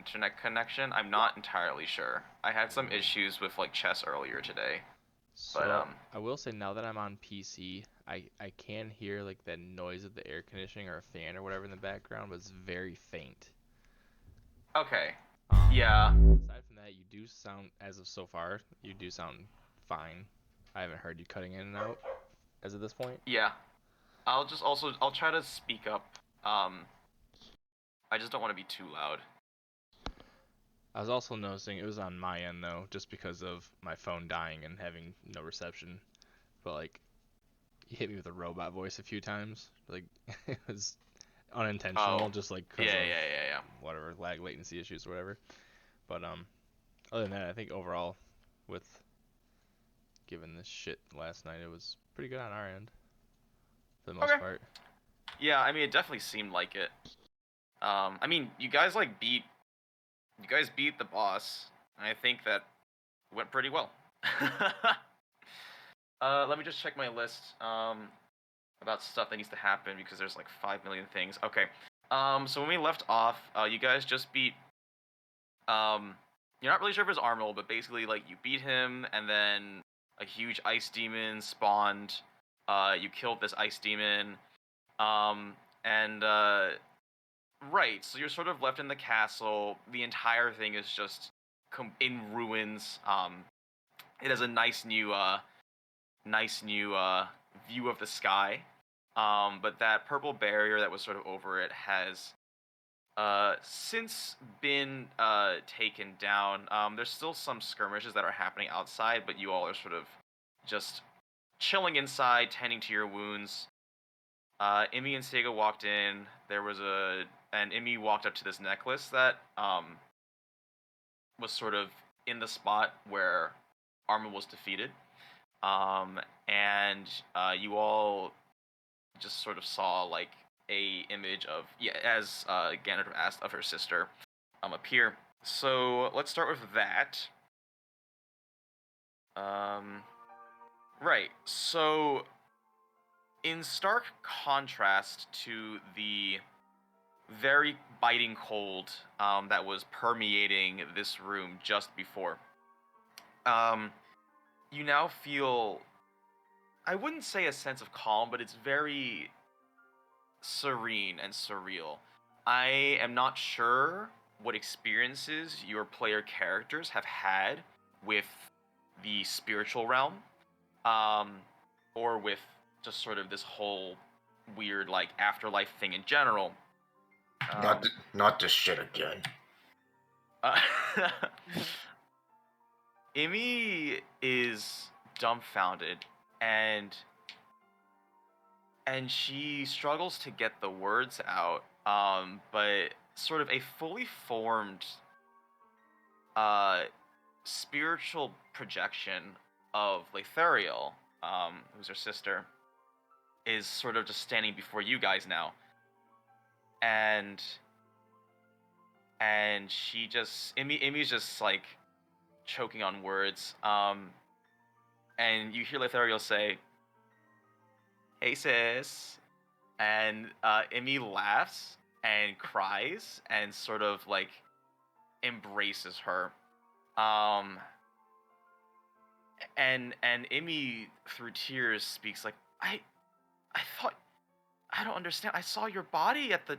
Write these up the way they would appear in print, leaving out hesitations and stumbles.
internet connection. I'm not entirely sure. I had some issues with like chess earlier today, but So I will say now that I'm on PC, I can hear like the noise of the air conditioning or a fan or whatever in the background, but it's very faint. okay. Yeah, Aside from that, you do sound, as of so far, you do sound fine. I haven't heard you cutting in and out as of this point. yeah. I'll try to speak up. Um, I just don't want to be too loud. I was also noticing it was on my end though, just because of my phone dying and having no reception. But like, you hit me with a robot voice a few times. Like, it was Oh, unintentional, just like yeah, because of yeah, yeah, yeah. whatever lag latency issues or whatever. But other than that, I think overall, with given this shit last night, it was pretty good on our end for the most Okay. part. Yeah, I mean, it definitely seemed like it. I mean, you guys beat the boss. And I think that went pretty well. Let me just check my list. About stuff that needs to happen because there's like 5 million things. Okay. So when we left off, you guys just beat. Um, you're not really sure if it's Armel, but basically, like, you beat him, and then a huge ice demon spawned. You killed this ice demon. Um, and right, so you're sort of left in the castle. The entire thing is just in ruins. It has a nice new view of the sky. But that purple barrier that was sort of over it has since been taken down. There's still some skirmishes that are happening outside, but you all are sort of just chilling inside, tending to your wounds. Imi and Sega walked in. And Imi walked up to this necklace that was sort of in the spot where Arma was defeated. And you all just sort of saw like a image of, yeah, as Ganondorf asked, of her sister appear. So let's start with that. Um, right. So in stark contrast to the very biting cold that was permeating this room just before, um, you now feel, I wouldn't say a sense of calm, but it's very serene and surreal. I am not sure what experiences your player characters have had with the spiritual realm, um, or with just sort of this whole weird like afterlife thing in general. Not Um, not this shit again. uh, Imi is dumbfounded and she struggles to get the words out. But sort of a fully formed uh, spiritual projection of Lethariel, who's her sister, is sort of just standing before you guys now, and she just Imi's just like choking on words. And you hear Lethariel say, "Hey sis," and Imi laughs and cries and sort of like embraces her. Um, and Imi through tears speaks like, I thought, I don't understand. I saw your body at the.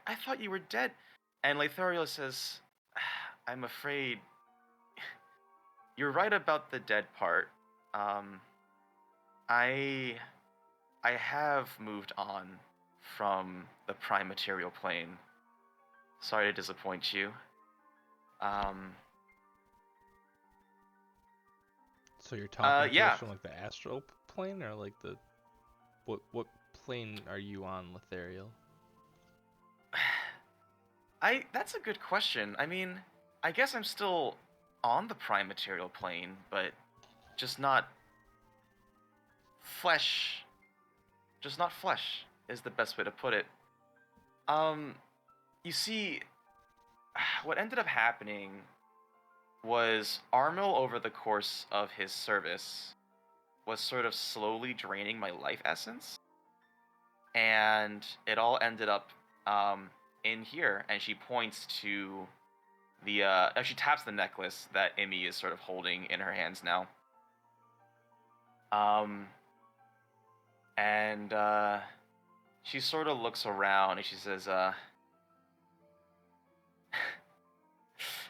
I thought you were dead." And Lethariel says, "I'm afraid you're right about the dead part. Um, I I have moved on from the prime material plane. Sorry to disappoint you. Um, So you're talking to us yeah. from like the astral plane, or like the what plane are you on, Lethariel? That's a good question. I mean, I guess I'm still on the prime material plane, but just not flesh. Just not flesh is the best way to put it. Um, you see, what ended up happening was Armil, over the course of his service, was sort of slowly draining my life essence, and it all ended up in here, and she points to the she taps the necklace that Emmy is sort of holding in her hands now. And she sort of looks around and she says,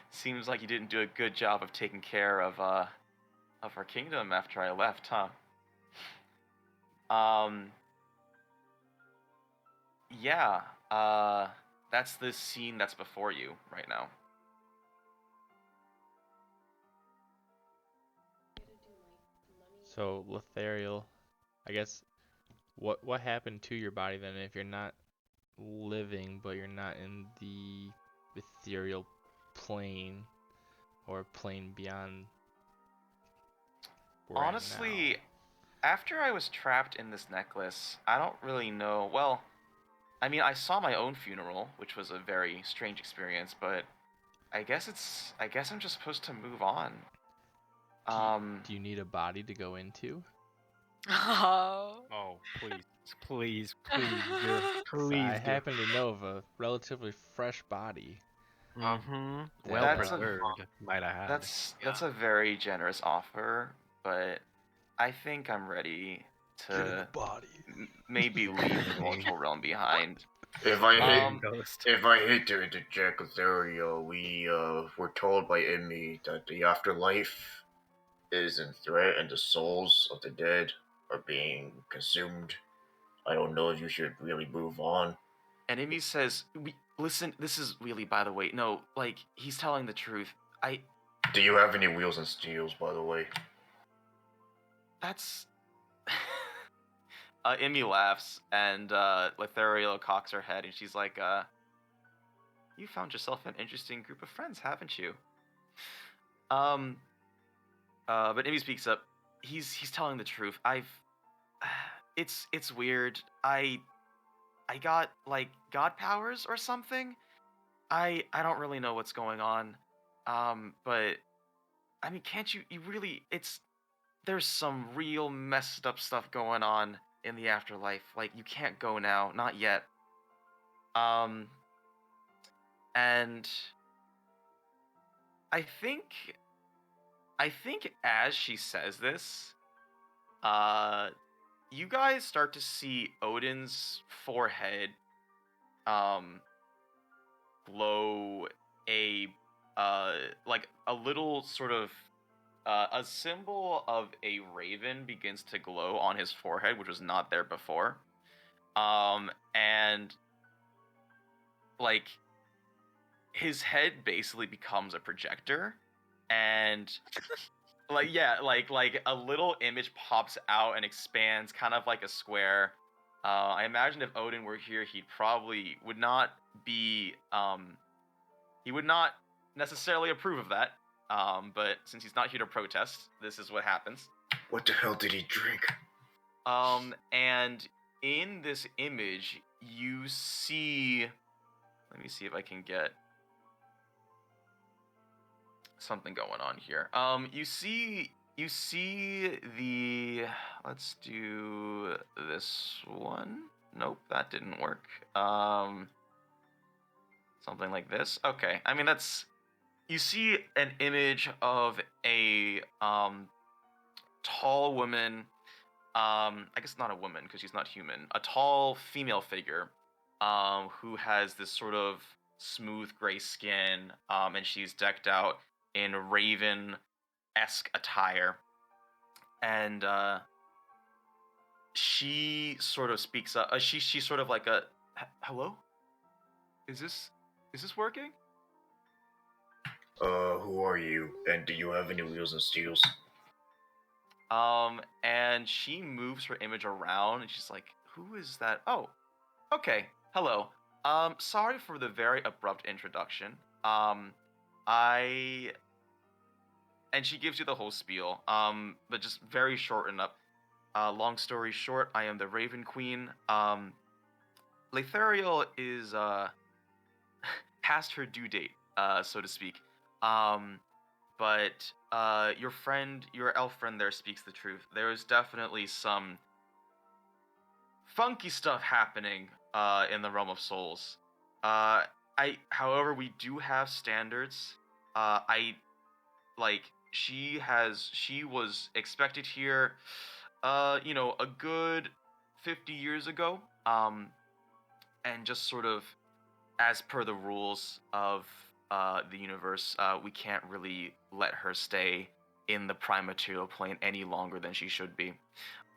seems like you didn't do a good job of taking care of our kingdom after I left, huh? Yeah, that's the scene that's before you right now. So, Lethariel, I guess, what happened to your body then if you're not living, but you're not in the ethereal plane or plane beyond where Honestly, after I was trapped in this necklace, I don't really know. Well, I mean, I saw my own funeral, which was a very strange experience, but I guess I'm just supposed to move on. Do you need a body to go into? Oh. Oh, please, do. 'Cause Please I do. happen to know of a relatively fresh body. Mm-hmm. that, Well That's a- preserved, might I add. That's a very generous offer, but I think I'm ready to body. maybe leave the mortal realm behind. If I hate, Ghost. if I hate to interject with Isarya, we were told by Emmy that the afterlife is in threat and the souls of the dead are being consumed. I don't know if you should really move on. And Emmy says, listen, this is really, by the way, no, like, he's telling the truth. Do you have any wheels and steels, by the way? That's... Emmy laughs, and Lethariel cocks her head, and she's like, you found yourself an interesting group of friends, haven't you? But Emmy speaks up. He's telling the truth. It's weird. I got, like, god powers or something? I don't really know what's going on. But, I mean, can't you really, there's some real messed up stuff going on in the afterlife. Like, you can't go now, not yet. And I think as she says this, you guys start to see Odin's forehead glow like a little sort of a symbol of a raven begins to glow on his forehead, which was not there before. And like his head basically becomes a projector, and like a little image pops out and expands, kind of like a square. I imagine if Odin were here, he would not be he would not necessarily approve of that. But since he's not here to protest, this is what happens. What the hell did he drink? And in this image, you see. Let me see if I can get something going on here. You see the. Let's do this one. Nope, that didn't work. Something like this. Okay, I mean that's. You see an image of a tall woman. I guess not a woman because she's not human. A tall female figure, who has this sort of smooth gray skin, and she's decked out in raven-esque attire, and she sort of speaks up. She's sort of like a, hello? Is this working? Who are you? And do you have any wheels and steels? And she moves her image around, and she's like, who is that? Oh, okay, hello. Sorry for the very abrupt introduction. And she gives you the whole spiel, but just very shortened up. Long story short, I am the Raven Queen. Lethariel is, past her due date, so to speak. But your elf friend there speaks the truth. There is definitely some funky stuff happening in the realm of souls. However, we do have standards. She was expected here, a good 50 years ago. And just sort of, as per the rules of the universe, we can't really let her stay in the prime material plane any longer than she should be.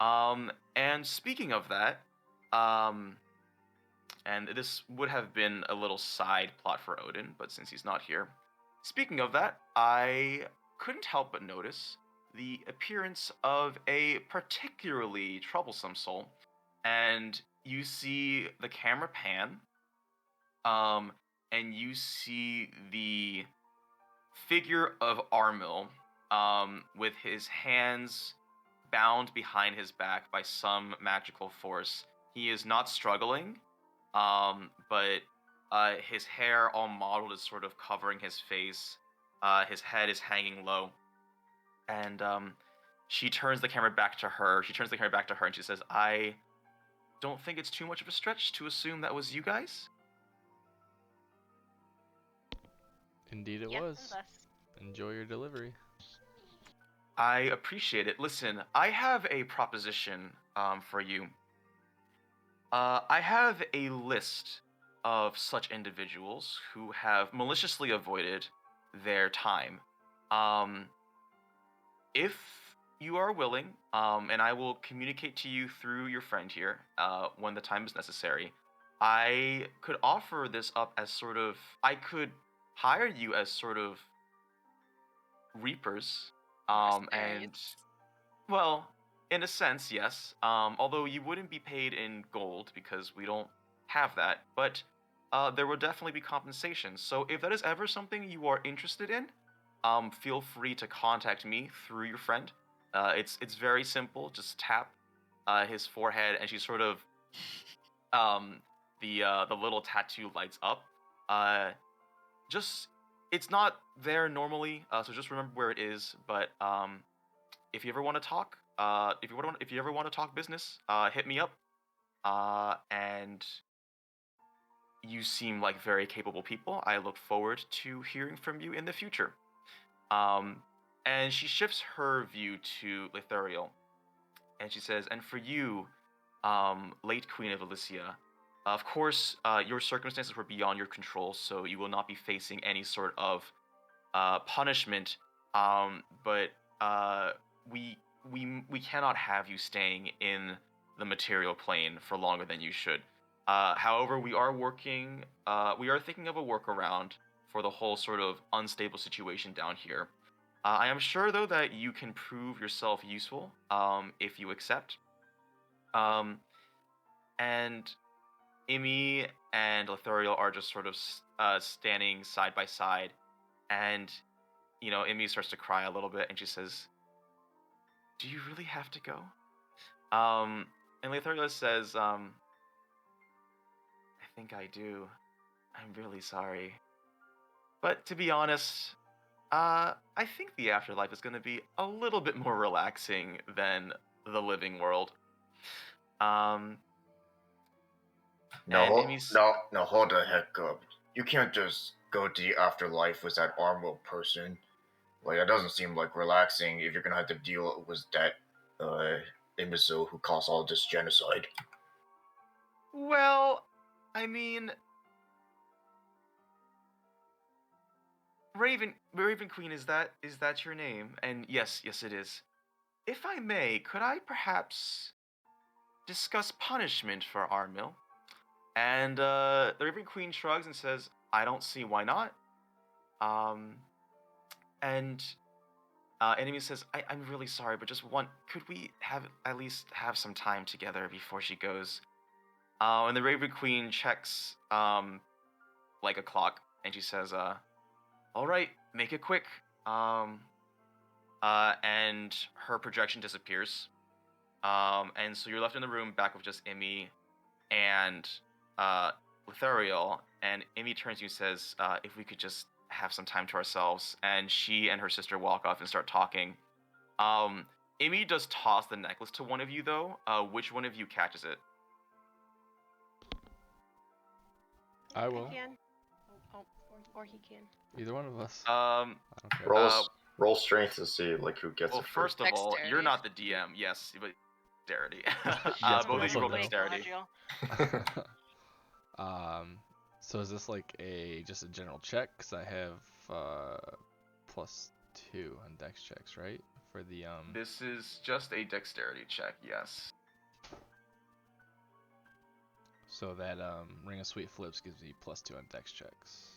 And speaking of that, and this would have been a little side plot for Odin, but since he's not here, speaking of that, I couldn't help but notice the appearance of a particularly troublesome soul, and you see the camera pan, and you see the figure of Armil, with his hands bound behind his back by some magical force. He is not struggling, but his hair, all mottled, is sort of covering his face. His head is hanging low, and she turns the camera back to her. And she says, "I don't think it's too much of a stretch to assume that was you guys?" Indeed it was. Enjoy your delivery. I appreciate it. Listen, I have a proposition for you. I have a list of such individuals who have maliciously avoided their time. If you are willing, and I will communicate to you through your friend here when the time is necessary, I could offer this up as sort of, I could hire you as sort of reapers, and, Mercenaries. well, in a sense, yes. Although you wouldn't be paid in gold because we don't have that, but there will definitely be compensation. So if that is ever something you are interested in, feel free to contact me through your friend. It's very simple. Just tap his forehead, and she sort of the little tattoo lights up. Just It's not there normally, so just remember where it is. But if you ever want to talk, if you ever want to talk business, hit me up. And you seem like very capable people. I look forward to hearing from you in the future. And she shifts her view to Lithuriel, and she says, "And for you, late Queen of Elysia, of course, your circumstances were beyond your control, so you will not be facing any sort of punishment. But we cannot have you staying in the material plane for longer than you should. However, we are thinking of a workaround for the whole sort of unstable situation down here. I am sure, though, that you can prove yourself useful if you accept." And Imi and Lithuriel are just sort of standing side by side, and Imi starts to cry a little bit, and she says, "Do you really have to go?" And Lithuriel says, "I think I do. I'm really sorry. But to be honest, I think the afterlife is going to be a little bit more relaxing than the living world." And Amy's... No, hold the heck up. You can't just go to the afterlife with that armored person. Like, that doesn't seem like relaxing if you're gonna have to deal with that imbecile who caused all this genocide. Well, I mean, Raven Queen, is that your name? And yes, it is. If I may, could I perhaps discuss punishment for Armil? And the Raven Queen shrugs and says, "I don't see why not." And Enemy says, I'm really sorry, but could we at least have some time together before she goes?" And the Raven Queen checks like a clock, and she says, "All right, make it quick." And her projection disappears. And so you're left in the room back with just Imi and Lithuriel. And Imi turns to you and says, "If we could just have some time to ourselves." And she and her sister walk off and start talking. Imi does toss the necklace to one of you, though. Which one of you catches it? I will. can. Or he can. Either one of us. Um, I don't care. Roll strength to see like who gets well, it first. first of all, you're Dexterity. not the DM. Yes, but dexterity. Yes, Both but of you roll also no. dexterity. So is this like just a general check? Cause I have +2 on dex checks, right? For the This is just a dexterity check. Yes. So that Ring of Sweet Flips gives me +2 on dex checks.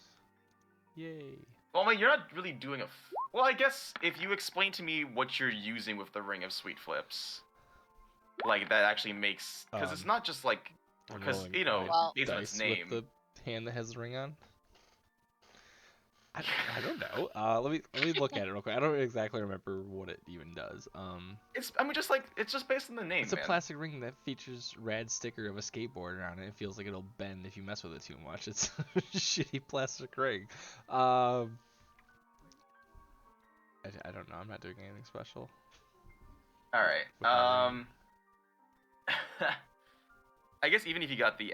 Yay! Well, I mean, you're not really doing a. Well, I guess if you explain to me what you're using with the Ring of Sweet Flips, like that actually makes because it's not just like I'm because rolling you know Well- based on its dice name. with the hand that has the ring on. I don't know. Let me look at it real quick. I don't exactly remember what it even does. It's it's just based on the name, It's a man. plastic ring that features rad sticker of a skateboard around it. It feels like it'll bend if you mess with it too much. It's a shitty plastic ring. I don't know. I'm not doing anything special. All right. with my ring. I guess even if you got the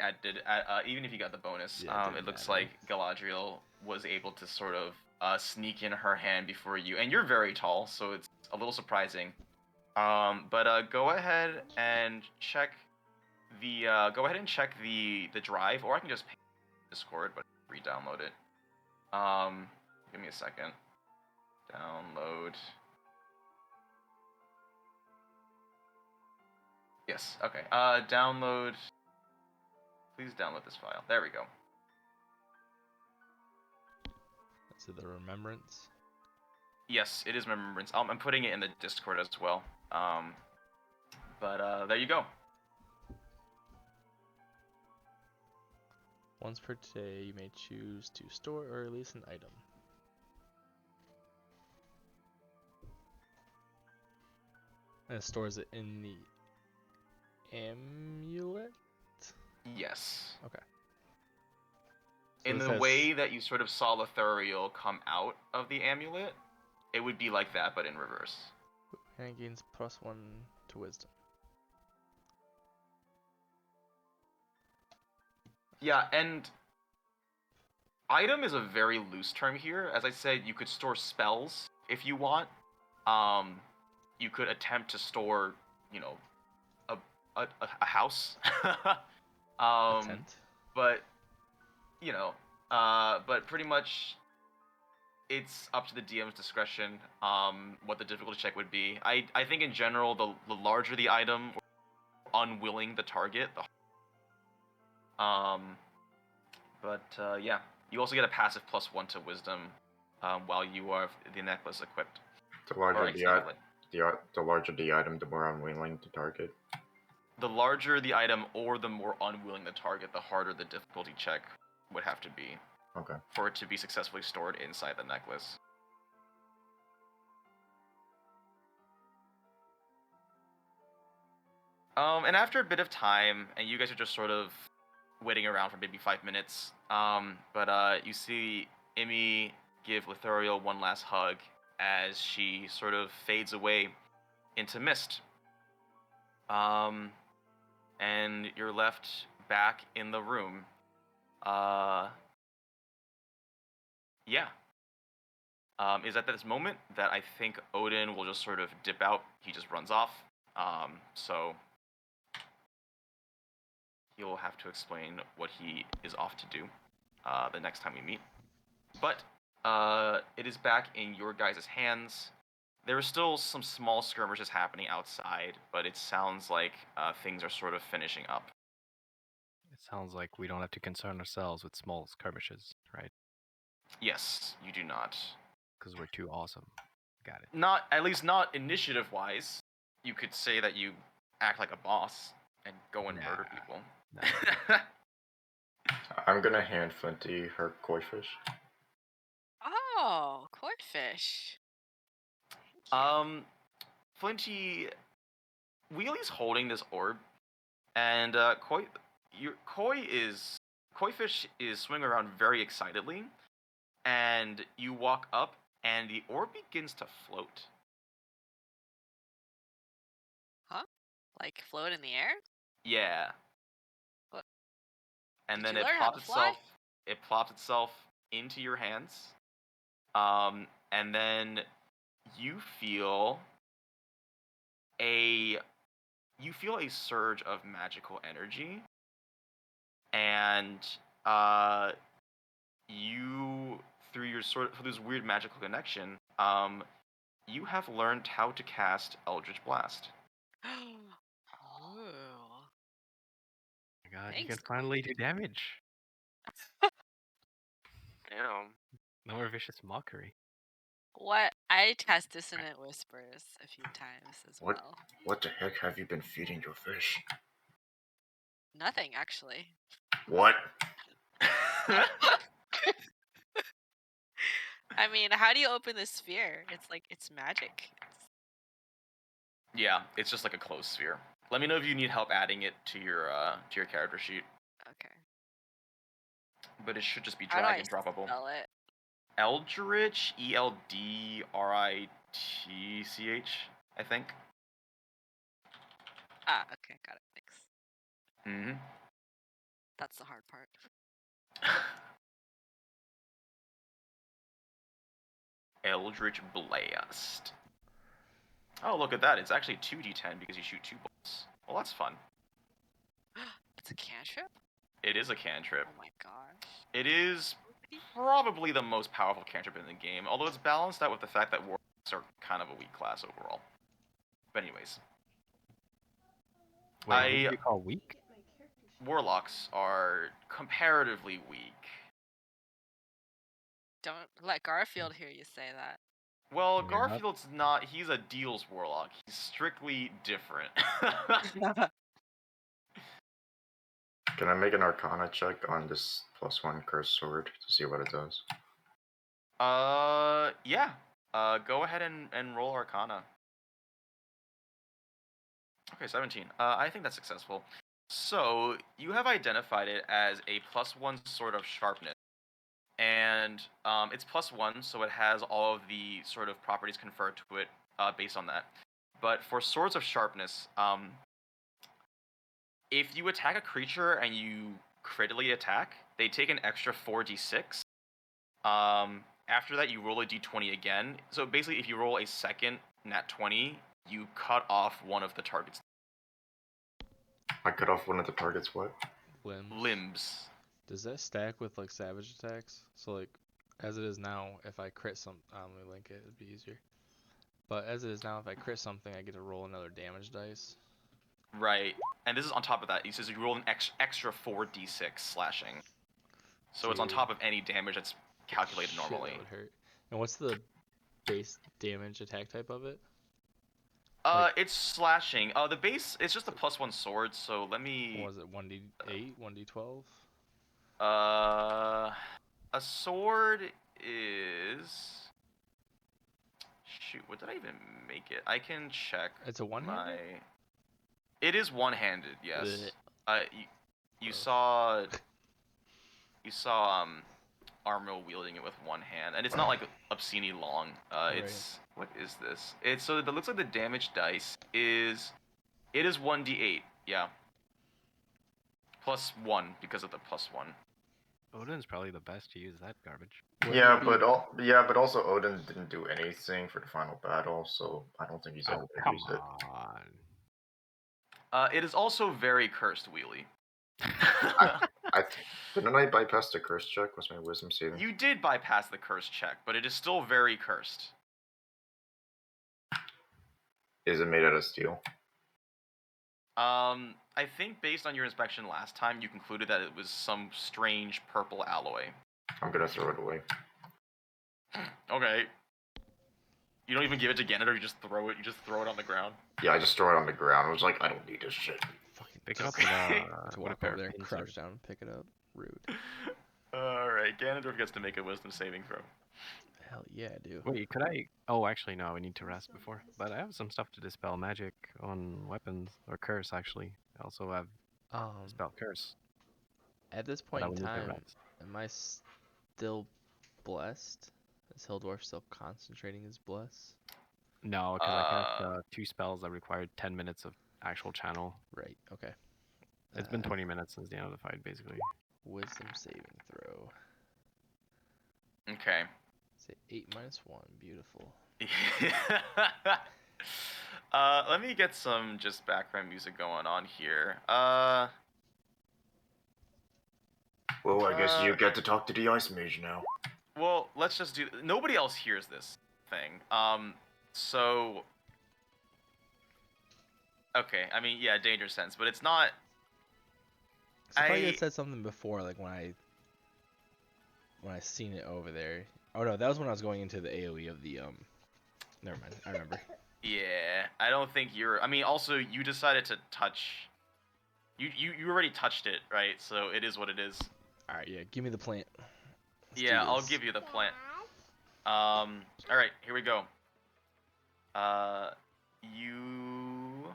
even if you got the bonus, Yeah, it it didn't looks matter. like Galadriel was able to sort of sneak in her hand before you, and you're very tall, so it's a little surprising. But go ahead and check the drive, or I can just pay Discord, but re-download it. Give me a second. Download. Yes. Okay. Download. Please download this file. There we go. Is it the remembrance? Yes, it is Remembrance. I'm putting it in the Discord as well. But there you go. Once per day, you may choose to store or release an item. And it stores it in the amulet? Yes. Okay. So In this the has- way that you sort of saw Lethuriel come out of the amulet, it would be like that, but in reverse. And it gains +1 to wisdom. Yeah, and item is a very loose term here. As I said, you could store spells if you want. You could attempt to store, you know, a house. A tent? But you know, but pretty much it's up to the DM's discretion what the difficulty check would be. I think in general the larger the item, or unwilling the target, the yeah, you also get a passive +1 to wisdom while you are the necklace equipped. The larger Or, the larger the item, the more unwilling to target. The larger the item or the more unwilling the target, the harder the difficulty check would have to be. Okay. For it to be successfully stored inside the necklace. And after a bit of time, and you guys are just sort of waiting around for maybe 5 minutes, you see Imi give Lethuriel one last hug as she sort of fades away into mist. And you're left back in the room. Yeah. Is at this moment that I think Odin will just sort of dip out. He just runs off. So you'll have to explain what he is off to do the next time we meet. But it is back in your guys' hands. There are still some small skirmishes happening outside, but it sounds like things are sort of finishing up. It sounds like we don't have to concern ourselves with small skirmishes, right? Yes, you do not. Because we're too awesome. Got it. Not, at least not initiative-wise. You could say that you act like a boss and go and murder people. Nah. I'm gonna hand Flinty her koi fish. Oh, koi fish. Flinty, Wheelie's holding this orb, and koi fish is swimming around very excitedly, and you walk up, and the orb begins to float. Huh? Like float in the air? Yeah. What? And Did then you it learn how pops to fly? itself. it plops itself into your hands, and then you feel a surge of magical energy, and you, through this weird magical connection, you have learned how to cast Eldritch Blast. Ooh. Oh my god, you Thanks, can finally do damage. Damn. No more vicious mockery. What? I cast Dissonant Whispers a few times as What? well. What the heck have you been feeding your fish? Nothing, actually. What? I mean, how do you open the sphere? It's magic. Yeah, it's just like a closed sphere. Let me know if you need help adding it to your character sheet, Okay. but it should just be How do drag I and droppable. spell it? Eldritch, Eldritch, I think. Ah, okay, got it. Thanks. Mm-hmm. That's the hard part. Eldritch Blast. Oh, look at that. It's actually 2d10 because you shoot 2 bolts. Well, that's fun. It's a cantrip? It is a cantrip. Oh my gosh. It is probably the most powerful cantrip in the game, although it's balanced out with the fact that warlocks are kind of a weak class overall. But anyways. Wait, what do you call weak? Warlocks are comparatively weak. Don't let Garfield hear you say that. Well, You're not? Garfield's not. He's a deals warlock. He's strictly different. Can I make an Arcana check on this +1 cursed sword to see what it does? Yeah. Go ahead and roll Arcana. Okay, 17. I think that's successful. So, you have identified it as a +1 sword of sharpness. And it's +1, so it has all of the sort of properties conferred to it based on that. But for swords of sharpness, if you attack a creature and you critically attack, they take an extra 4d6. After that, you roll a d20 again. So basically, if you roll a second nat 20, you cut off one of the target's I cut off one of the target's what? limbs. Does that stack with like savage attacks? So like, as it is now, if I crit some, let me link it. It'd be easier. But as it is now, if I crit something, I get to roll another damage dice. Right, and this is on top of that. He says you roll an extra 4d6 slashing. So it's on Dude. top of any damage that's calculated Shit, normally. that would hurt. And what's the base damage attack type of it? It's slashing. The base, it's just a +1 sword, so let me... What was it, 1d8, 1d12? A sword is... Shoot, what did I even make it? I can check It's a one-handed? It is one-handed, yes. Blech. You Gross. saw... You saw, Armo wielding it with one hand, and it's not like obscenely long. It's... What is this? It looks like the damage dice is... It is 1d8, yeah. +1 because of the +1. Odin's probably the best to use that garbage. Yeah, but also Odin didn't do anything for the final battle, so I don't think he's ever gonna Come use it. on. It is also very cursed wheelie. Didn't I bypass the curse check? Was my wisdom saving? You did bypass the curse check, but it is still very cursed. Is it made out of steel? I think based on your inspection last time, you concluded that it was some strange purple alloy. I'm gonna throw it away. Okay. You don't even give it to Ganondorf, you just throw it on the ground. Yeah, I just throw it on the ground. I was like, I don't need this shit. Fucking Pick it up Okay. to with a walk pair over there of and pins crouch down and pick it up. Rude. Alright, Ganondorf gets to make a wisdom saving throw. Hell yeah, dude. Wait, could I? Oh, actually, no. I need to rest before. But I have some stuff to dispel magic on weapons or curse. Actually, I also have dispel curse. At this But point I in will need to time, rest. am I still blessed? Is Hildorf still concentrating his bless? No, because I cast 2 spells that required 10 minutes of actual channel. Right. Okay. It's been 20 minutes since the end of the fight, basically. Wisdom saving throw. Okay. Say 8 minus 1. Beautiful. Let me get some just background music going on here. Well, I guess you get to talk to the Ice Mage now. Well, let's just do. Nobody else hears this thing. So. Okay, I mean, yeah, danger sense, but it's not. So I thought you had said something before, like when I seen it over there. Oh no, that was when I was going into the AOE of the Never mind, I remember. Yeah, I don't think you're. I mean, also you decided to touch. You already touched it, right? So it is what it is. All right, yeah, give me the plant. Let's Yeah, do I'll this. give you the plant. All right, here we go. You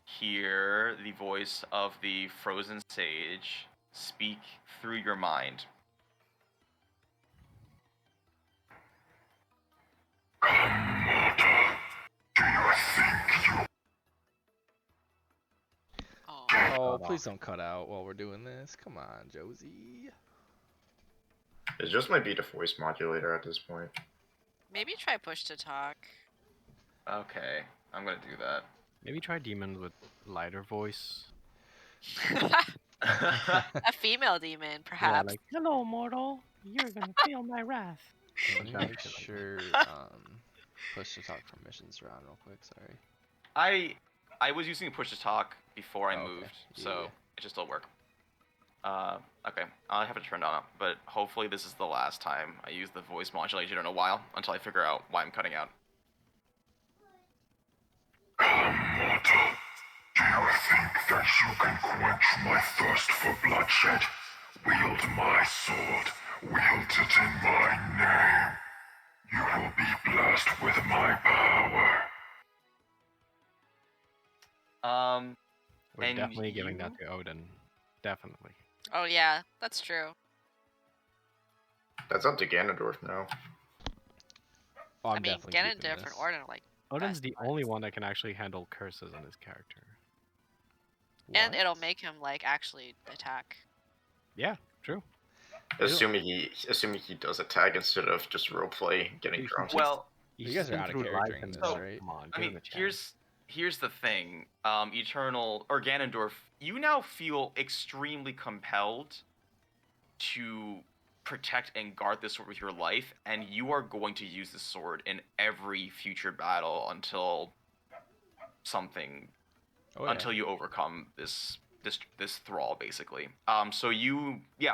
hear the voice of the frozen sage speak through your mind. Oh, please don't cut out while we're doing this. Come on, Josie. It just might be the voice modulator at this point. Maybe try push to talk. Okay, I'm gonna do that. Maybe try demons with lighter voice. A female demon, perhaps. Yeah, like, hello, mortal. You're gonna feel my wrath. Let me make sure push to talk permissions around real quick. Sorry. I was using push to talk before I Oh, okay. moved, Yeah, so yeah. it should still work. Okay, I'll have to turn it on, but hopefully this is the last time I use the voice modulation in a while until I figure out why I'm cutting out. Mortal, do you think that you can quench my thirst for bloodshed? Wield my sword, wield it in my name. You will be blessed with my power. We're And definitely giving you? that to Odin. Definitely. Oh yeah, that's true. That's up to Ganondorf now. Oh, I'm I mean, definitely keeping Ganondorf and this. Odin are like Odin's best the buds. only one that can actually handle curses on his character. And What? it'll make him like actually attack. Yeah, true. Assuming he does attack instead of just roleplay getting Dude, drunk. Well, He's You guys just are been out of through character life in and this, So, right? come on, I give him mean, a chance. here's the thing. Eternal or Ganondorf, you now feel extremely compelled to protect and guard this sword with your life, and you are going to use this sword in every future battle until something Oh, yeah. until you overcome this thrall, basically. So you the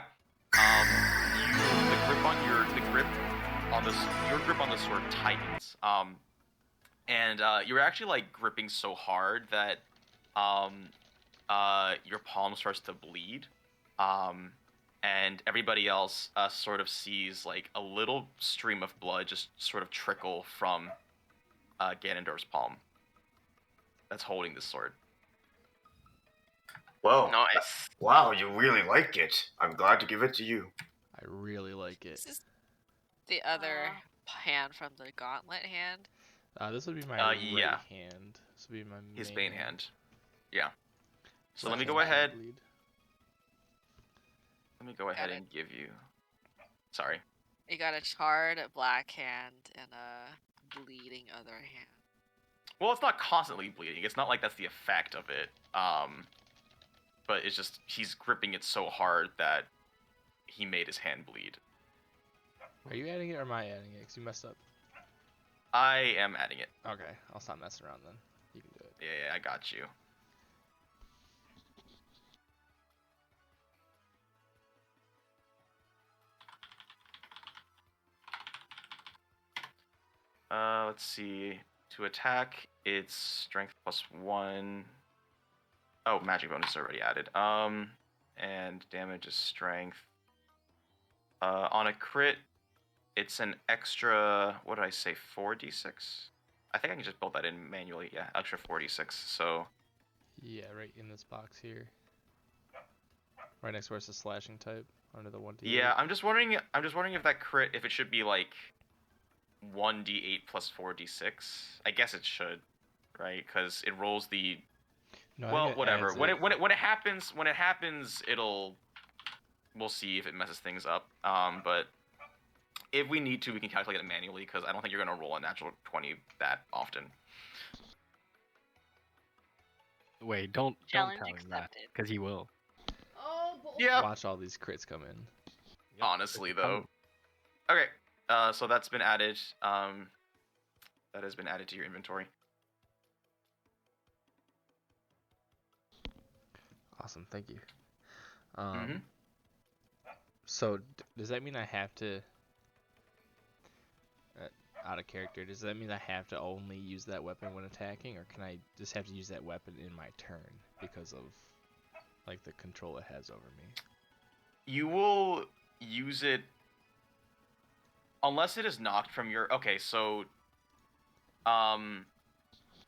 grip on the sword tightens. And you're actually like gripping so hard that your palm starts to bleed. And everybody else sort of sees like a little stream of blood just sort of trickle from Ganondorf's palm that's holding the sword. Well, Nice. wow, you really like it. I'm glad to give it to you. I really like it. This is the other hand from the gauntlet hand. This would be my right yeah. hand. This would be my His main bane hand. Yeah. So Slash let me go hand ahead. bleed. Let me go ahead and give you. Sorry. You got a charred black hand and a bleeding other hand. Well, it's not constantly bleeding. It's not like that's the effect of it. But it's just he's gripping it so hard that he made his hand bleed. Are you adding it or am I adding it? 'Cause you messed up. I am adding it. Okay, I'll stop messing around then. You can do it. Yeah, I got you. Let's see. To attack, it's strength +1. Oh, magic bonus is already added. And damage is strength. On a crit, it's an extra. What did I say? 4d6. I think I can just build that in manually. Yeah, extra 4d6. So. Yeah, right in this box here. Right next to where it's the slashing type, under the 1d8. Yeah, I'm just wondering if that crit, if it should be like 1d8 plus 4d6. I guess it should, right? Because it rolls the. No, I Well, think it whatever. adds When it. it happens, it'll. we'll see if it messes things up. But if we need to, we can calculate it manually, because I don't think you're going to roll a natural 20 that often. Wait, don't Challenge tell him that, accepted. because he will. Oh, boy. Yeah. Watch all these crits come in. Yep, Honestly, it's though. coming. Okay, so that's been added. That has been added to your inventory. Awesome, thank you. Mhm. So does that mean I have to, out of character, does that mean I have to only use that weapon when attacking, or can I just have to use that weapon in my turn because of like the control it has over me? You will use it unless it is knocked from your. Okay, so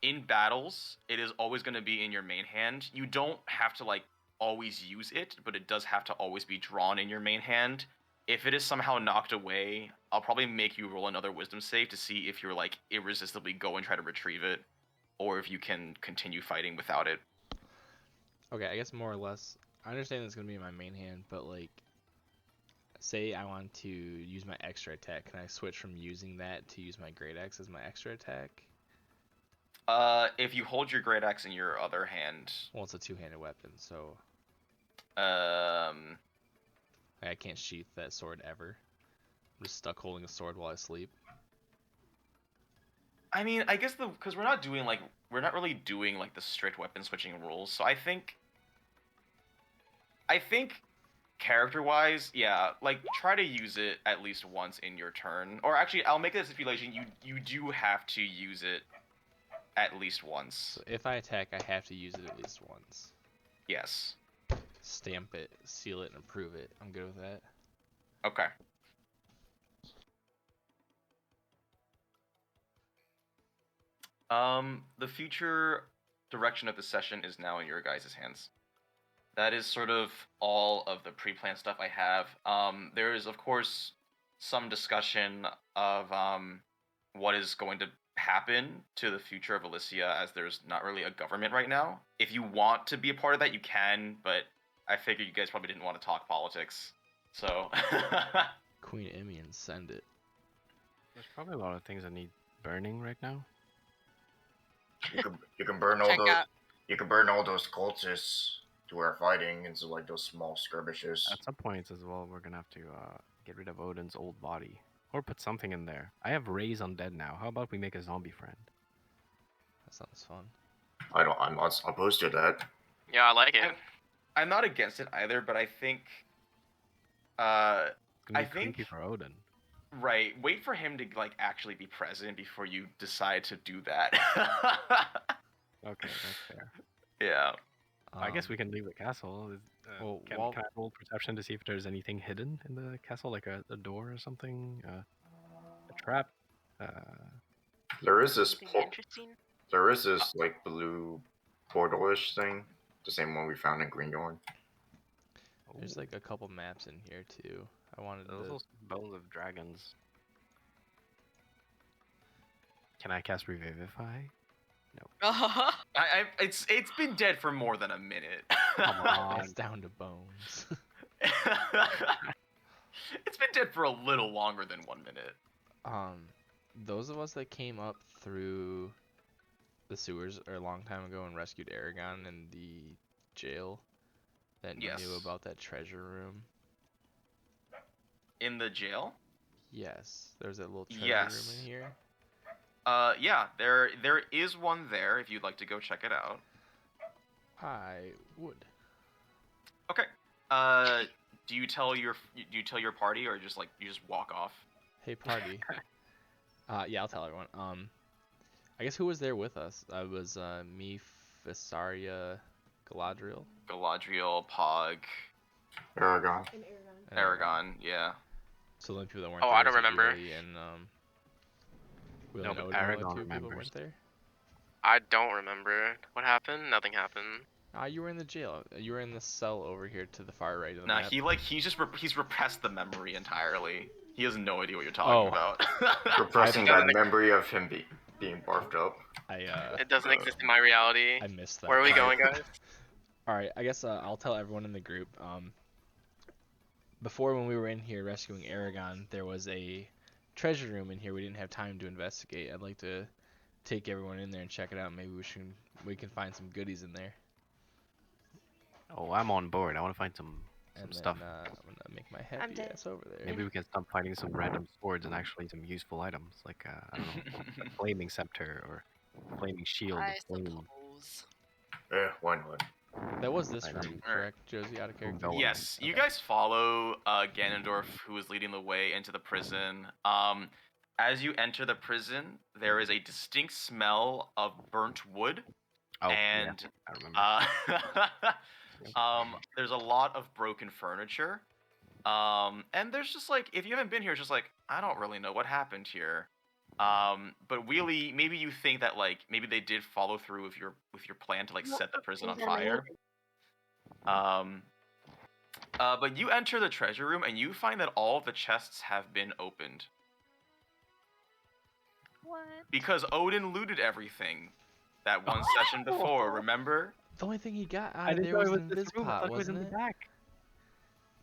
in battles, it is always going to be in your main hand. You don't have to like always use it, but it does have to always be drawn in your main hand. If it is somehow knocked away, I'll probably make you roll another wisdom save to see if you're like irresistibly go and try to retrieve it, or if you can continue fighting without it. Okay, I guess more or less, I understand it's gonna be in my main hand, but like, say I want to use my extra attack, can I switch from using that to use my great axe as my extra attack? If you hold your great axe in your other hand, Well, it's a two-handed weapon, so I can't sheath that sword ever. I'm just stuck holding a sword while I sleep. I mean, I guess because we're not really doing like the strict weapon switching rules. So I think character-wise, yeah, like try to use it at least once in your turn. Or actually, I'll make it a stipulation: you do have to use it at least once. So if I attack, I have to use it at least once. Yes. Stamp it, seal it, and approve it. I'm good with that. Okay. The future direction of the session is now in your guys' hands. That is sort of all of the pre-planned stuff I have. There is, of course, some discussion of what is going to happen to the future of Elysia, as there's not really a government right now. If you want to be a part of that, you can, but I figured you guys probably didn't want to talk politics, so... Queen Emian, send it. There's probably a lot of things that need burning right now. You can burn all Check those. out. You can burn all those cultists who are fighting into like those small skirmishes. At some points as well, we're gonna have to get rid of Odin's old body. Or put something in there. I have Raise Undead now. How about we make a zombie friend? That sounds fun. I'm not opposed to that. Yeah, I like it. I'm not against it either, but I think... It's gonna I be creepy think- for Odin. Right, wait for him to like actually be present before you decide to do that. Okay, that's fair. Yeah. I guess we can leave the castle. well, Can while- I roll perception to see if there's anything hidden in the castle, like a door or something? A trap? There is this Anything interesting? there is this like blue portal-ish thing, the same one we found in Greenhorn. There's like a couple maps in here too. I wanted Those to. are bones of dragons. Can I cast Revivify? It's been dead for more than a minute. Come on. It's down to bones. It's been dead for a little longer than 1 minute. Those of us that came up through the sewers a long time ago and rescued Eragon in the jail, that Yes. knew about that treasure room. In the jail? Yes, there's that little treasure Yes. room in here. Yeah, there is one there if you'd like to go check it out. I would. Okay. Do you tell your party, or just you just walk off? Hey, party. Yeah, I'll tell everyone. I guess who was there with us? I was me, Isarya, Galadriel. Galadriel, Pog, Eragon. And Eragon. Aragon, yeah. So the only people that weren't Oh, there I don't was remember. Yuri and Will No, and but Odin were the Eragon two people that remembers. went there. I don't remember what happened. Nothing happened. You were in the jail. You were in the cell over here to the far right of the Nah, map. he's repressed the memory entirely. He has no idea what you're talking about. Repressing that memory of him being barfed up. It doesn't exist in my reality. I missed that. Where are we part. going, guys? All right, I guess I'll tell everyone in the group. before when we were in here rescuing Eragon, there was a treasure room in here we didn't have time to investigate. I'd like to take everyone in there and check it out. Maybe we can find some goodies in there. Oh, I'm on board. I want to find some And then, stuff. I'm gonna make my I'm happy dead. ass over there. Maybe we can stop finding some random swords and actually some useful items, like I don't know, a flaming scepter or a flaming shield. I A flame. suppose. Why not? That was this I room, know. correct, Josie? Out of character. Going. Yes, you Okay. guys follow Ganondorf, who is leading the way into the prison. As you enter the prison, there is a distinct smell of burnt wood, Oh, and yeah, I remember. there's a lot of broken furniture. And there's just like, if you haven't been here, it's just like, I don't really know what happened here. But really, maybe you think that like maybe they did follow through with your plan to like set the prison on fire. But you enter the treasure room and you find that all of the chests have been opened What? because Odin looted everything that one session before. Remember? The only thing he got I out of didn't there know was it was an this room. I Invispot, thought he was in wasn't the it? back.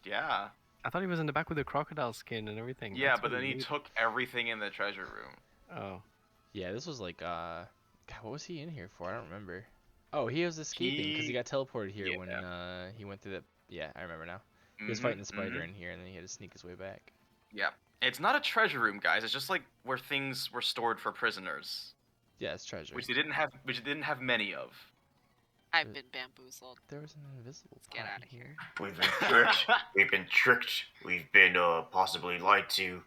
Yeah. I thought he was in the back with the crocodile skin and everything. Yeah, That's but what then he made- took everything in the treasure room. Oh. Yeah, this was like, God, what was he in here for? I don't remember. Oh, he was escaping because he got teleported here when he went through the. Yeah, I remember now. He was fighting the spider in here, and then he had to sneak his way back. Yeah. It's not a treasure room, guys. It's just like where things were stored for prisoners, Yeah, it's treasure. which they didn't have many of. I've been bamboozled. There was an invisible. Let's get part out of here. We've been tricked. We've been tricked. We've been possibly lied to.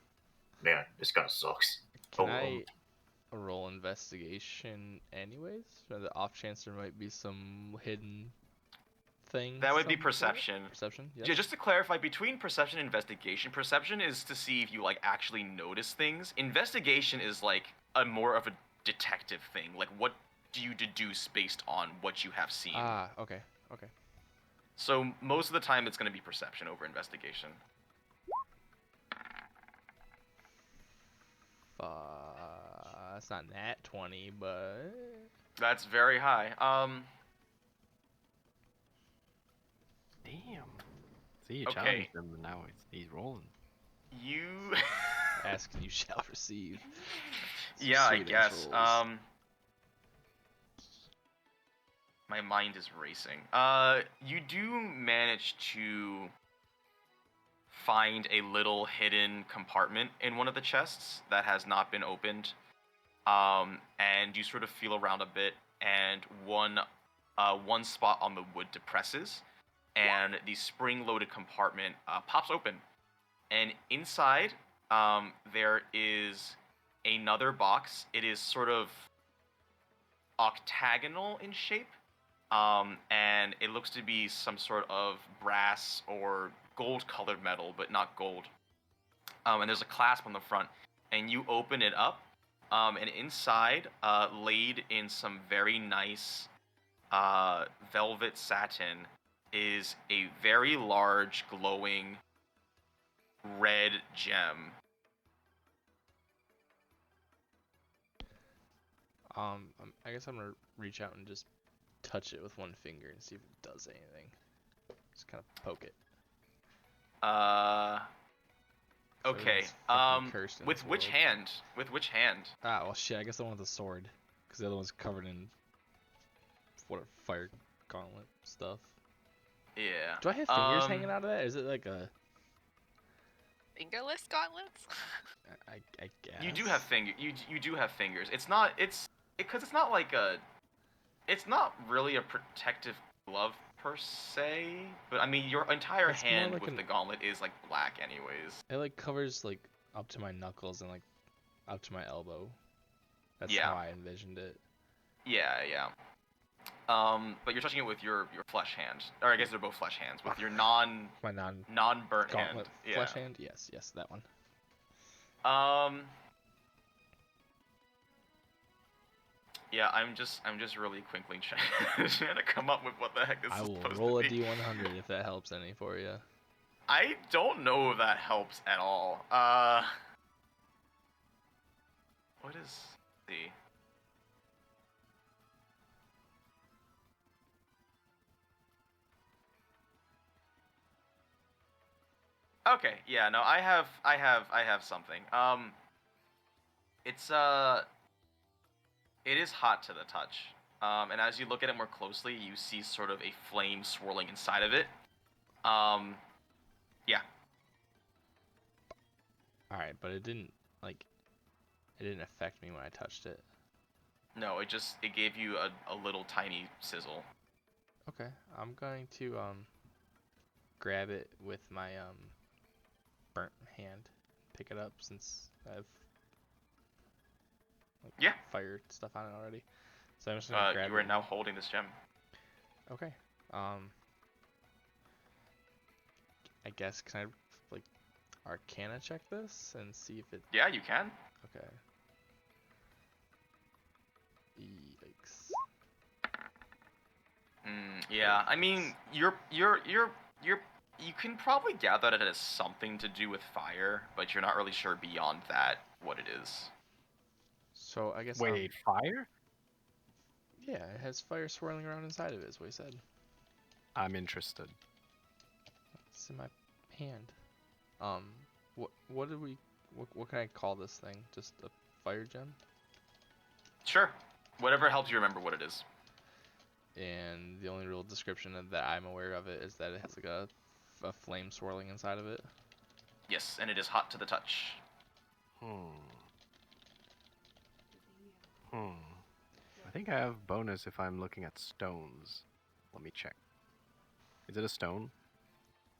Man, this guy sucks. Can Oh, I roll investigation anyways? For the off chance there might be some hidden thing. That would be somewhere? perception. Perception. Yep. Yeah, just to clarify, between perception and investigation, perception is to see if you like actually notice things. Investigation is like a more of a detective thing. Like, what do you deduce based on what you have seen? Ah, okay, okay. So most of the time, it's going to be perception over investigation. That's not nat 20, but That's very high. Damn. See, you Okay. challenged him, and now he's rolling. You. ask and you shall receive. Yeah, I Sweet ass guess. rolls. My mind is racing. You do manage to find a little hidden compartment in one of the chests that has not been opened. And you sort of feel around a bit, and one spot on the wood depresses, and the spring-loaded compartment pops open. And inside, there is another box. It is sort of octagonal in shape, and it looks to be some sort of brass or gold-colored metal, but not gold. And there's a clasp on the front, and you open it up, and inside, laid in some very nice velvet satin, is a very large, glowing red gem. I guess I'm gonna reach out and just touch it with one finger and see if it does anything. Just kind of poke it. Okay. It's fucking cursed in With this which world. hand? With which hand? Ah, well, shit. I guess the one with the sword, because the other one's covered in what fire gauntlet stuff. Yeah. Do I have fingers hanging out of that? Is it like a? Fingerless gauntlets? I guess. You do have You do have fingers. It's not. Because it's not like a. It's not really a protective glove per se. But I mean, your entire It's more hand like with an- the gauntlet is like black, anyways. It like covers like up to my knuckles and like up to my elbow. That's Yeah. how I envisioned it. Yeah, yeah. But you're touching it with your flesh hand, or I guess they're both flesh hands. With your My non-burnt hand. gauntlet Yeah. flesh hand. Yes, that one. Yeah, I'm just really quickly trying to come up with what the heck this I is will supposed roll to a be. D100 if that helps any for you. I don't know if that helps at all. What is the? Okay, yeah, no, I have something. It's it is hot to the touch. And as you look at it more closely, you see sort of a flame swirling inside of it. Yeah. All right, but it didn't affect me when I touched it. No, it gave you a little tiny sizzle. Okay, I'm going to grab it with my burnt hand, pick it up since I've fire stuff on it already. So I'm just gonna grab it. You are now holding this gem. Okay. I guess can I like Arcana check this and see if it? Yeah, you can. Okay. Yikes. Yeah, I mean, you can probably gather that it has something to do with fire, but you're not really sure beyond that what it is. So I guess. Wait, fire? Yeah, it has fire swirling around inside of it. Is what he said. I'm interested. It's in my hand. What did we? What can I call this thing? Just a fire gem? Sure. Whatever helps you remember what it is. And the only real description that I'm aware of it is that it has like a flame swirling inside of it. Yes, and it is hot to the touch. I think I have bonus if I'm looking at stones. Let me check. Is it a stone?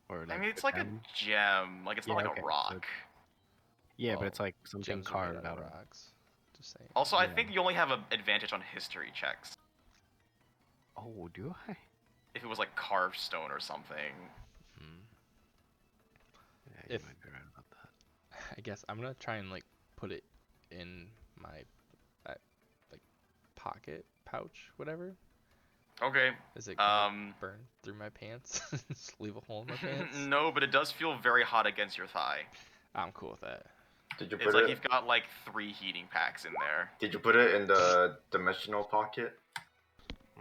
Or I mean, it's like a gem. Like, it's not like a rock. Yeah, but it's like something Gems are carved made out of of rocks. Just saying. Also, I think you only have an advantage on history checks. Oh, do I? If it was like carved stone or something. Yeah, you might be right about that. I guess I'm gonna try and like put it in my like pocket, pouch, whatever. Okay. Is it gonna burn through my pants? Just leave a hole in my pants? No, but it does feel very hot against your thigh. I'm cool with that. Did you It's put like it? you've got like 3 heating packs in there. Did you put it in the dimensional pocket?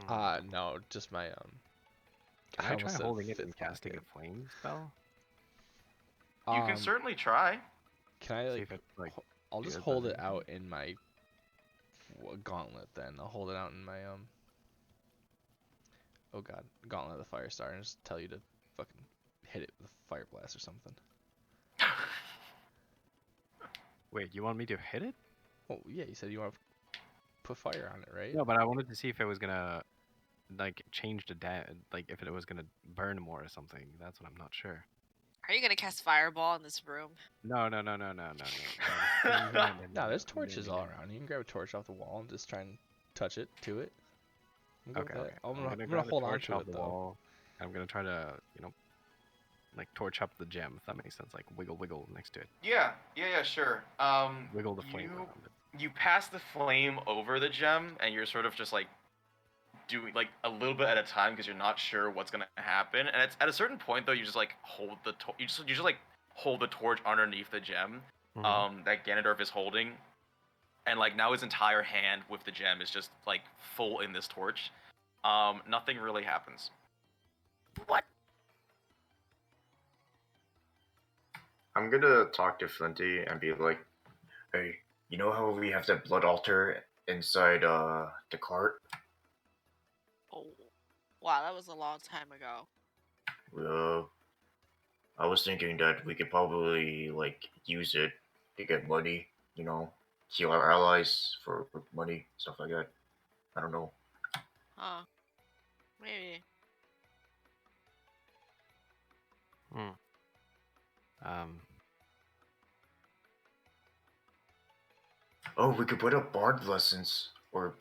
No, just my Can I try almost said holding it fifth and casting pocket. a flame spell? You can certainly try. Can I See like? if it, like, I'll just does hold it anything. out in my gauntlet. Then I'll hold it out in my Oh god, gauntlet of the fire star, and just tell you to fucking hit it with a fire blast or something. Wait, you want me to hit it? Oh yeah, you said you want to put fire on it, right? No, but I wanted to see if it was gonna like change the like if it was gonna burn more or something. That's what I'm not sure. Are you gonna cast fireball in this room? No. No, there's torches all around. You can grab a torch off the wall and just try and touch it to it. Okay. I'm gonna grab a hold on torch to off it the though. wall. I'm gonna try to, like torch up the gem, if that makes sense. Like wiggle next to it. Yeah, sure. Wiggle the flame around it. You pass the flame over the gem, and you're sort of just like doing like a little bit at a time because you're not sure what's gonna happen. And it's at a certain point though, you just like hold the you just like hold the torch underneath the gem that Ganondorf is holding, and like now his entire hand with the gem is just like full in this torch. Nothing really happens. What? I'm gonna talk to Flinty and be like, hey, you know how we have that blood altar inside the cart? Oh, wow, that was a long time ago. I was thinking that we could probably like use it to get money, heal our allies for money, stuff like that. I don't know. Huh. Maybe. Oh, we could put up bard lessons or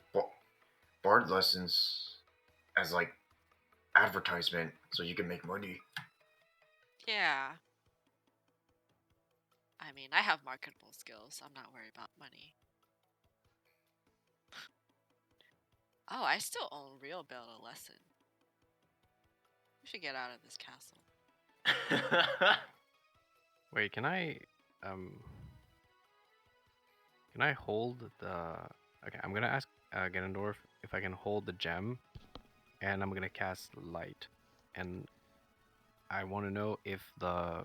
bard lessons as like advertisement so you can make money. Yeah. I mean, I have marketable skills. I'm not worried about money. Oh, I still own real build a lesson. We should get out of this castle. Wait, can I hold the? Okay, I'm gonna ask Ganondorf if I can hold the gem, and I'm gonna cast light, and I want to know if the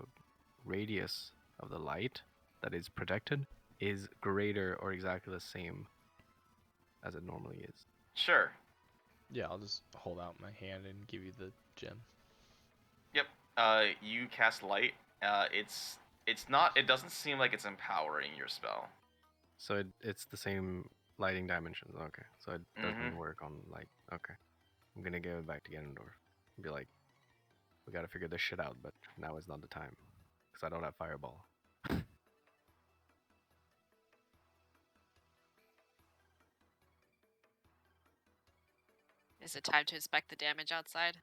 radius of the light that is projected is greater or exactly the same as it normally is. Sure. Yeah, I'll just hold out my hand and give you the gem. Yep. You cast light. It's not. It doesn't seem like it's empowering your spell. So it's the same lighting dimensions. Okay. So it doesn't work on light. Okay. I'm gonna give it back to Ganondorf. Be like, we gotta figure this shit out, but now is not the time. Because I don't have Fireball. Is it time to inspect the damage outside?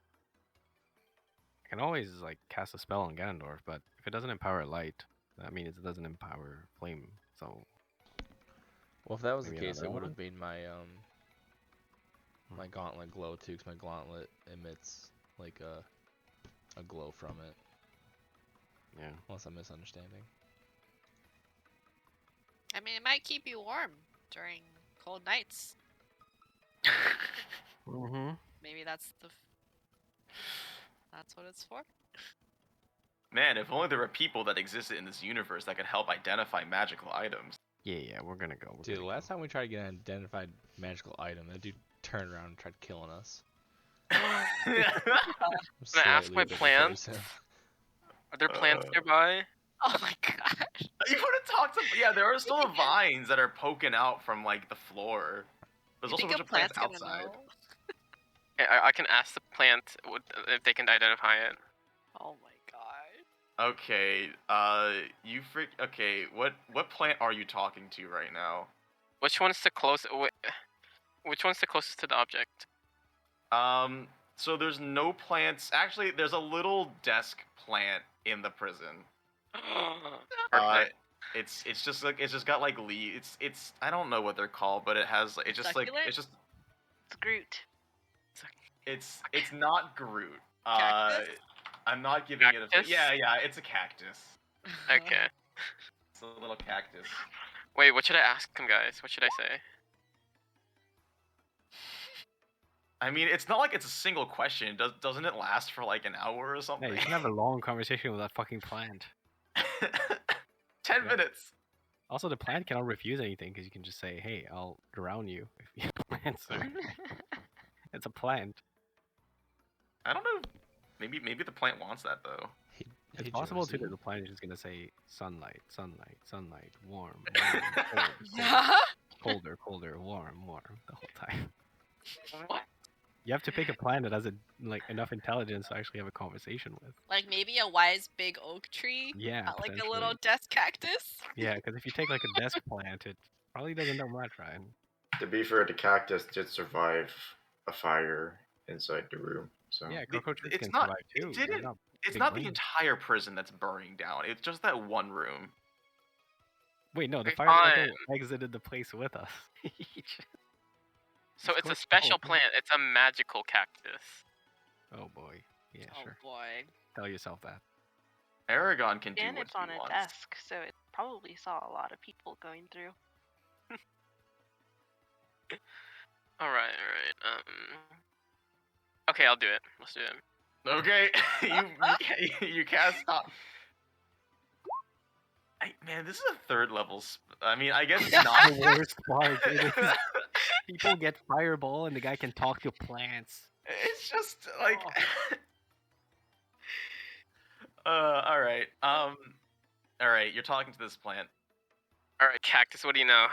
I can always like cast a spell on Ganondorf, but if it doesn't empower light, that means it doesn't empower flame. So Well, if that was the maybe case, it another would one? have made my my gauntlet glow too, because my gauntlet emits like a glow from it. Yeah. Unless I'm misunderstanding. I mean, it might keep you warm during cold nights. Mm-hmm. Maybe that's what it's for. Man, if only there were people that existed in this universe that could help identify magical items. Yeah, we're gonna go. Dude, the last time we tried to get an identified magical item, that dude turned around and tried killing us. Can I ask my plants? Are there plants nearby? Oh my god. You would have talked to. Yeah, there are still vines that are poking out from like the floor. There's You also a think bunch a of plants plant's gonna outside. know? Okay, I can ask the plant if they can identify it. Oh my god. Okay, Okay, what plant are you talking to right now? Which one's the closest? Which one's the closest to the object? So there's no plants. Actually, there's a little desk plant in the prison. Perfect. It's just got like leaves. It's I don't know what they're called, but it has it's just like Succulent? it's just It's Groot. it's not Groot. Cactus? I'm not giving it a Cactus? yeah, it's a cactus. Okay. It's a little cactus. Wait, what should I ask him, guys? What should I say? I mean, it's not like it's a single question. Doesn't it last for like an hour or something? Yeah, you can have a long conversation with that fucking plant. 10 Yeah. minutes. Also, the plant cannot refuse anything because you can just say, "Hey, I'll drown you if you don't answer." It's a plant. I don't know. Maybe the plant wants that though. It's Hey, possible too Josie. that the plant is just gonna say sunlight, sunlight, sunlight, warm, warm, colder, colder, warm, warm the whole time. What? You have to pick a plant that has enough intelligence to actually have a conversation with. Like maybe a wise big oak tree? Yeah, Not like a little potentially. desk cactus? Yeah, because if you take like a desk plant, it probably doesn't know much, right? To be fair, the cactus did survive a fire inside the room. So Yeah, cockroaches it's can not- survive too. it They're didn't- not It's big not the brains. entire prison that's burning down. It's just that one room. Wait, no, the Okay, fire exited the place with us. So Of it's a course, special oh, plant. It's a magical cactus. Oh boy. Yeah, Oh sure. boy. Tell yourself that. Eragon can do And what it's he on a wants. desk, so it probably saw a lot of people going through. All right. Okay, I'll do it. Let's do it. Okay, you cast stop. Man, this is a third level. I mean, I guess it's not. The worst part. It is people get fireball and the guy can talk to plants. It's just like. All right. All right. You're talking to this plant. All right, cactus. What do you know?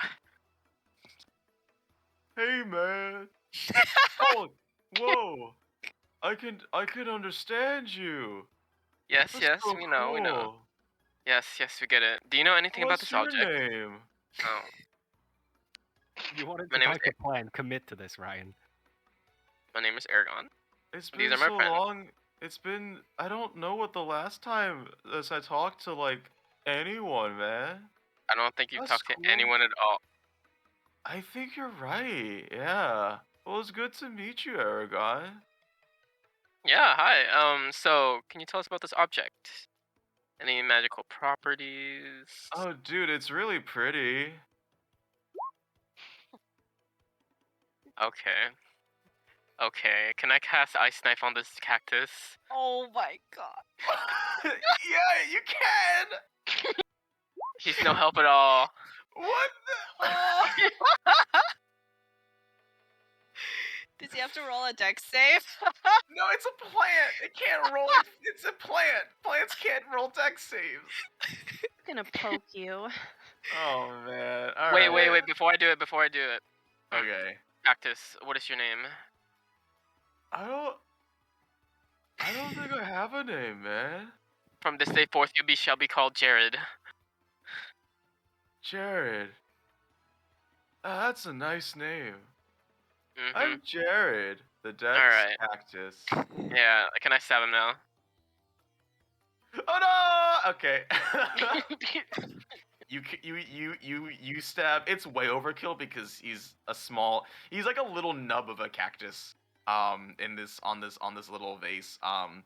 Hey, man. Oh, whoa. I can understand you. Yes, That's yes, so we know, we know. cool. Yes, yes, we get it. Do you know anything about What's this your object? name? Oh, You wanted My to name talk to plant. Commit to this, Ryan. my name is Eragon. It's These been are my so friends. long. It's been. I don't know what the last time as I talked to like anyone, man. I don't think you've That's talked to cool. anyone at all. I think you're right. Yeah. Well, it's good to meet you, Eragon. Yeah, hi. So can you tell us about this object? Any magical properties? Oh, dude, it's really pretty. Okay. Okay, can I cast Ice Knife on this cactus? Oh my god. Yeah, you can. He's no help at all. What? Oh. Does he have to roll a dex save? No, it's a plant. It can't roll. It's a plant. Plants can't roll dex saves. It's gonna poke you. Oh man. All Wait, right. wait. Before I do it. Okay. Cactus, what is your name? I don't think I have a name, man. From this day forth, you shall be called Jared. Jared. That's a nice name. Mm-hmm. I'm Jared, the Dex Alright. Cactus. Yeah, can I stab him now? Oh no! Okay. You stab. It's way overkill because he's like a little nub of a cactus. On this little vase. And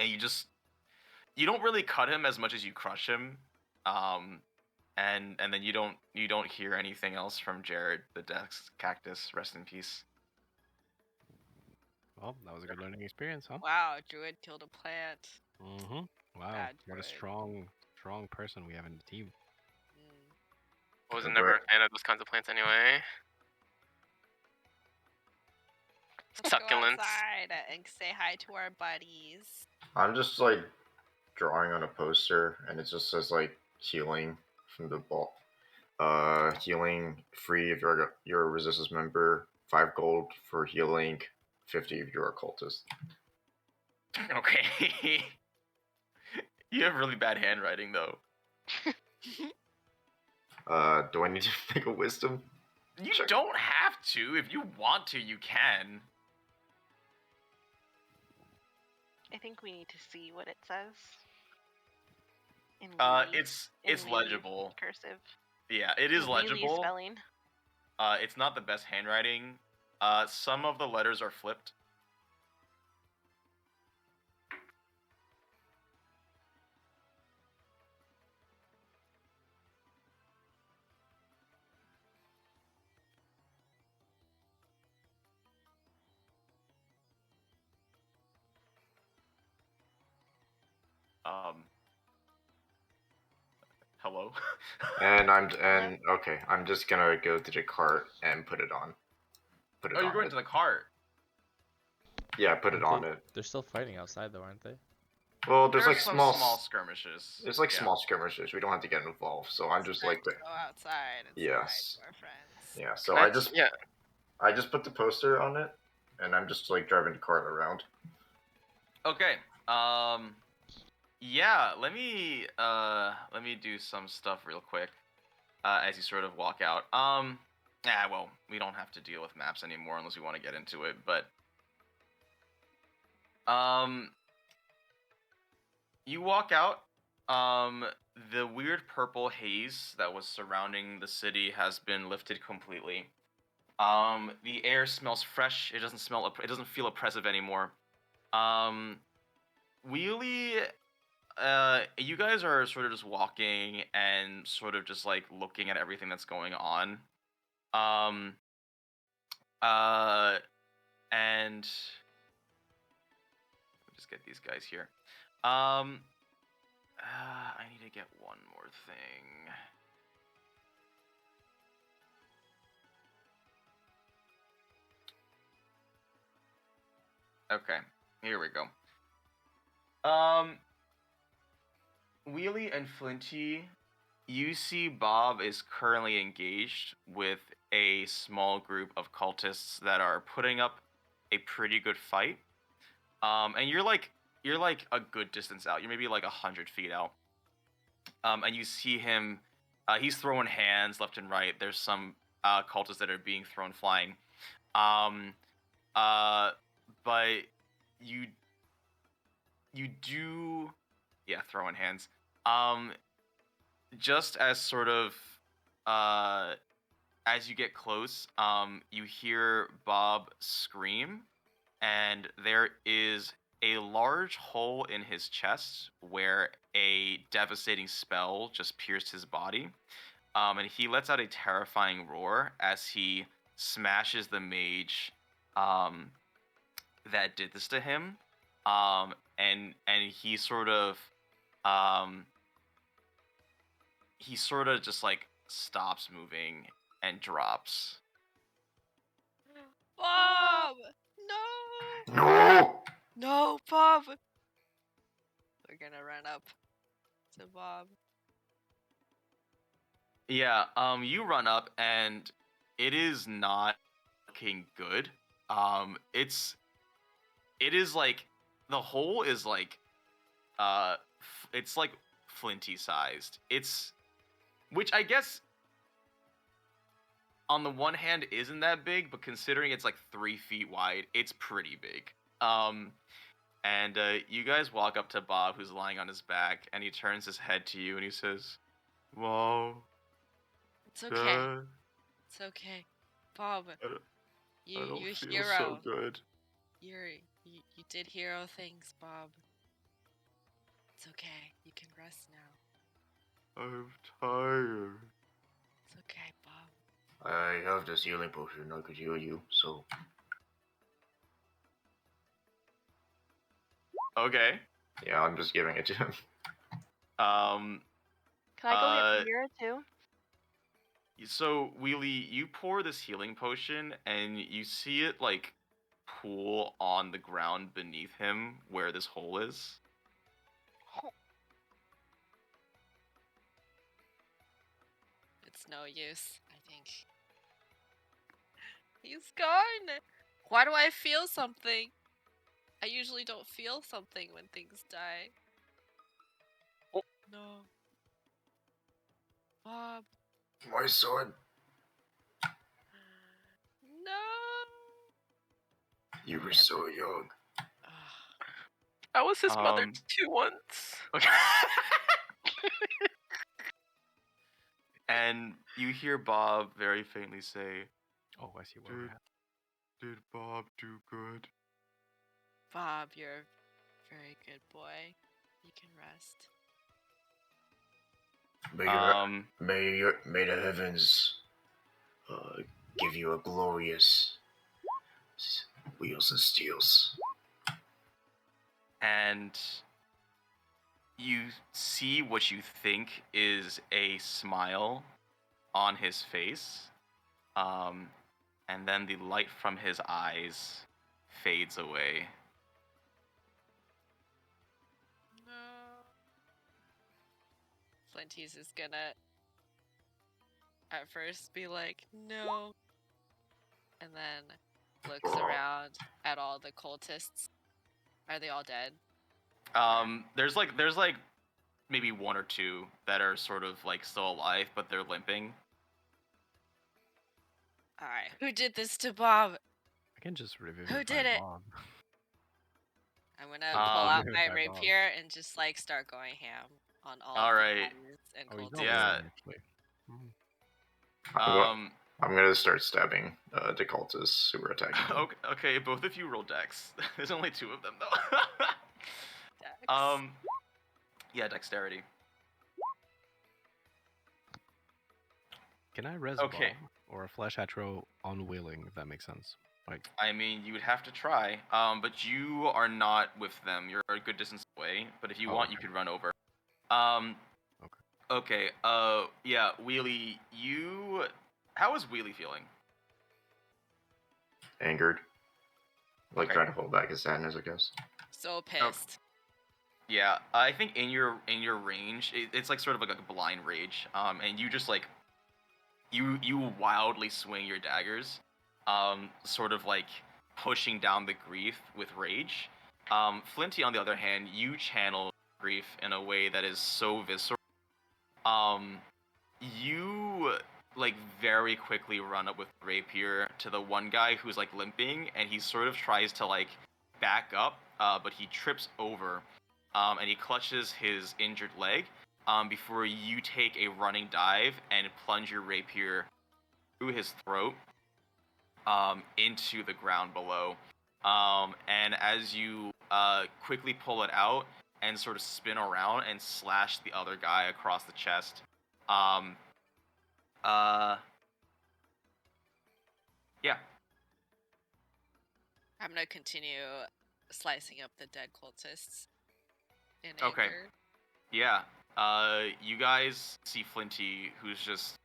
you don't really cut him as much as you crush him. And then you don't hear anything else from Jared, the Dex Cactus. Rest in peace. Well, that was a good learning experience, huh? Wow, Druid killed a plant. Mm-hmm. Wow, Bad what a Druid. strong person we have in the team. I was never a fan of those kinds of plants anyway. Let's go Succulents. outside and say hi to our buddies. I'm just like drawing on a poster, and it just says like healing from the ball. Healing free if you're a resistance member. 5 gold for healing. 50 if you're a cultist. Okay. You have really bad handwriting, though. Do I need to make a wisdom? You don't have to. If you want to, you can. I think we need to see what it says. In It's legible. Cursive. Yeah, it is legible. Spelling. It's not the best handwriting. Some of the letters are flipped. Hello. Okay, I'm just gonna go to the cart and put it on. Oh, you're going to the cart. Yeah, put it on it. They're still fighting outside though, aren't they? Well, there's like some small skirmishes. There's like small skirmishes. We don't have to get involved. So I'm just like go outside and yes. say hi to our friends. Yeah. So I just put the poster on it, and I'm just like driving the cart around. Okay. Yeah. Let me do some stuff real quick. As you sort of walk out. Well, we don't have to deal with maps anymore unless we want to get into it, but you walk out. The weird purple haze that was surrounding the city has been lifted completely. The air smells fresh. It doesn't feel oppressive anymore. Really, you guys are sort of just walking and sort of just like looking at everything that's going on. And let me just get these guys here. I need to get one more thing. Okay, here we go. Wheelie and Flinty, you see Bob is currently engaged with a small group of cultists that are putting up a pretty good fight. And you're like a good distance out. You're maybe like 100 feet out. And you see him. He's throwing hands left and right. There's some cultists that are being thrown flying. But you do, yeah, throwing hands. Just as sort of as you get close, you hear Bob scream, and there is a large hole in his chest where a devastating spell just pierced his body. And he lets out a terrifying roar as he smashes the mage that did this to him, and he sort of just like stops moving and drops. Bob! No! No! No, Bob! We're gonna run up to Bob. Yeah, you run up and it is not looking good. It is like the hole is like it's like Flinty sized. Which I guess on the one hand isn't that big, but considering it's like 3 feet wide, it's pretty big. And you guys walk up to Bob, who's lying on his back, and he turns his head to you and he says, "Wow, It's okay. Dad, It's okay. Bob, I don't you feel hero. so good. You did hero things, Bob. It's okay. You can rest now. I'm tired." It's okay, Bob. I have this healing potion. I could heal you, so. Okay. Yeah, I'm just giving it to him. Can I go get the mirror too? So, Wheelie, you pour this healing potion, and you see it, like, pool on the ground beneath him where this hole is. It's no use, I think. He's gone! Why do I feel something? I usually don't feel something when things die. Oh. No. Bob. My son. No! You were so young. I was his mother Um, too once. Okay. And you hear Bob very faintly say, Oh, I see where we're at. "Did Bob do good?" Bob, you're a very good boy. You can rest. May the heavens give you a glorious wheels and steels. And you see what you think is a smile on his face, and then the light from his eyes fades away. No. Flinty's is gonna at first be like, no. And then looks around at all the cultists. Are they all dead? There's like maybe 1 or 2 that are sort of like still alive, but they're limping. Alright. Who did this to Bob? I can just review Who did it? Bob. I'm gonna pull out my By Bob. rapier and just like start going ham on all All of right. the bodies and Oh, he's cultists. not Yeah. living, actually. I'm gonna start stabbing the cultists who are attacking him. Okay, both of you roll dex. There's only 2 of them though. Dex. Yeah, dexterity. Can I res Okay. Bob or a flesh hatro unwilling, if that makes sense? Like, I mean, you would have to try. But you are not with them. You're a good distance away. But if you want, you okay. could run over. Okay. Yeah, Wheelie, how is Wheelie feeling? Angered. Like Okay. trying to hold back his sadness, I guess. So pissed. Yeah, I think in your range, it's like sort of like a blind rage. And you just like you wildly swing your daggers, sort of like pushing down the grief with rage. Flinty, on the other hand, you channel grief in a way that is so visceral. You like very quickly run up with rapier to the one guy who's like limping, and he sort of tries to like back up, but he trips over, and he clutches his injured leg, before you take a running dive and plunge your rapier through his throat, into the ground below. And as you quickly pull it out and sort of spin around and slash the other guy across the chest, yeah. I'm gonna continue slicing up the dead cultists in Okay. anger. Yeah. You guys see Flinty, who's just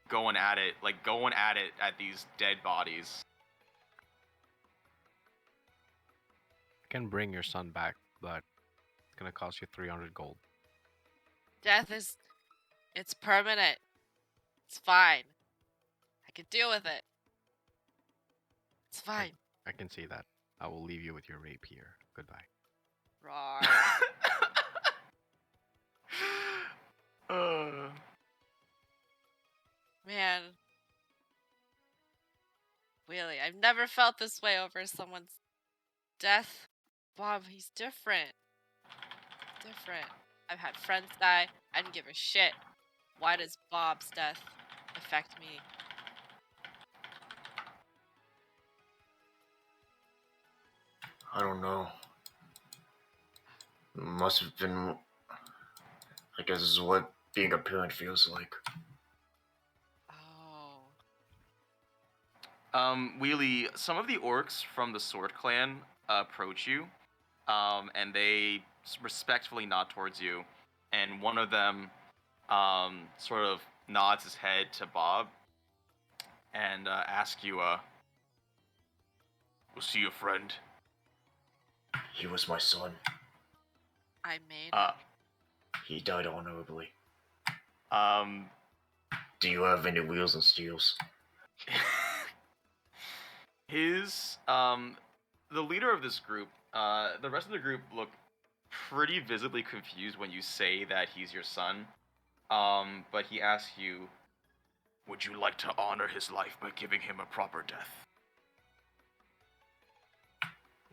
going at it at these dead bodies. I can bring your son back, but it's gonna cost you 300 gold. Death is... it's permanent. It's fine. I can deal with it. It's fine. I can see that. I will leave you with your rapier. Goodbye. Roar. Man. Really, I've never felt this way over someone's death. Bob, he's different. Different. I've had friends die. I didn't give a shit. Why does Bob's death affect me? I don't know. Must have been. I guess this is what being a parent feels like. Oh. Wheelie, some of the orcs from the Sword Clan approach you, and they respectfully nod towards you, and one of them sort of nods his head to Bob and asks you, "We'll see you, friend." He was my son. I made He died honorably. Um, Do you have any wheels and steels? The leader of this group, the rest of the group look pretty visibly confused when you say that he's your son. But he asks you, "Would you like to honor his life by giving him a proper death?"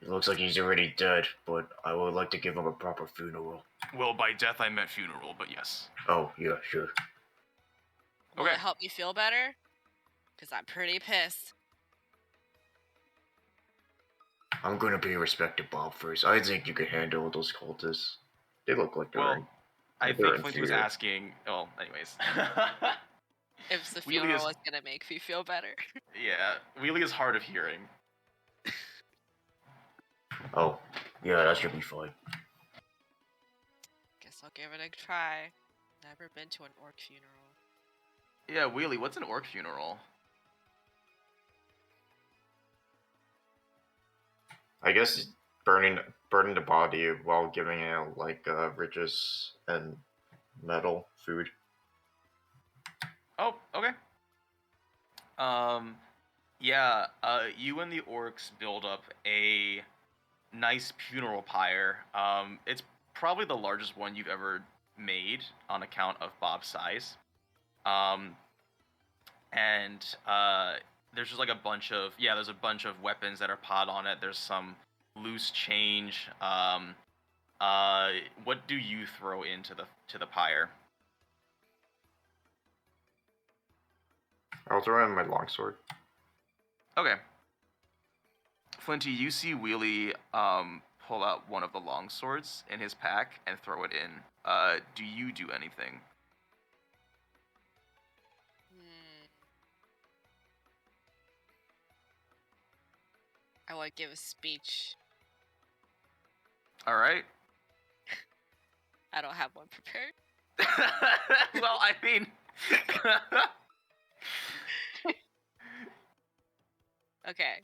It looks like he's already dead, but I would like to give him a proper funeral. Well, by death I meant funeral, but yes. Oh, yeah, sure. Will Okay. it help me feel better? Because I'm pretty pissed. I'm gonna pay respect to Bob first. I think you can handle those cultists. They look like they're Well, I they're think Flinty was inferior. asking. Oh, anyways. If the Wheelie funeral is- is gonna make me feel better. Yeah, Wheelie is hard of hearing. Oh, yeah, that should be fine. Guess I'll give it a try. Never been to an orc funeral. Yeah, Wheelie, what's an orc funeral? I guess burning the body while giving it like riches and metal food. Oh, okay. Yeah, you and the orcs build up a nice funeral pyre. It's probably the largest one you've ever made on account of Bob's size. And there's just like there's a bunch of weapons that are piled on it. There's some loose change. What do you throw into the pyre? I'll throw in my longsword. Okay. Flinty, you see Wheelie pull out one of the long swords in his pack and throw it in. Do you do anything? I would give a speech. All right. I don't have one prepared. Well, I mean, Okay.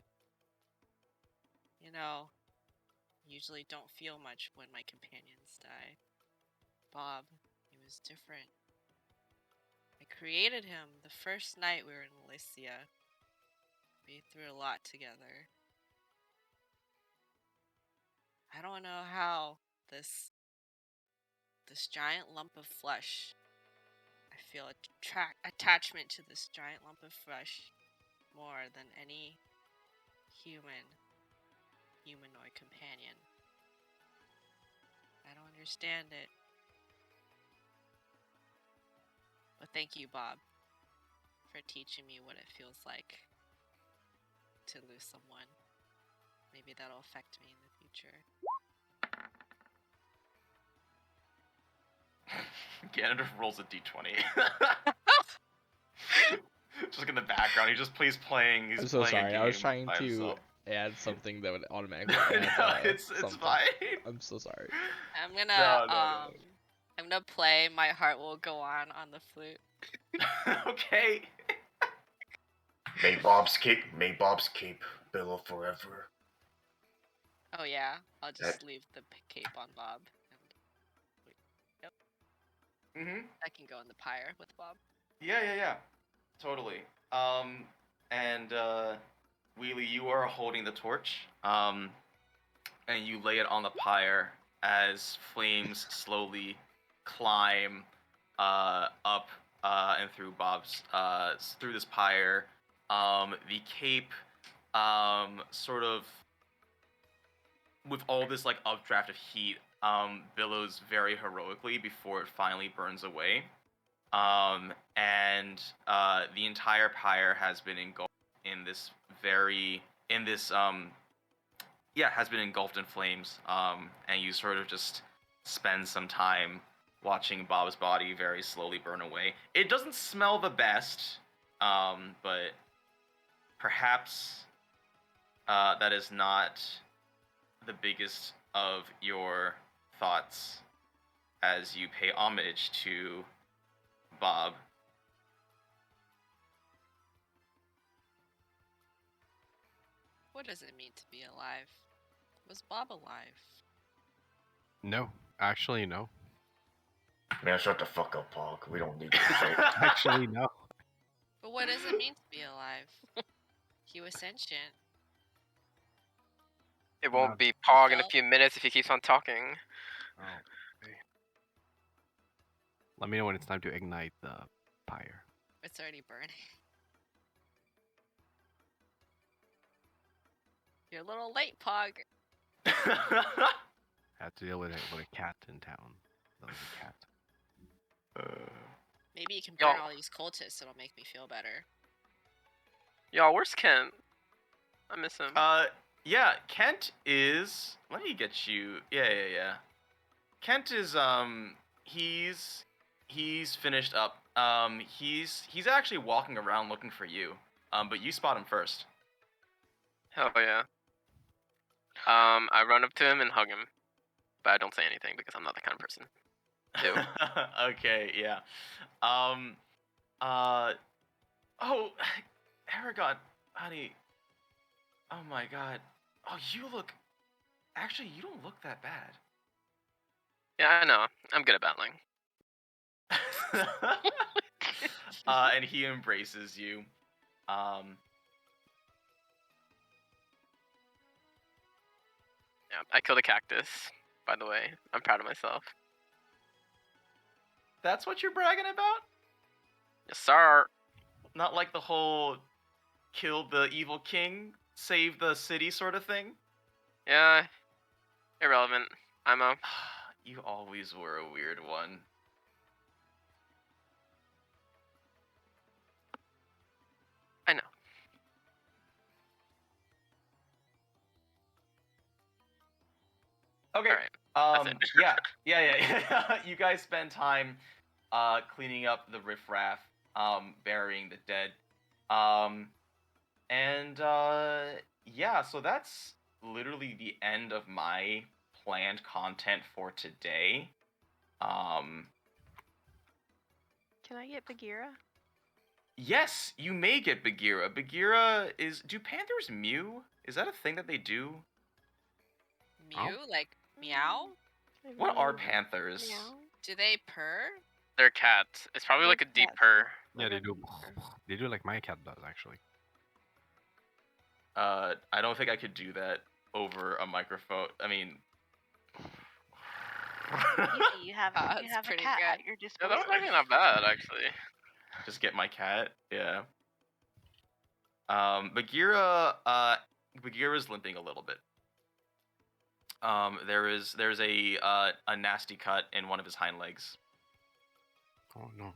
You know, usually don't feel much when my companions die. Bob, he was different. I created him the first night we were in Lycia. We through a lot together. I don't know how this giant lump of flesh. I feel attachment to this giant lump of flesh more than any humanoid companion. I don't understand it. But thank you, Bob, for teaching me what it feels like to lose someone. Maybe that'll affect me in the future. Ganondorf rolls a d20. Just like in the background, he just plays playing. He's I'm so playing sorry. a I was game trying by to himself. add something that would automatically add No, it's something. fine. I'm so sorry. I'm gonna No. I'm gonna play "My Heart Will Go On" the flute. Okay. May Bob's cape billow forever. Oh yeah, I'll just leave the cape on Bob. Yep, Mhm. I can go in the pyre with Bob. Yeah. Totally. And Wheelie, you are holding the torch. And you lay it on the pyre as flames slowly climb up and through Bob's through this pyre. The cape sort of with all this like updraft of heat billows very heroically before it finally burns away. And the entire pyre has been engulfed in this has been engulfed in flames. And you sort of just spend some time watching Bob's body very slowly burn away. It doesn't smell the best, but perhaps that is not the biggest of your thoughts as you pay homage to Bob. What does it mean to be alive? Was Bob alive? No, actually, no. Man, shut the fuck up, Pog. We don't need this shit. Actually, no. But what does it mean to be alive? He was sentient. It won't No. be Pog in a felt- few minutes if he keeps on talking. Oh, okay. Let me know when it's time to ignite the pyre. It's already burning. You're a little late, Pog. Had to deal with a cat in town. That was a cat. Maybe you can burn Yo. all these cultists. It'll make me feel better. Y'all, where's Kent? I miss him. Yeah, Kent is. Let me get you. Yeah. Kent is he's finished up. He's actually walking around looking for you. But you spot him first. Hell yeah. I run up to him and hug him, but I don't say anything because I'm not that kind of person. Ew. Okay, yeah. Oh, Eragon, honey. Oh my god. Oh, you look. Actually, you don't look that bad. Yeah, I know. I'm good at battling. And he embraces you. Yeah, I killed a cactus, by the way. I'm proud of myself. That's what you're bragging about? Yes, sir. Not like the whole killed the evil king, save the city sort of thing? Yeah, irrelevant. I'm a... You always were a weird one. I know. Okay. Alright, that's it. Yeah. You guys spend time cleaning up the riffraff, burying the dead. Yeah, so that's literally the end of my planned content for today. Can I get Bagheera? Yes, you may get Bagheera. Bagheera is... Do panthers mew? Is that a thing that they do? Mew? Like meow? What are panthers? Meow. Do they purr? They're cats. It's probably like a deep Cats. purr. Yeah, Like they a do. purr. They do like my cat does, actually. I don't think I could do that over a microphone. I mean... Easy, you have That's a cat pretty at good. your Yeah, disposal. that was actually not bad, actually. Just get my cat, yeah. Bagheera's limping a little bit. There's a nasty cut in one of his hind legs. Oh no.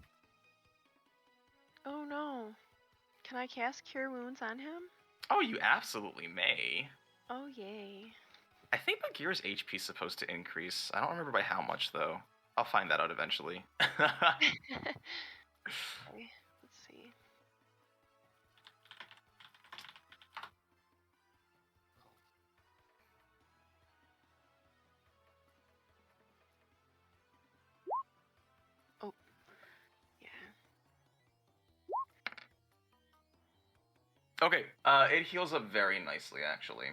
Oh no. Can I cast Cure Wounds on him? Oh, you absolutely may. Oh yay. I think Bagheera's HP is supposed to increase. I don't remember by how much though. I'll find that out eventually. Okay, let's see. Okay, it heals up very nicely, actually.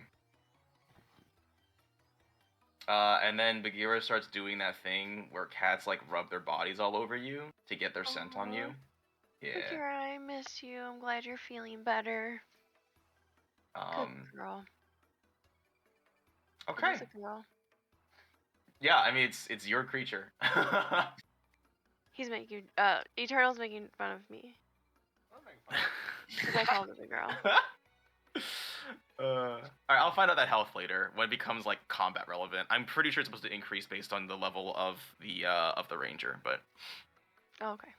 And then Bagheera starts doing that thing where cats, like, rub their bodies all over you to get their scent on you. Yeah. Bagheera, I miss you. I'm glad you're feeling better. Good girl. Okay. He's a girl. Yeah, I mean, it's your creature. He's making Eternal's making fun of me. Because I called her a girl. Alright, I'll find out that health later when it becomes like combat relevant. I'm pretty sure it's supposed to increase based on the level of the ranger, but Oh, okay.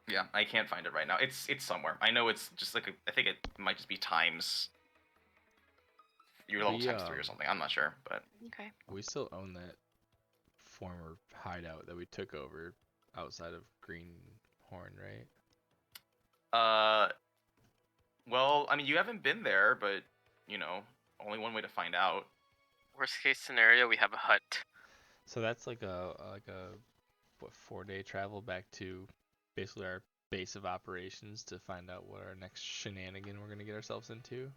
yeah, I can't find it right now. It's somewhere. I know it's just like I think it might just be times your level times 3 or something. I'm not sure, but Okay. We still own that former hideout that we took over outside of Greenhorn, right? Well, I mean, you haven't been there, but you know, only one way to find out. Worst case scenario, we have a hut. So that's like a 4-day travel back to basically our base of operations to find out what our next shenanigan we're gonna get ourselves into.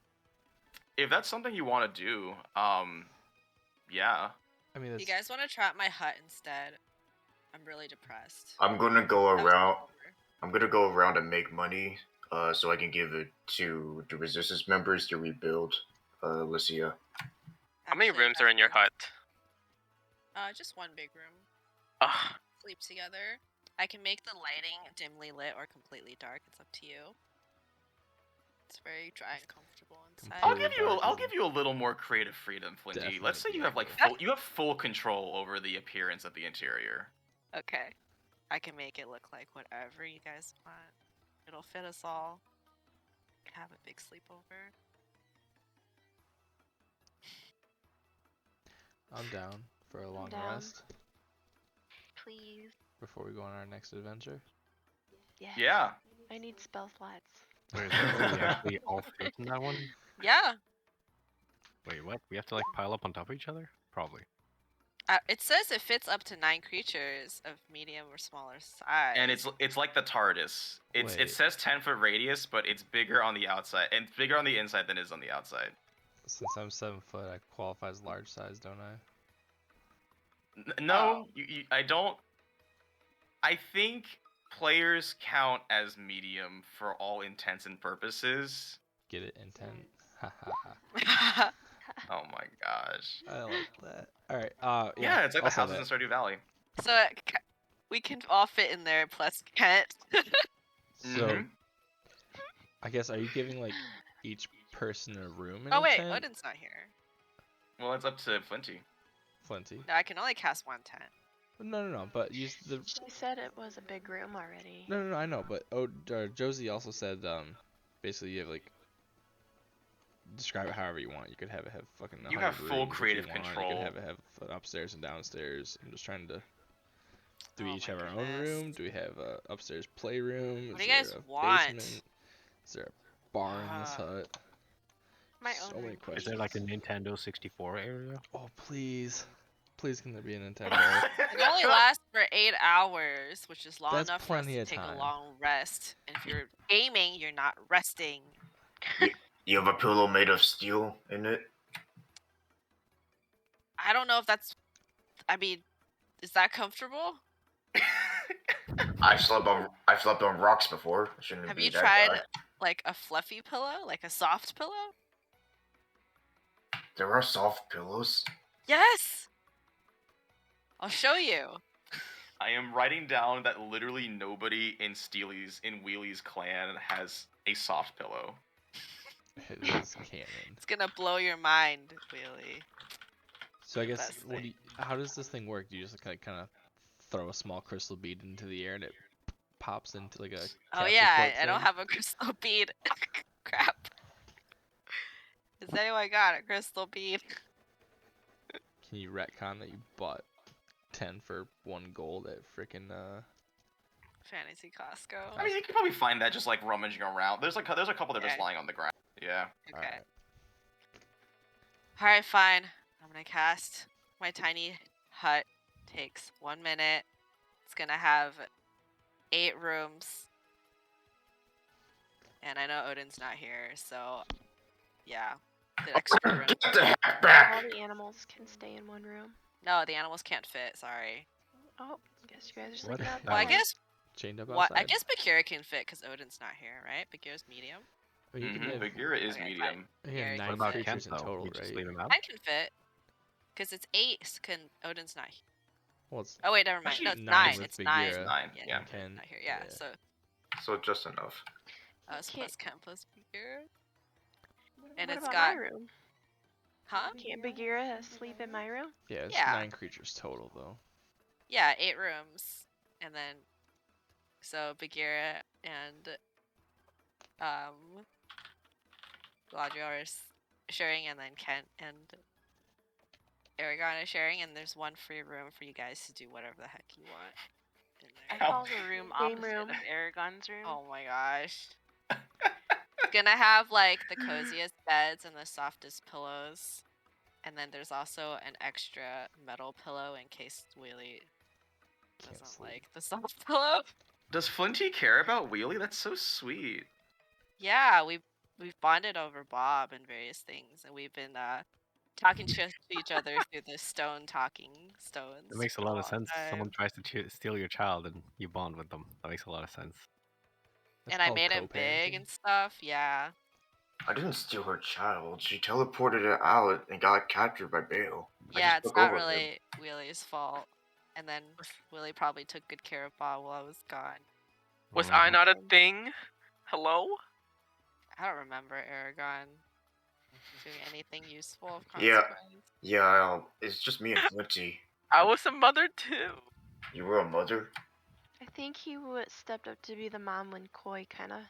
If that's something you want to do, yeah. I mean, You guys want to try out my hut instead? I'm really depressed. I'm gonna go I was around. hungover. I'm gonna go around and make money, so I can give it to the resistance members to rebuild, Lycia. How many Actually, rooms are in your hut? Just one big room. Ugh. Sleep together. I can make the lighting dimly lit or completely dark. It's up to you. It's very dry and comfortable inside. I'll give you a little more creative freedom, Flinty. Let's say you have like full control over the appearance of the interior. Okay. I can make it look like whatever you guys want. It'll fit us all. Have a big sleepover. I'm down for a long down. rest Please. before we go on our next adventure. Yes. Yeah. I need spell slots. Wait, we actually all fit in that one? Yeah. Wait, what? We have to like pile up on top of each other? Probably. It says it fits up to 9 creatures of medium or smaller size. And it's like the TARDIS. It Wait. says 10-foot radius, but it's bigger on the outside and it's bigger on the inside than it is on the outside. Since I'm 7 foot, I qualify as large size, don't I? No, I don't. I think players count as medium for all intents and purposes. Get it? Intent. Ha ha ha. Oh my gosh. I like that. All right. Yeah, it's like the also houses in Stardew Valley. So we can all fit in there, plus Kent. So, I guess, are you giving like each person a room? In Oh a wait, tent? Odin's not here. Well, it's up to Flinty. Flinty. No, I can only cast 1 tent. No. But use the. She said it was a big room already. No. I know, but Josie also said basically you have like. Describe it however you want. You could have it have fucking. You 100 have full rooms if you creative want. control. You could have it have an upstairs and downstairs. I'm just trying to. Do we Oh each my have our own goodness. room? Do we have a upstairs playroom? What do Is you guys there a want? basement? Is there a bar in this hut? My So own many room. Is questions. there like a Nintendo 64 area? Oh please, please can there be a Nintendo? It only lasts for 8 hours, which is long That's enough for us plenty to of take time. a long rest. And if you're gaming, you're not resting. You have a pillow made of steel in it? I don't know if that's. I mean, is that comfortable? I've slept on rocks before. It shouldn't Have be you that tried bad. like a fluffy pillow, like a soft pillow? There are soft pillows. Yes. I'll show you. I am writing down that literally nobody in Wheely's clan has a soft pillow. It is canon. It's gonna blow your mind, really. So I guess Best thing. how does this thing work? Do you just kind of throw a small crystal bead into the air and it pops into like a Oh capture yeah, port I don't thing? have a crystal bead. Crap. Has anyone got a crystal bead? Can you retcon that you bought 10 for 1 gold at frickin' Fantasy Costco. I mean, you could probably find that just like rummaging around. There's a couple that are just Yeah. lying on the ground. Yeah. Okay. Alright. Alright, fine. I'm gonna cast my tiny hut. Takes 1 minute. It's gonna have 8 rooms. And I know Odin's not here, so Yeah, the extra room. Get the heck All back! the animals can stay in one room. No, the animals can't fit. Sorry. Oh, guess you guys are What? sleeping outside. Well, I guess Chained up what? outside. I guess Bagheera can fit because Odin's not here, right? Bagheera's medium. Oh, you can have, Bagheera is Okay, medium. you Yeah, have you 9 can What about fit. creatures Kent, in though? total, You just right? leave him out? I can fit. Because it's 8. Odin's not here. Well, it's Oh wait, never mind. Actually, No, it's 9 9. with It's 9. Bagheera. 9, yeah. He's Ken, not here. Yeah. yeah. So So just enough. us Okay. plus Ken plus Bagheera. What And it's about got. my room? Huh? Can't Bagheera sleep in my room? Yeah, it's Yeah. 9 creatures total, though. Yeah, 8 rooms, and then so Bagheera and Galadriel are sharing, and then Kent and Eragon are sharing, and there's one free room for you guys to do whatever the heck you want. In I there. call the room Game opposite room. of Aragon's room. Oh my gosh. It's gonna have like the coziest beds and the softest pillows. And then there's also an extra metal pillow in case Wheelie Can't doesn't sleep. like the soft pillow. Does Flinty care about Wheelie? That's so sweet. Yeah, we've bonded over Bob and various things, and we've been talking to each other through the stone talking stones. That makes a for lot of long sense. Someone time. tries to steal your child and you bond with them. That makes a lot of sense. That's And I called made him big co-parenting. and stuff. Yeah. I didn't steal her child. She teleported it out and got captured by Bale. I Yeah, just it's took not over him. really Wheelie's fault. And then Wheelie probably took good care of Bob while I was gone. Was Well, I not a thing? Hello? I don't remember Aragon doing anything useful of Yeah. consequence. Yeah, it's just me and Flinty. I was a mother too. You were a mother? I think he stepped up to be the mom when Koi kind of.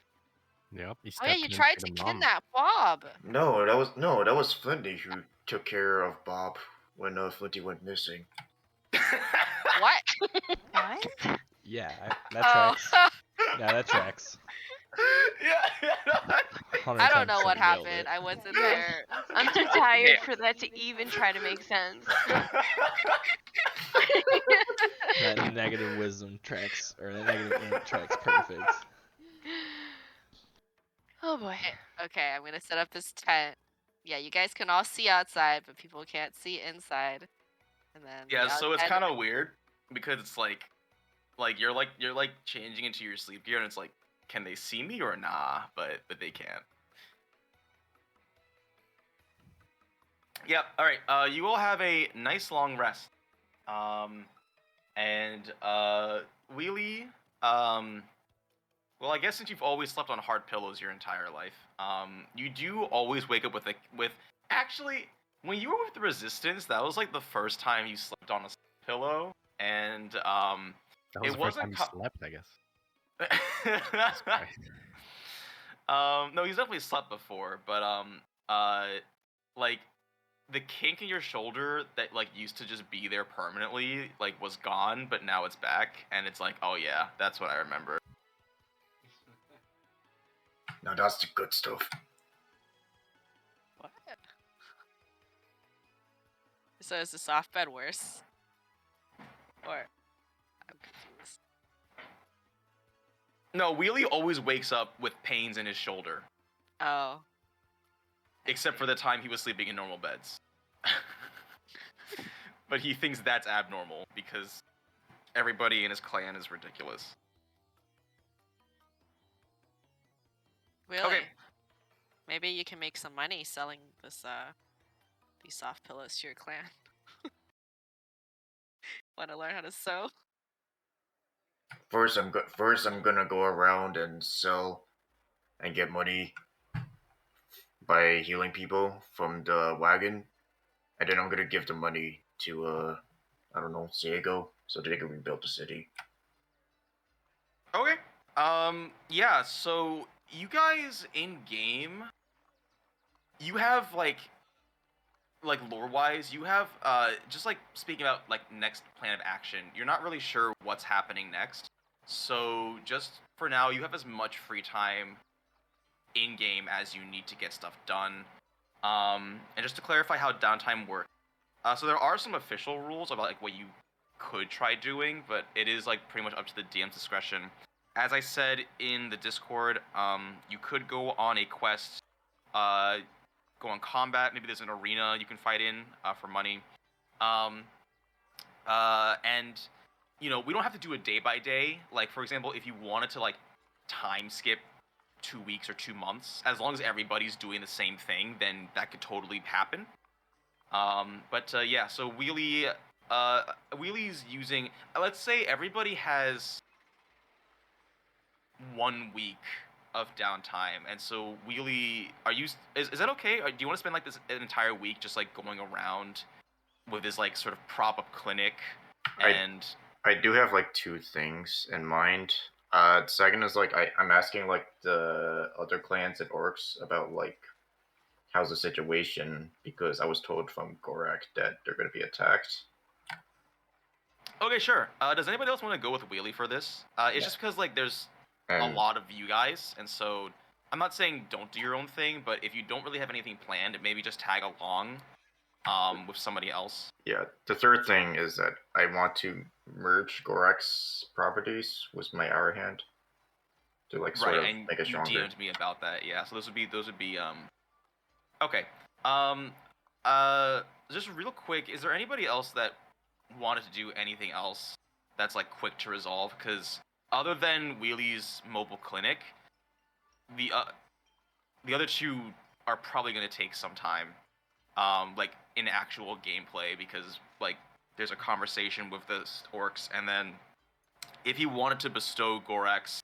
Yep. He Oh yeah, stepped you in tried for to the mom. kidnap Bob. No, that was Flinty who took care of Bob when Flinty went missing. What? What? Yeah, that Oh. tracks. Yeah, that tracks. yeah. 100 I don't times know what nailed happened. it. I wasn't Yes. there. I'm too tired for that to even try to make sense. That negative wisdom tracks, or that negative int tracks perfect. Oh boy. Okay, I'm gonna set up this tent. Yeah, you guys can all see outside, but people can't see inside. And then Yeah, the so it's outside- kind of weird because it's like you're changing into your sleep gear, and it's like, can they see me or nah? But they can't. Yep. All right. You all have a nice long rest. And Wheelie. Well, I guess since you've always slept on hard pillows your entire life, you do always wake up with actually, when you were with the Resistance, that was like the first time you slept on a pillow, and That was it the first wasn't time you slept, I guess. Christ. No, he's definitely slept before, but like the kink in your shoulder that like used to just be there permanently, like was gone, but now it's back, and it's like, oh yeah, that's what I remember. Now that's the good stuff. What? So is the soft bed worse? Or I'm confused. No, Wheelie always wakes up with pains in his shoulder, Oh. except for the time he was sleeping in normal beds. But he thinks that's abnormal because everybody in his clan is ridiculous. Really? Okay. Maybe you can make some money selling this these soft pillows to your clan. Want to learn how to sew? First, I'm gonna go around and sell and get money by healing people from the wagon, and then I'm gonna give the money to I don't know, Diego, so they can rebuild the city. Okay. Yeah, so you guys in game, you have like lore wise, you have just like speaking about like next plan of action, you're not really sure what's happening next. So just for now, you have as much free time in game as you need to get stuff done. And just to clarify how downtime works, so there are some official rules about like what you could try doing, but it is like pretty much up to the DM's discretion. As I said in the Discord, you could go on a quest go on combat. Maybe there's an arena you can fight in for money. And we don't have to do it day by day. Like, for example, if you wanted to like time skip 2 weeks or 2 months, as long as everybody's doing the same thing, then that could totally happen. Yeah, so Wheelie's using, let's say everybody has 1 week of downtime, and so Wheelie, is that okay? Or do you want to spend like an entire week just like going around with this like sort of prop up clinic? And I do have like 2 things in mind. Second is like I'm asking like the other clans and orcs about like how's the situation, because I was told from Gorak that they're going to be attacked. Okay, sure. Does anybody else want to go with Wheelie for this? It's just because like there's a lot of you guys, and so I'm not saying don't do your own thing, but if you don't really have anything planned, maybe just tag along with somebody else. Yeah, the third thing is that I want to merge Gorak's properties with my Hour Hand to like sort of make it stronger. Right, and you DM'd me about that, yeah. So those would be okay. Just real quick, is there anybody else that wanted to do anything else that's like quick to resolve? Because other than Wheelie's mobile clinic, the other 2 are probably going to take some time, like in actual gameplay, because like there's a conversation with the orcs, and then if he wanted to bestow Gorak's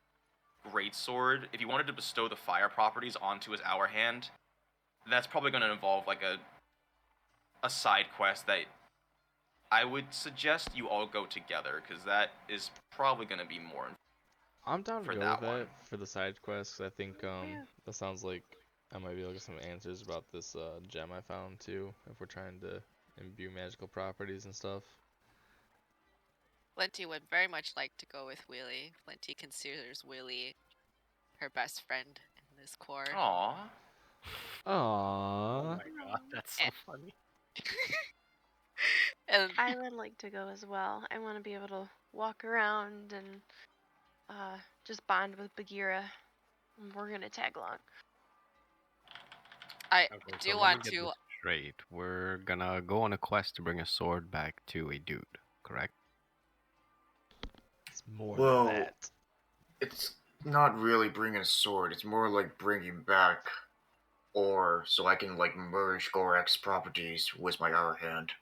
greatsword, if he wanted to bestow the fire properties onto his Hour Hand, that's probably going to involve like a side quest that I would suggest you all go together, because that is probably going to be more. I'm down to for go that with one. it for the side quests. I think that sounds like I might be able to get some answers about this gem I found too, if we're trying to imbue magical properties and stuff. Flinty would very much like to go with Wheelie. Flinty considers Wheelie her best friend in this core. Aww. Aww. Oh my god, that's so funny. And I would like to go as well. I want to be able to walk around and just bond with Bagheera. We're gonna tag along. I Okay, do so want let me get to. this straight. We're gonna go on a quest to bring a sword back to a dude, correct? It's more Well, than that. It's not really bringing a sword. It's more like bringing back ore, so I can like merge Gorak's properties with my Hour Hand.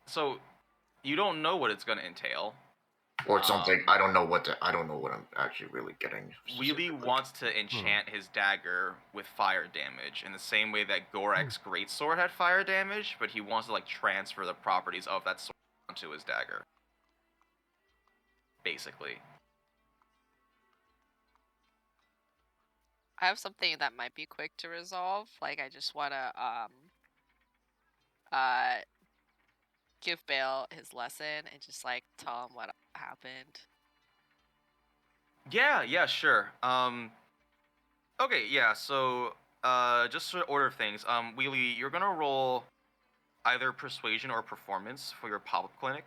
So you don't know what it's going to entail. Or something. I don't know what I'm actually really getting. Wheelie wants to enchant his dagger with fire damage in the same way that Gorak's greatsword had fire damage, but he wants to like transfer the properties of that sword onto his dagger. Basically. I have something that might be quick to resolve. Like, I just want to give Bale his lesson and just like tell him what happened. Yeah, sure. Okay, yeah. So, just sort of order of things. Wheelie, you're gonna roll either persuasion or performance for your pop-up clinic.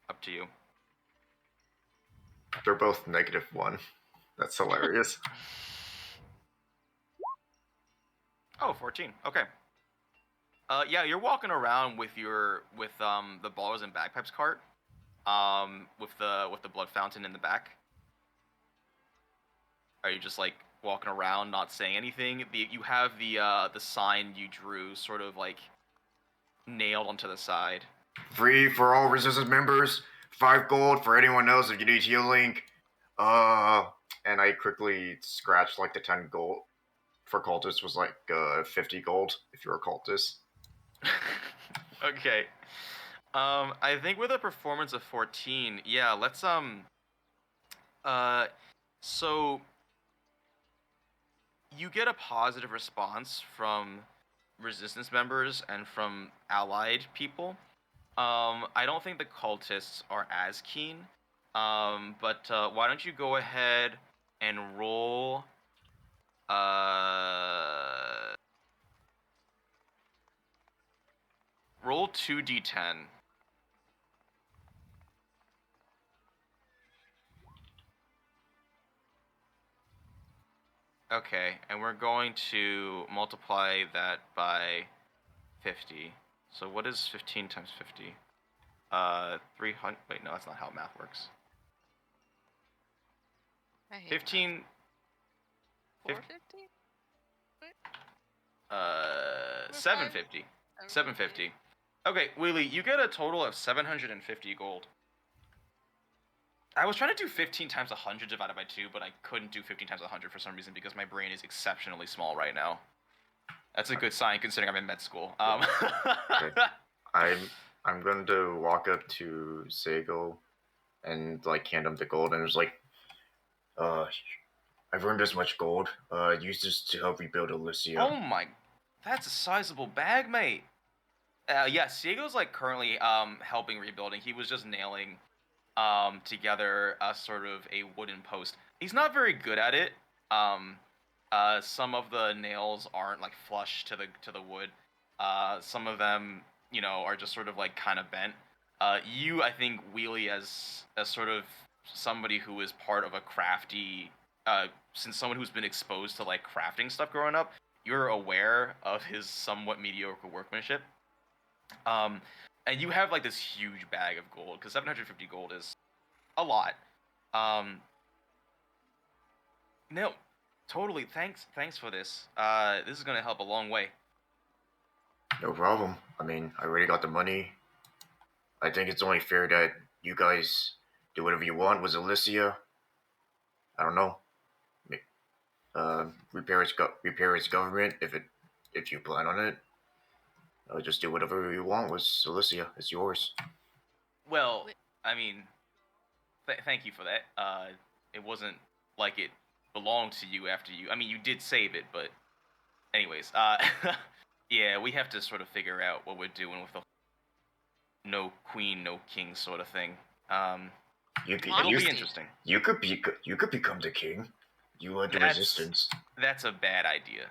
Up to you. They're both -1. That's hilarious. Oh, 14. Okay. Yeah, you're walking around with the ballers and bagpipes cart, with the blood fountain in the back. Are you just like walking around, not saying anything? You have the sign you drew sort of like nailed onto the side. Free for all resistance members. 5 gold for anyone else if you need healing. And I quickly scratched like the 10 gold. For cultists was like 50 gold if you're a cultist. Okay. I think with a performance of 14, yeah, let's so you get a positive response from resistance members and from allied people. I don't think the cultists are as keen. But why don't you go ahead and roll roll 2d10. Okay, and we're going to multiply that by 50. So what is 15 times 50? 300. Wait, no, that's not how math works. I hate 15. 450? 750. 750. Okay, Wheelie, you get a total of 750 gold. I was trying to do 15 times 100 divided by 2, but I couldn't do 15 times 100 for some reason because my brain is exceptionally small right now. That's a good sign considering I'm in med school. Okay. I'm going to walk up to Sago and like hand him the gold, and it's like, I've earned this much gold. Use this to help rebuild Elysia. Oh my, that's a sizable bag, mate. Yeah, Siego's like currently helping rebuilding. He was just nailing together a sort of a wooden post. He's not very good at it. Some of the nails aren't like flush to the wood. Some of them, you know, are just sort of like kind of bent. You, I think, Wheelie, as sort of somebody who is part of a crafty, since someone who's been exposed to like crafting stuff growing up, you're aware of his somewhat mediocre workmanship. And you have like this huge bag of gold because 750 gold is a lot. No, totally. Thanks for this. This is gonna help a long way. No problem. I mean, I already got the money. I think it's only fair that you guys do whatever you want with Elysia. I don't know. Repair its government if you plan on it. Just do whatever you want with Elysia. It's yours. Well, I mean, thank you for that. It wasn't like it belonged to you after you. I mean, you did save it, but anyways, yeah, we have to sort of figure out what we're doing with the no queen, no king sort of thing. It'll be interesting. You could become the king. You are the resistance. That's a bad idea.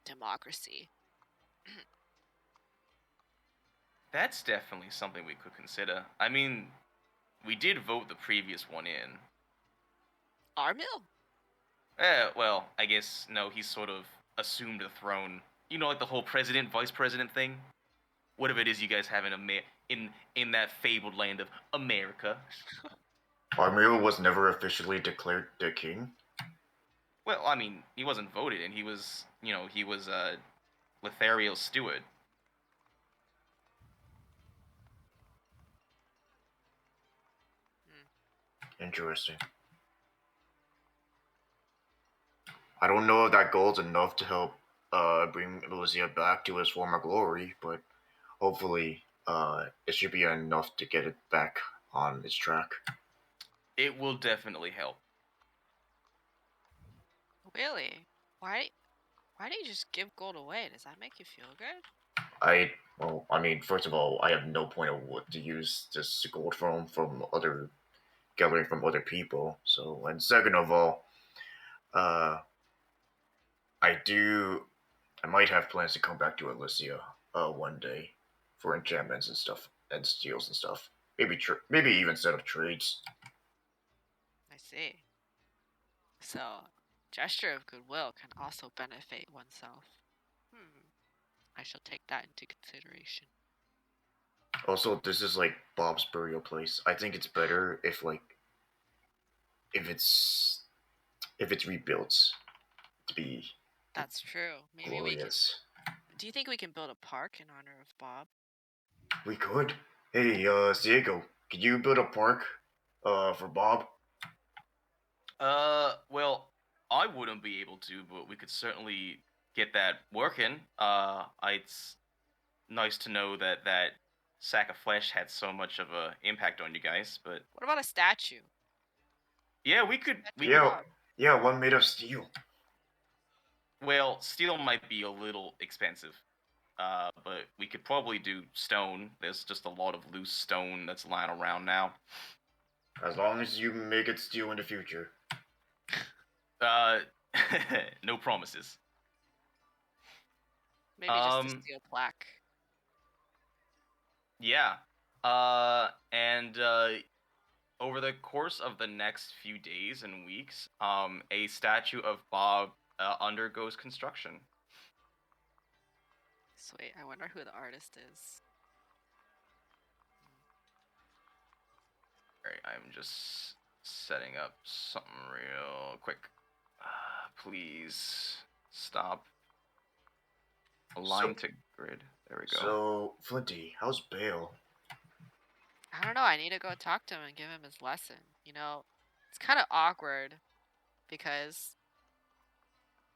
Democracy. That's definitely something we could consider. I mean, we did vote the previous one in. Armil? Well, I guess, no, he's sort of assumed the throne. You know, like the whole president, vice president thing? Whatever it is you guys have in that fabled land of America. Armil was never officially declared the king? Well, I mean, he wasn't voted in. He was, you know, he was, Lothario's steward. Interesting. I don't know if that gold's enough to help bring Elysia back to his former glory, but hopefully it should be enough to get it back on its track. It will definitely help. Really? Why do you just give gold away? Does that make you feel good? I mean, first of all, I have no point of what to use this gold from gathering from other people. So, and second of all, I might have plans to come back to Elysia one day for enchantments and stuff and steals and stuff. Maybe even set up trades. I see. So, gesture of goodwill can also benefit oneself. I shall take that into consideration. Also, this is like Bob's burial place. I think it's better if it's rebuilt to be. That's true. Maybe glorious. Do you think we can build a park in honor of Bob? We could. Hey, Diego, could you build a park for Bob? Well, I wouldn't be able to, but we could certainly get that working. It's nice to know that that sack of flesh had so much of a impact on you guys, but What about a statue? yeah, we could. Yeah, one made of steel. Well, steel might be a little expensive, but we could probably do stone. There's just a lot of loose stone that's lying around now. As long as you make it steel in the future. No promises. Maybe just a steel plaque. Yeah. And over the course of the next few days and weeks, a statue of Bob undergoes construction. Sweet. I wonder who the artist is. Alright, I'm just setting up something real quick. Please stop. Align to grid. There we go. So, Flinty, how's Bale? I don't know. I need to go talk to him and give him his lesson. You know, it's kind of awkward because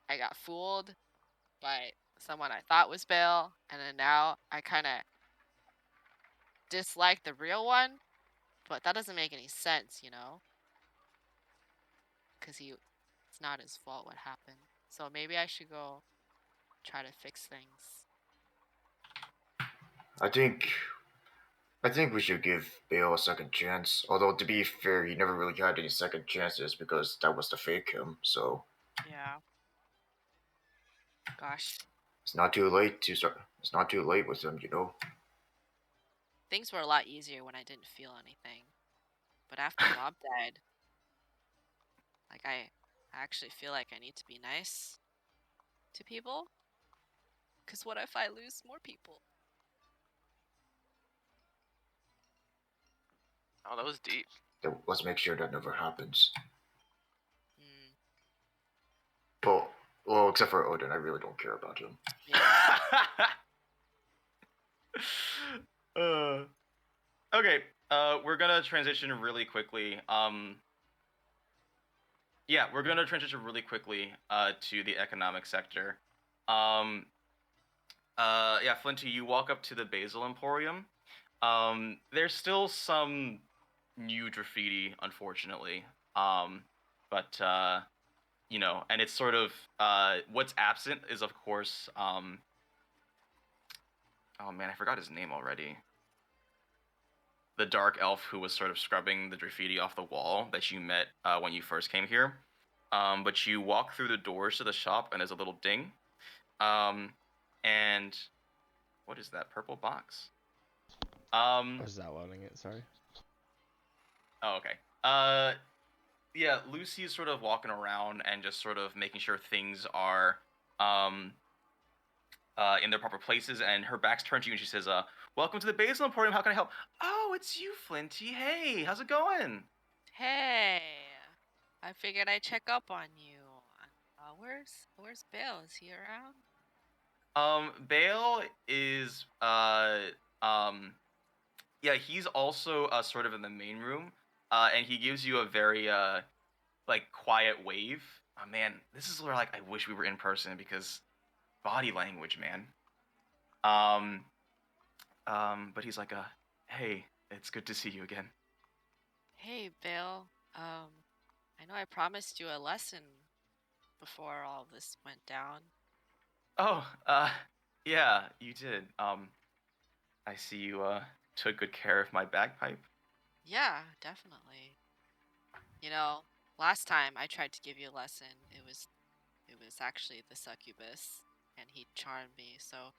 I got fooled by someone I thought was Bale, and then now I kind of dislike the real one, but that doesn't make any sense, you know? Because it's not his fault what happened. So maybe I should go try to fix things. I think we should give Bale a second chance. Although, to be fair, he never really had any second chances because that was the fake him, so... Yeah. Gosh. It's not too late to start. It's not too late with him, you know. Things were a lot easier when I didn't feel anything. But after Bob died, like I actually feel like I need to be nice to people. Because what if I lose more people? Oh, that was deep. Let's make sure that never happens. Mm. Well, except for Odin, I really don't care about him. Yeah. Okay, we're gonna transition really quickly. Yeah, we're gonna transition really quickly to the economic sector. Yeah, Flinty, you walk up to the Basil Emporium. There's still some new graffiti, unfortunately. But you know, and it's sort of what's absent is, of course, oh man, I forgot his name already. The dark elf who was sort of scrubbing the graffiti off the wall that you met when you first came here. But you walk through the doors to the shop and there's a little ding. And what is that purple box? I was not loading it, sorry. Oh, okay. Yeah, Lucy is sort of walking around and just sort of making sure things are in their proper places, and her back's turned to you and she says, welcome to the Basil Emporium, how can I help? Oh, it's you, Flinty. Hey, how's it going? Hey, I figured I'd check up on you. Where's Bale? Is he around? Bale is yeah, he's also sort of in the main room, and he gives you a very like quiet wave. Oh man, this is where like I wish we were in person because body language, man. But he's like, hey, it's good to see you again. Hey, Bale. I know I promised you a lesson before all this went down. Oh, yeah, you did. I see you took good care of my bagpipe. Yeah, definitely. You know, last time I tried to give you a lesson, it was actually the succubus, and he charmed me, so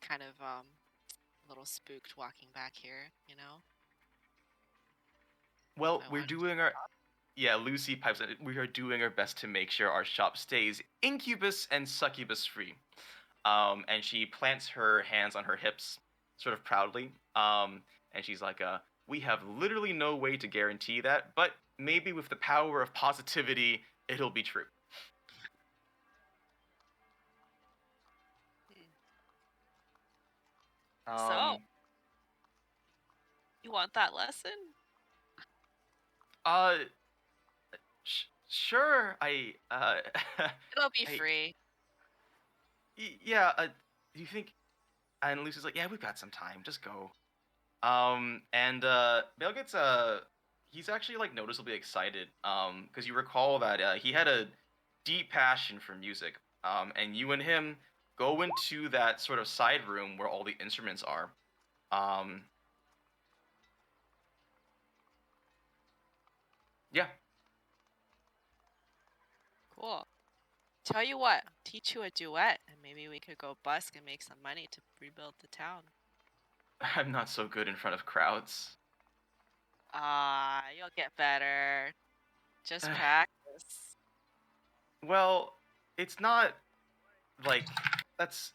kind of a little spooked walking back here, you know? Well, I we're wanted to doing our... Yeah, Lucy pipes in. We are doing our best to make sure our shop stays incubus and succubus free. And she plants her hands on her hips, sort of proudly. And she's like, we have literally no way to guarantee that, but maybe with the power of positivity, it'll be true. So, you want that lesson? Sure. It'll be free. Yeah. Do you think? And Lucy's like, yeah, we've got some time. Just go. And Bale gets he's actually like noticeably excited. Because you recall that he had a deep passion for music. And you and him go into that sort of side room where all the instruments are. Yeah. Cool. Tell you what, teach you a duet, and maybe we could go busk and make some money to rebuild the town. I'm not so good in front of crowds. You'll get better. Just practice. Well, it's not like that's.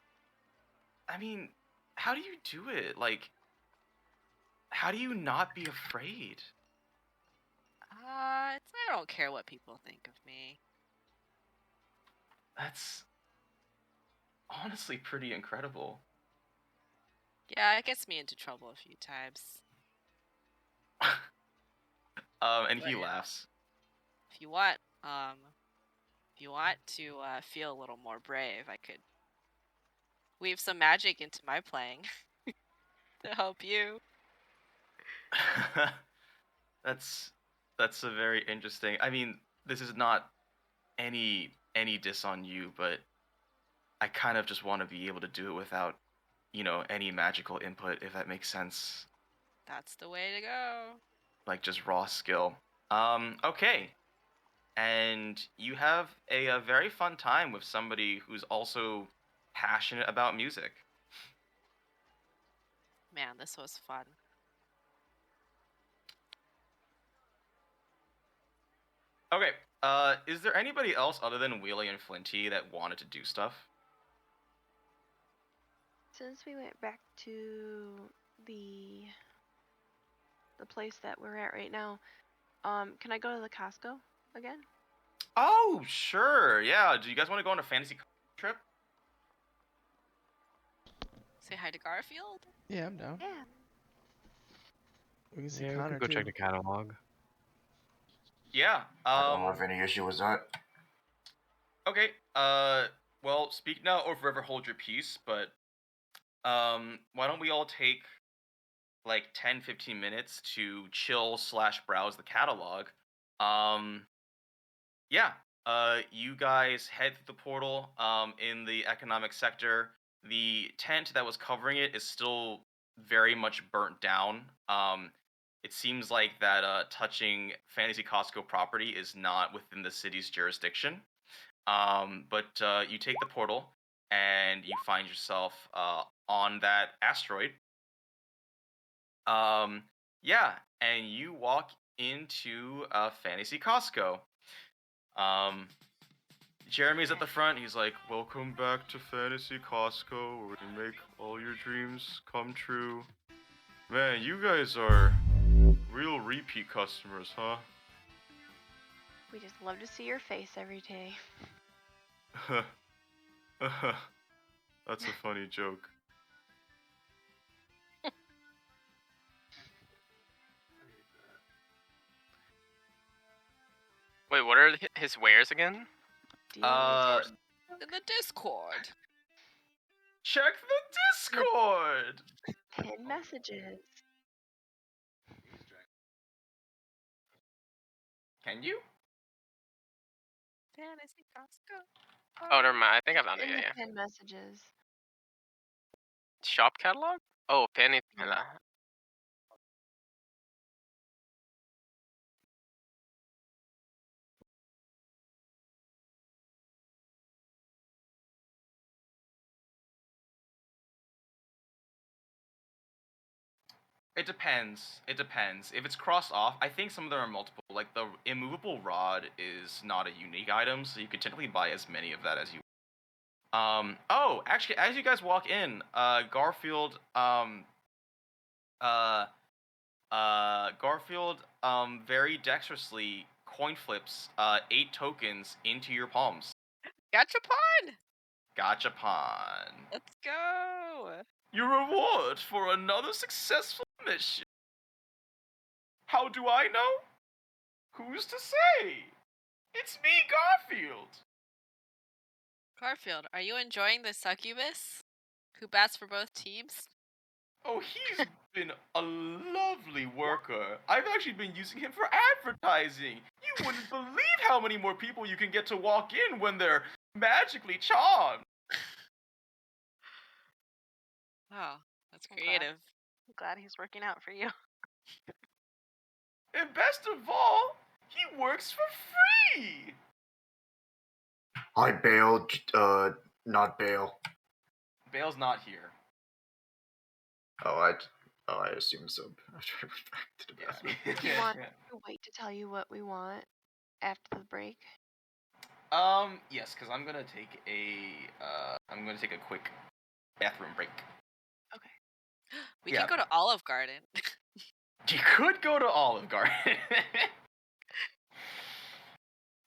I mean, how do you do it? Like, how do you not be afraid? I don't care what people think of me. That's honestly pretty incredible. Yeah, it gets me into trouble a few times. And But he yeah. laughs. If you want to feel a little more brave, I could weave some magic into my playing to help you. That's a very interesting. I mean, this is not any diss on you, but I kind of just want to be able to do it without, any magical input, if that makes sense. That's the way to go. Like just raw skill. Okay. And you have a very fun time with somebody who's also passionate about music. Man, this was fun. Okay. Is there anybody else other than Wheelie and Flinty that wanted to do stuff? Since we went back to the place that we're at right now, can I go to the Costco again? Oh, sure. Yeah. Do you guys want to go on a fantasy trip? Say hi to Garfield. Yeah, I'm down. Yeah. We can see Yeah, we Connor could go too. check the catalog. Yeah. I don't have any issue with that. Okay. Well, speak now or forever hold your peace. But why don't we all take like 10-15 minutes to chill / browse the catalog? Yeah. You guys head through the portal. In the economic sector, the tent that was covering it is still very much burnt down. It seems like that touching Fantasy Costco property is not within the city's jurisdiction. But you take the portal and you find yourself on that asteroid. Yeah, and you walk into Fantasy Costco. Jeremy's at the front. He's like, "Welcome back to Fantasy Costco, where we make all your dreams come true." Man, you guys are real repeat customers, huh? We just love to see your face every day. That's a funny joke. Wait, what are his wares again? In the Discord. Check the Discord! 10 messages. Can you? Fantasy Costco. Oh, never mind. I think I found it. In Yeah, the yeah. 10 messages. Shop catalog? Oh, penny. It depends. It depends. If it's crossed off, I think some of them are multiple. Like the immovable rod is not a unique item, so you could technically buy as many of that as you. Oh, actually, as you guys walk in, Garfield, very dexterously coin flips 8 tokens into your palms. Gachapon! Gachapon. Let's go! Your reward for another successful mission. How do I know? Who's to say? It's me, Garfield. Garfield, are you enjoying the succubus who bats for both teams? Oh, he's been a lovely worker. I've actually been using him for advertising. You wouldn't believe how many more people you can get to walk in when they're magically charmed. Oh, that's creative. I'm glad he's working out for you. And best of all, he works for free. Hi, Bale. Not Bale. Bale's not here. Oh, Oh, I assume so. After I went back to the bathroom. Do you want to wait to tell you what we want after the break? Yes, because I'm gonna take a quick bathroom break. Okay. We Yeah. can go to Olive Garden. You could go to Olive Garden.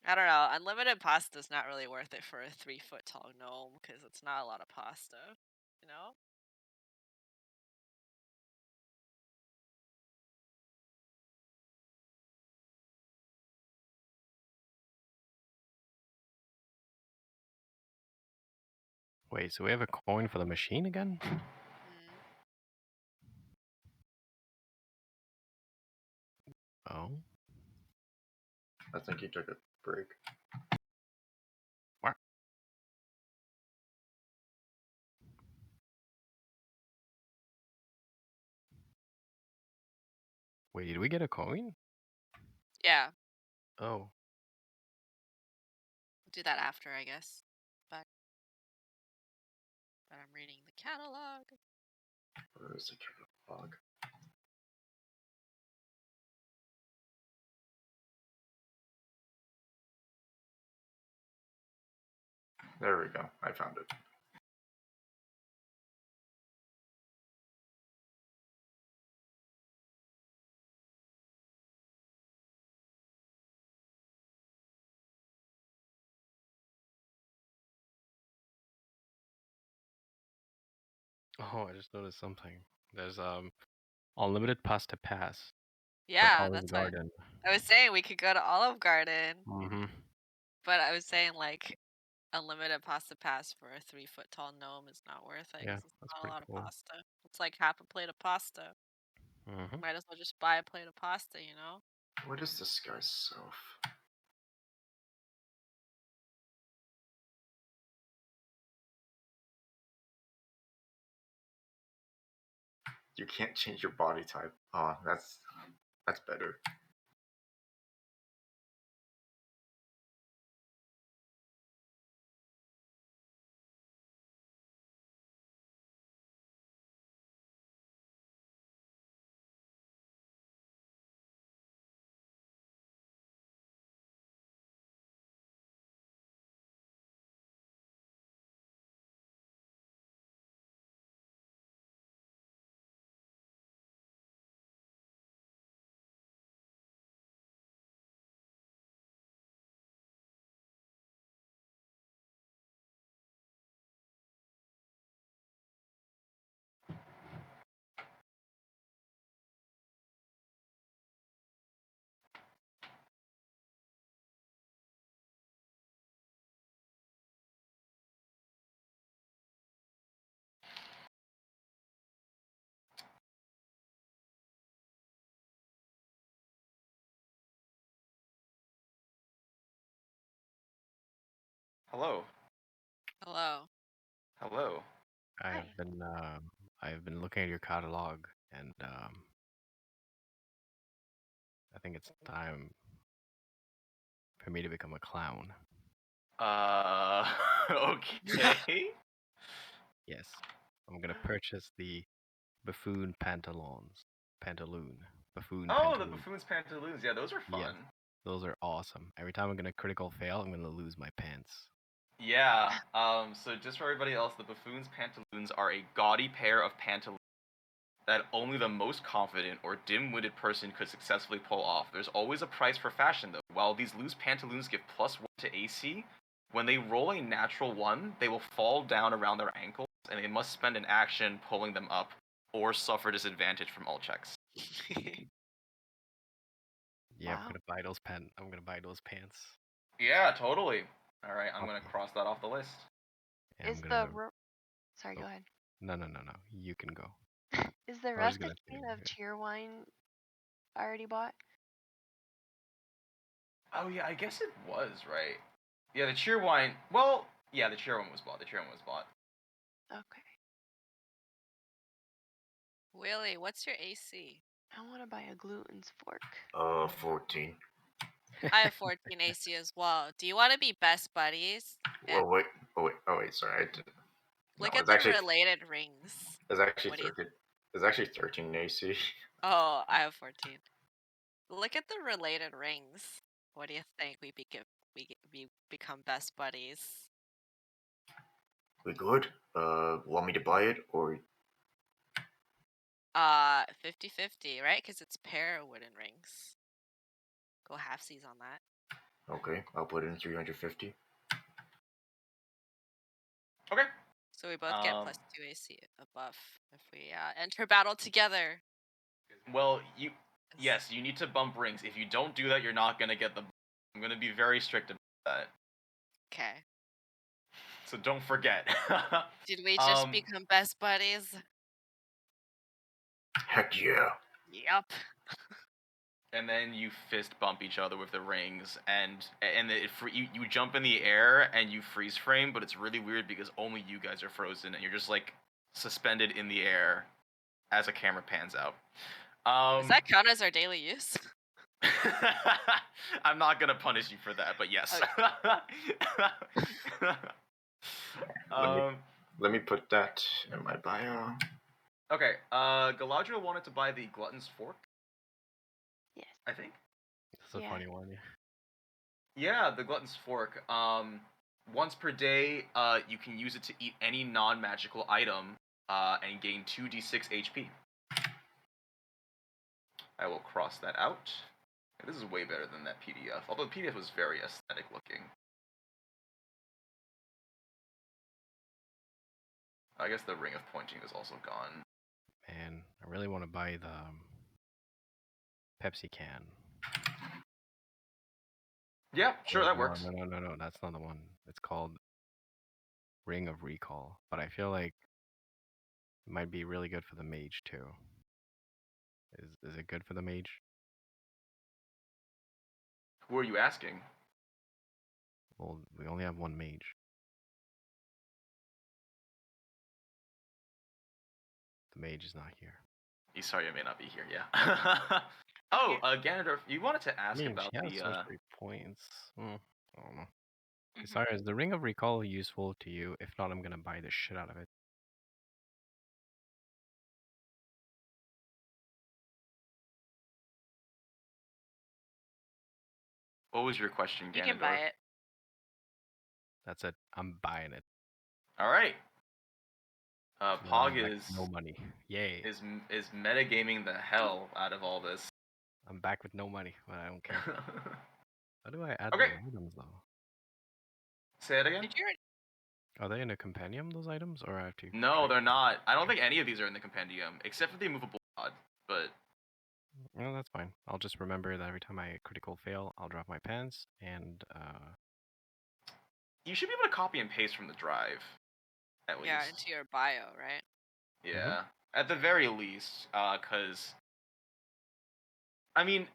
I don't know. Unlimited pasta's not really worth it for a 3-foot tall gnome because it's not a lot of pasta. You know? Wait, so we have a coin for the machine again? Mm. Oh. I think he took a break. What? Wait, did we get a coin? Yeah. Oh. We'll do that after, I guess. But I'm reading the catalog. Where is the catalog? There we go. I found it. Oh, I just noticed something. There's unlimited pasta pass. Yeah, Olive that's why Garden. I was saying we could go to Olive Garden. Mm-hmm. But I was saying like unlimited pasta pass for a 3-foot tall gnome is not worth it Yeah, because it's that's not a pretty lot cool. of pasta. It's like half a plate of pasta. Mm-hmm. Might as well just buy a plate of pasta, you know? What is this guy's self? You can't change your body type. Oh, that's better. Hello. Hello. Hello. Hi. I've been looking at your catalog, and I think it's time for me to become a clown. Okay. Yes, I'm gonna purchase the buffoon pantaloons. Pantaloon. Buffoon Oh, the pantaloon. buffoon's pantaloons. Yeah, those are fun. Yes. Those are awesome. Every time I'm gonna critical fail, I'm gonna lose my pants. Yeah. So just for everybody else, the buffoon's pantaloons are a gaudy pair of pantaloons that only the most confident or dim-witted person could successfully pull off. There's always a price for fashion, though. While these loose pantaloons give +1 to AC, when they roll a natural 1, they will fall down around their ankles, and they must spend an action pulling them up, or suffer disadvantage from all checks. Yeah, Wow. I'm gonna buy those pants. Yeah, totally. All right, I'm gonna cross that off the list. And Is I'm gonna... Sorry, Oh. go ahead. No. You can go. Is the I was rustic gonna say cane of here. cheer wine already bought? Oh yeah, I guess it was, right? Yeah, the cheer wine. Well, yeah, the cheer one was bought. Okay. Willie, what's your AC? I want to buy a gluten's fork. 14. I have 14 AC as well. Do you want to be best buddies? Oh wait, sorry. I did. Look No, at the related rings. it's actually What do you 13. It's actually 13 AC. Oh, I have 14. Look at the related rings. What do you think? We become best buddies. We good? Want me to buy it or 50-50, right? Because it's pair wooden rings. Go halfsies on that. okay? I'll put in 350. Okay. So we both get plus 2 AC, a buff, if we enter battle together. Well, yes, you need to bump rings. If you don't do that, you're not gonna get the. I'm gonna be very strict about that. Okay. So don't forget. Did we just become best buddies? Heck yeah. Yep. And then you fist bump each other with the rings, and you jump in the air and you freeze frame, but it's really weird because only you guys are frozen and you're just like suspended in the air as a camera pans out. Does that count as our daily use? I'm not gonna punish you for that, but yes. Let me put that in my bio. Okay, Galadriel wanted to buy the Glutton's Fork. Yes. I think. That's a funny one. Yeah, the Glutton's Fork. Once per day, you can use it to eat any non-magical item, and gain 2d6 HP. I will cross that out. This is way better than that PDF, although the PDF was very aesthetic looking. I guess the Ring of Pointing is also gone. Man, I really want to buy the Pepsi can. Yeah, sure, that works. No, that's not the one. It's called Ring of Recall, but I feel like it might be really good for the mage too. Is it good for the mage? Who are you asking? Well, we only have one mage. The mage is not here. Isarya may not be here, yeah. Oh, Ganondorf, you wanted to ask about she has the... sorcery points. I don't know. Isarya, is the Ring of Recall useful to you? If not, I'm gonna buy the shit out of it. What was your question, Ganondorf? You can buy it. That's it. I'm buying it. All right. Pog Like, is no money. Yay. is metagaming the hell out of all this. I'm back with no money, but I don't care. How do I add Okay. the items though? Say it again? Did you? Are they in a compendium, those items, or I have to? No, they're not. I don't think any of these are in the compendium, except for the immovable pod. But No, that's fine. I'll just remember that every time I critical fail, I'll drop my pants, and you should be able to copy and paste from the drive, at least. Yeah, into your bio, right? Yeah, at the very least, because I mean,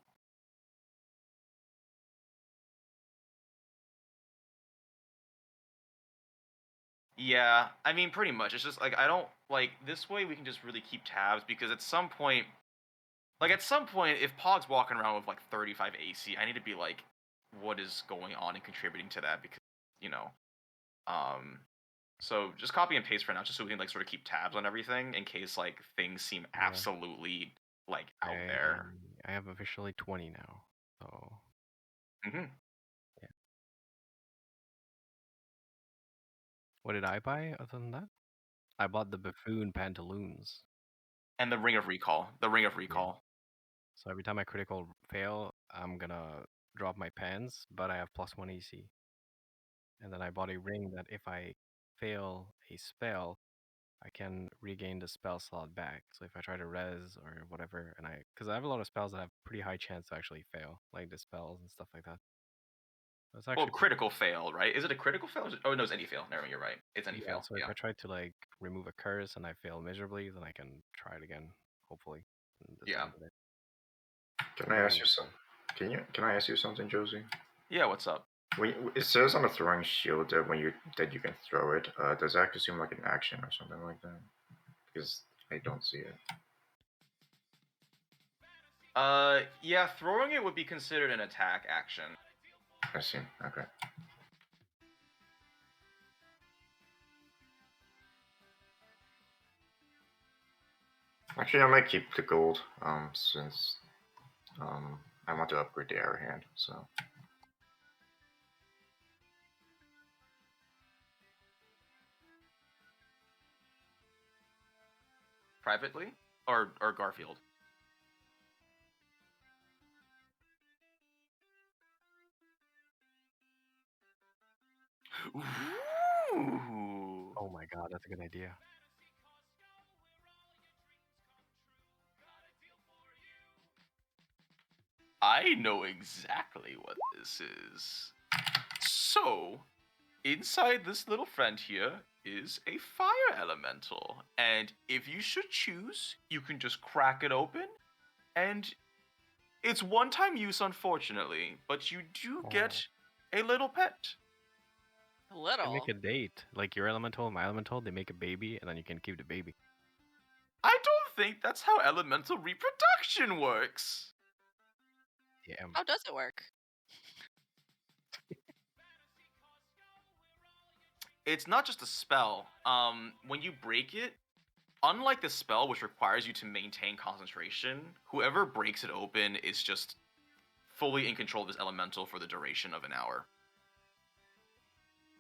yeah, I mean, pretty much. It's just like I don't like this way. We can just really keep tabs because at some point, if Pog's walking around with like 35 AC, I need to be like, what is going on and contributing to that because so just copy and paste for now, just so we can like sort of keep tabs on everything in case like things seem absolutely like out there. I have officially 20 now, so. Yeah. What did I buy other than that? I bought the buffoon pantaloons. And the Ring of Recall. Yeah. So every time I critical fail, I'm gonna drop my pants, but I have +1 AC. And then I bought a ring that if I fail a spell, I can regain the spell slot back. So if I try to res or whatever, because I have a lot of spells that have pretty high chance to actually fail, like dispels and stuff like that. It's actually critical fail, right? Is it a critical fail? Oh no, it's any fail. Never mind, you're right. It's any fail. So if I try to like remove a curse and I fail miserably, then I can try it again, hopefully. Can I ask you something? Can I ask you something, Josie? Yeah, what's up? It says on the throwing shield that that you can throw it. Does that consume like an action or something like that? Because I don't see it. Yeah, throwing it would be considered an attack action. I see. Okay. Actually, I might keep the gold, since I want to upgrade the arrow hand. So Privately? Or Garfield? Ooh. Oh my god, that's a good idea. I know exactly what this is. So, inside this little friend here is a fire elemental. And if you should choose, you can just crack it open. And it's one-time use, unfortunately, but you do get a little pet. A You little. can make a date. Like your elemental and my elemental, they make a baby, and then you can keep the baby. I don't think that's how elemental reproduction works. Yeah. How does it work? It's not just a spell. When you break it, unlike the spell, which requires you to maintain concentration, whoever breaks it open is just fully in control of this elemental for the duration of an hour.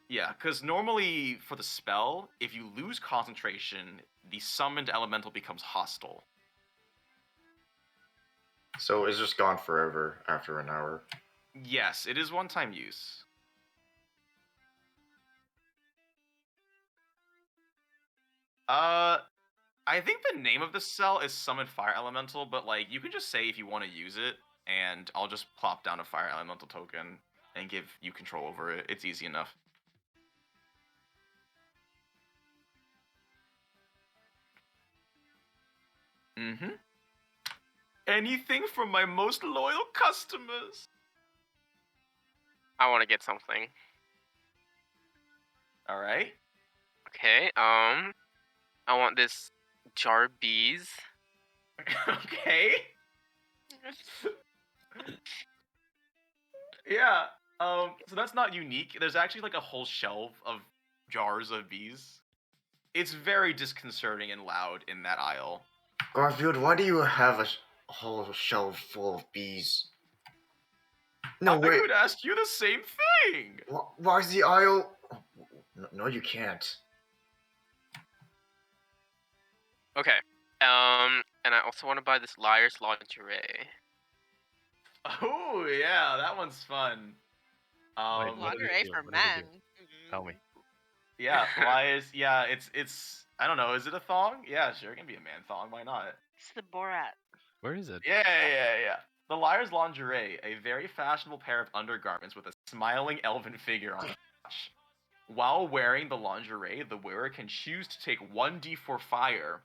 Yeah, because normally for the spell, if you lose concentration, the summoned elemental becomes hostile. So it's just gone forever after an hour. Yes, it is one-time use. I think the name of the cell is Summon Fire Elemental, but like you can just say if you want to use it, and I'll just plop down a Fire Elemental token and give you control over it. It's easy enough. Mm-hmm. Anything from my most loyal customers. I want to get something. All right. Okay. I want this jar of bees. Okay. Yeah. So that's not unique. There's actually like a whole shelf of jars of bees. It's very disconcerting and loud in that aisle. Garfield, why do you have a whole shelf full of bees? No, I wait. would ask you the same thing. Why is the aisle? No, you can't. Okay. And I also want to buy this liar's lingerie. Oh yeah, that one's fun. Wait, what does it Lingerie do? for What does it men. do? Tell me. Yeah, liars. Yeah, it's. I don't know. Is it a thong? Yeah, sure, it can be a man thong. Why not? It's the Borat. Where is it? Yeah. The liar's lingerie, a very fashionable pair of undergarments with a smiling elven figure on the crotch. While wearing the lingerie, the wearer can choose to take 1d4 fire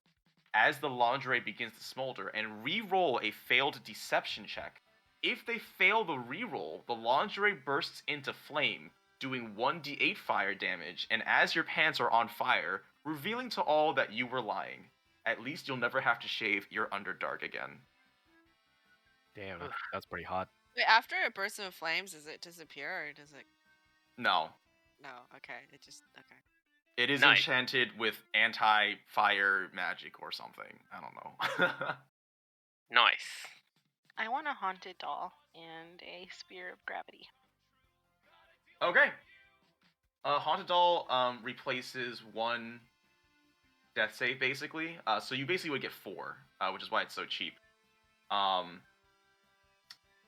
as the lingerie begins to smolder and re-roll a failed deception check. If they fail the re-roll, the lingerie bursts into flame, doing 1d8 fire damage, and as your pants are on fire, revealing to all that you were lying. At least you'll never have to shave your underdark again. Damn, that's pretty hot. Wait, after a burst of flames, does it disappear or does it? No. No. Okay. It just. Okay. It is Nice. enchanted with anti-fire magic or something. I don't know. Nice. I want a haunted doll and a spear of gravity. Okay. Haunted Doll replaces one death save, basically. So you basically would get 4, which is why it's so cheap.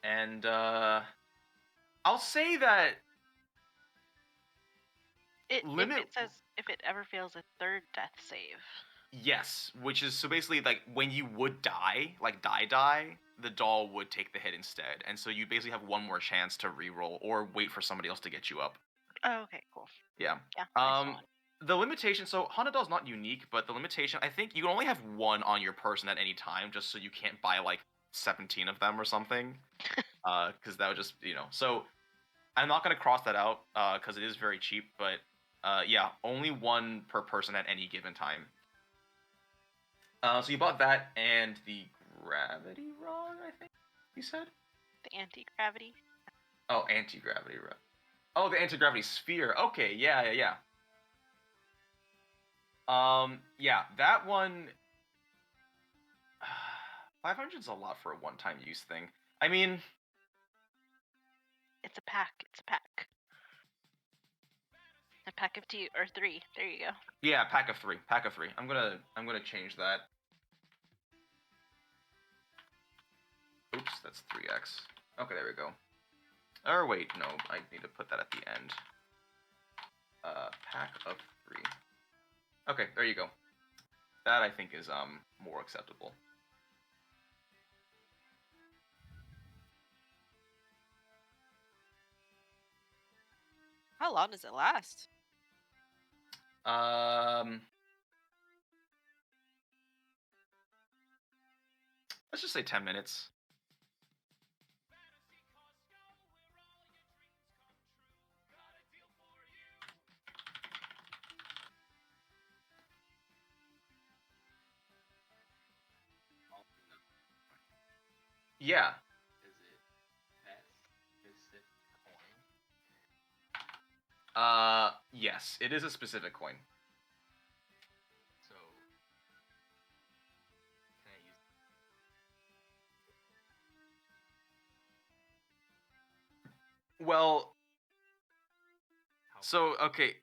And I'll say that If it ever fails a third death save. yes, which is so basically like when you would die, like die, the doll would take the hit instead, and so you basically have one more chance to reroll or wait for somebody else to get you up. Oh, okay, cool. Yeah. Yeah. I saw it. The limitation, so Haunted Doll is not unique, but the limitation, I think you can only have 1 on your person at any time, just so you can't buy like 17 of them or something, because that would just, so I'm not going to cross that out, because it is very cheap, but yeah, only 1 per person at any given time. So you bought that and the Gravity Rod, I think you said? The anti-gravity. Oh, Anti-Gravity Rod. Oh, the Anti-Gravity Sphere. Okay, yeah. Yeah, that one 500's a lot for a one-time use thing. I mean, It's a pack. It's a pack. A pack of 2 or 3. There you go. yeah, pack of 3. Pack of 3. I'm gonna change that. Oops, that's 3x. Okay, there we go. Or wait, no, I need to put that at the end. Pack of 3. Okay, there you go. That I think is more acceptable. How long does it last? Let's just say 10 minutes. Yeah. Is it that specific coin? Yes, it is a specific coin. So, can I use? Well, How so okay,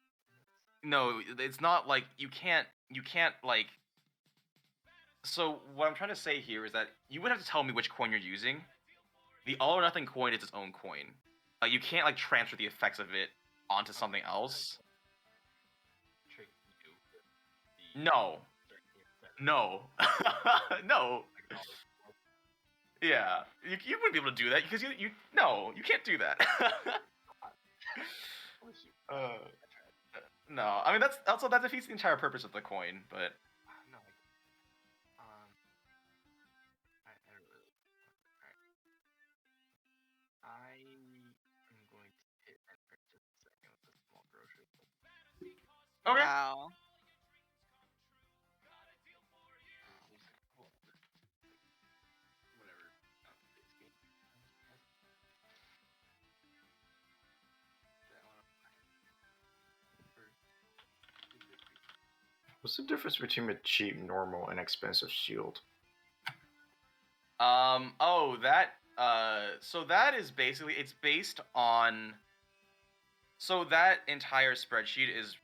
no, it's not like you can't like. So what I'm trying to say here is that you would have to tell me which coin you're using. The all or nothing coin is its own coin. You can't like transfer the effects of it onto something else. trick you with the No, no, no. like, all Yeah, you wouldn't be able to do that because you no, you can't do that. No, I mean that defeats the entire purpose of the coin, but no, like, I don't really. Alright. I am going to hit enter just a second with a small grocery. okay. Wow. Whatever. This game. What's the difference between a cheap, normal, and expensive shield? Oh, that. So that is basically it's based on. So that entire spreadsheet is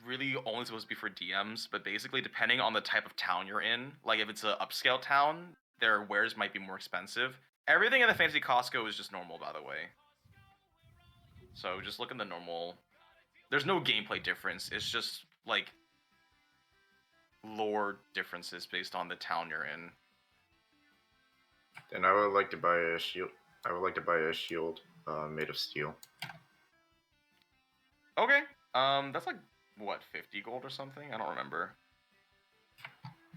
really only supposed to be for DMs, but basically depending on the type of town you're in, like if it's a upscale town, their wares might be more expensive. Everything in the fantasy Costco is just normal, by the way. So just look in the normal. There's no gameplay difference. It's just like lore differences based on the town you're in. Then I would like to buy a shield. I would like to buy a shield made of steel. Okay. That's like what, 50 gold or something? I don't remember.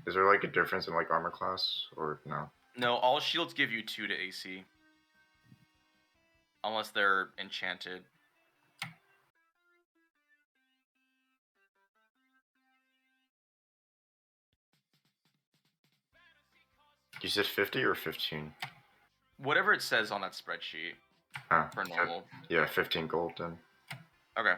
Is there like a difference in like armor class or no? No, all shields give you 2 to AC. Unless they're enchanted. You said 50 or 15? Whatever it says on that spreadsheet Ah, for normal. yeah, 15 gold then. Okay.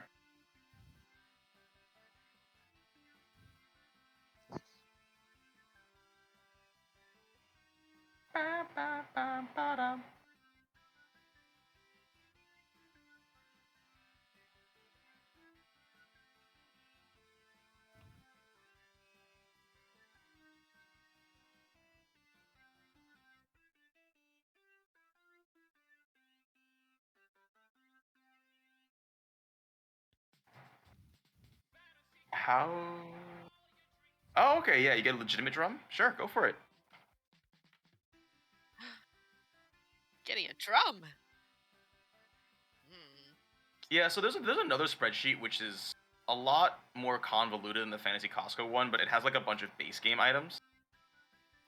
How? Oh, okay, yeah, you get a legitimate drum? Sure, go for it. Getting a drum. Yeah, so there's another spreadsheet which is a lot more convoluted than the Fantasy Costco one, but it has like a bunch of base game items.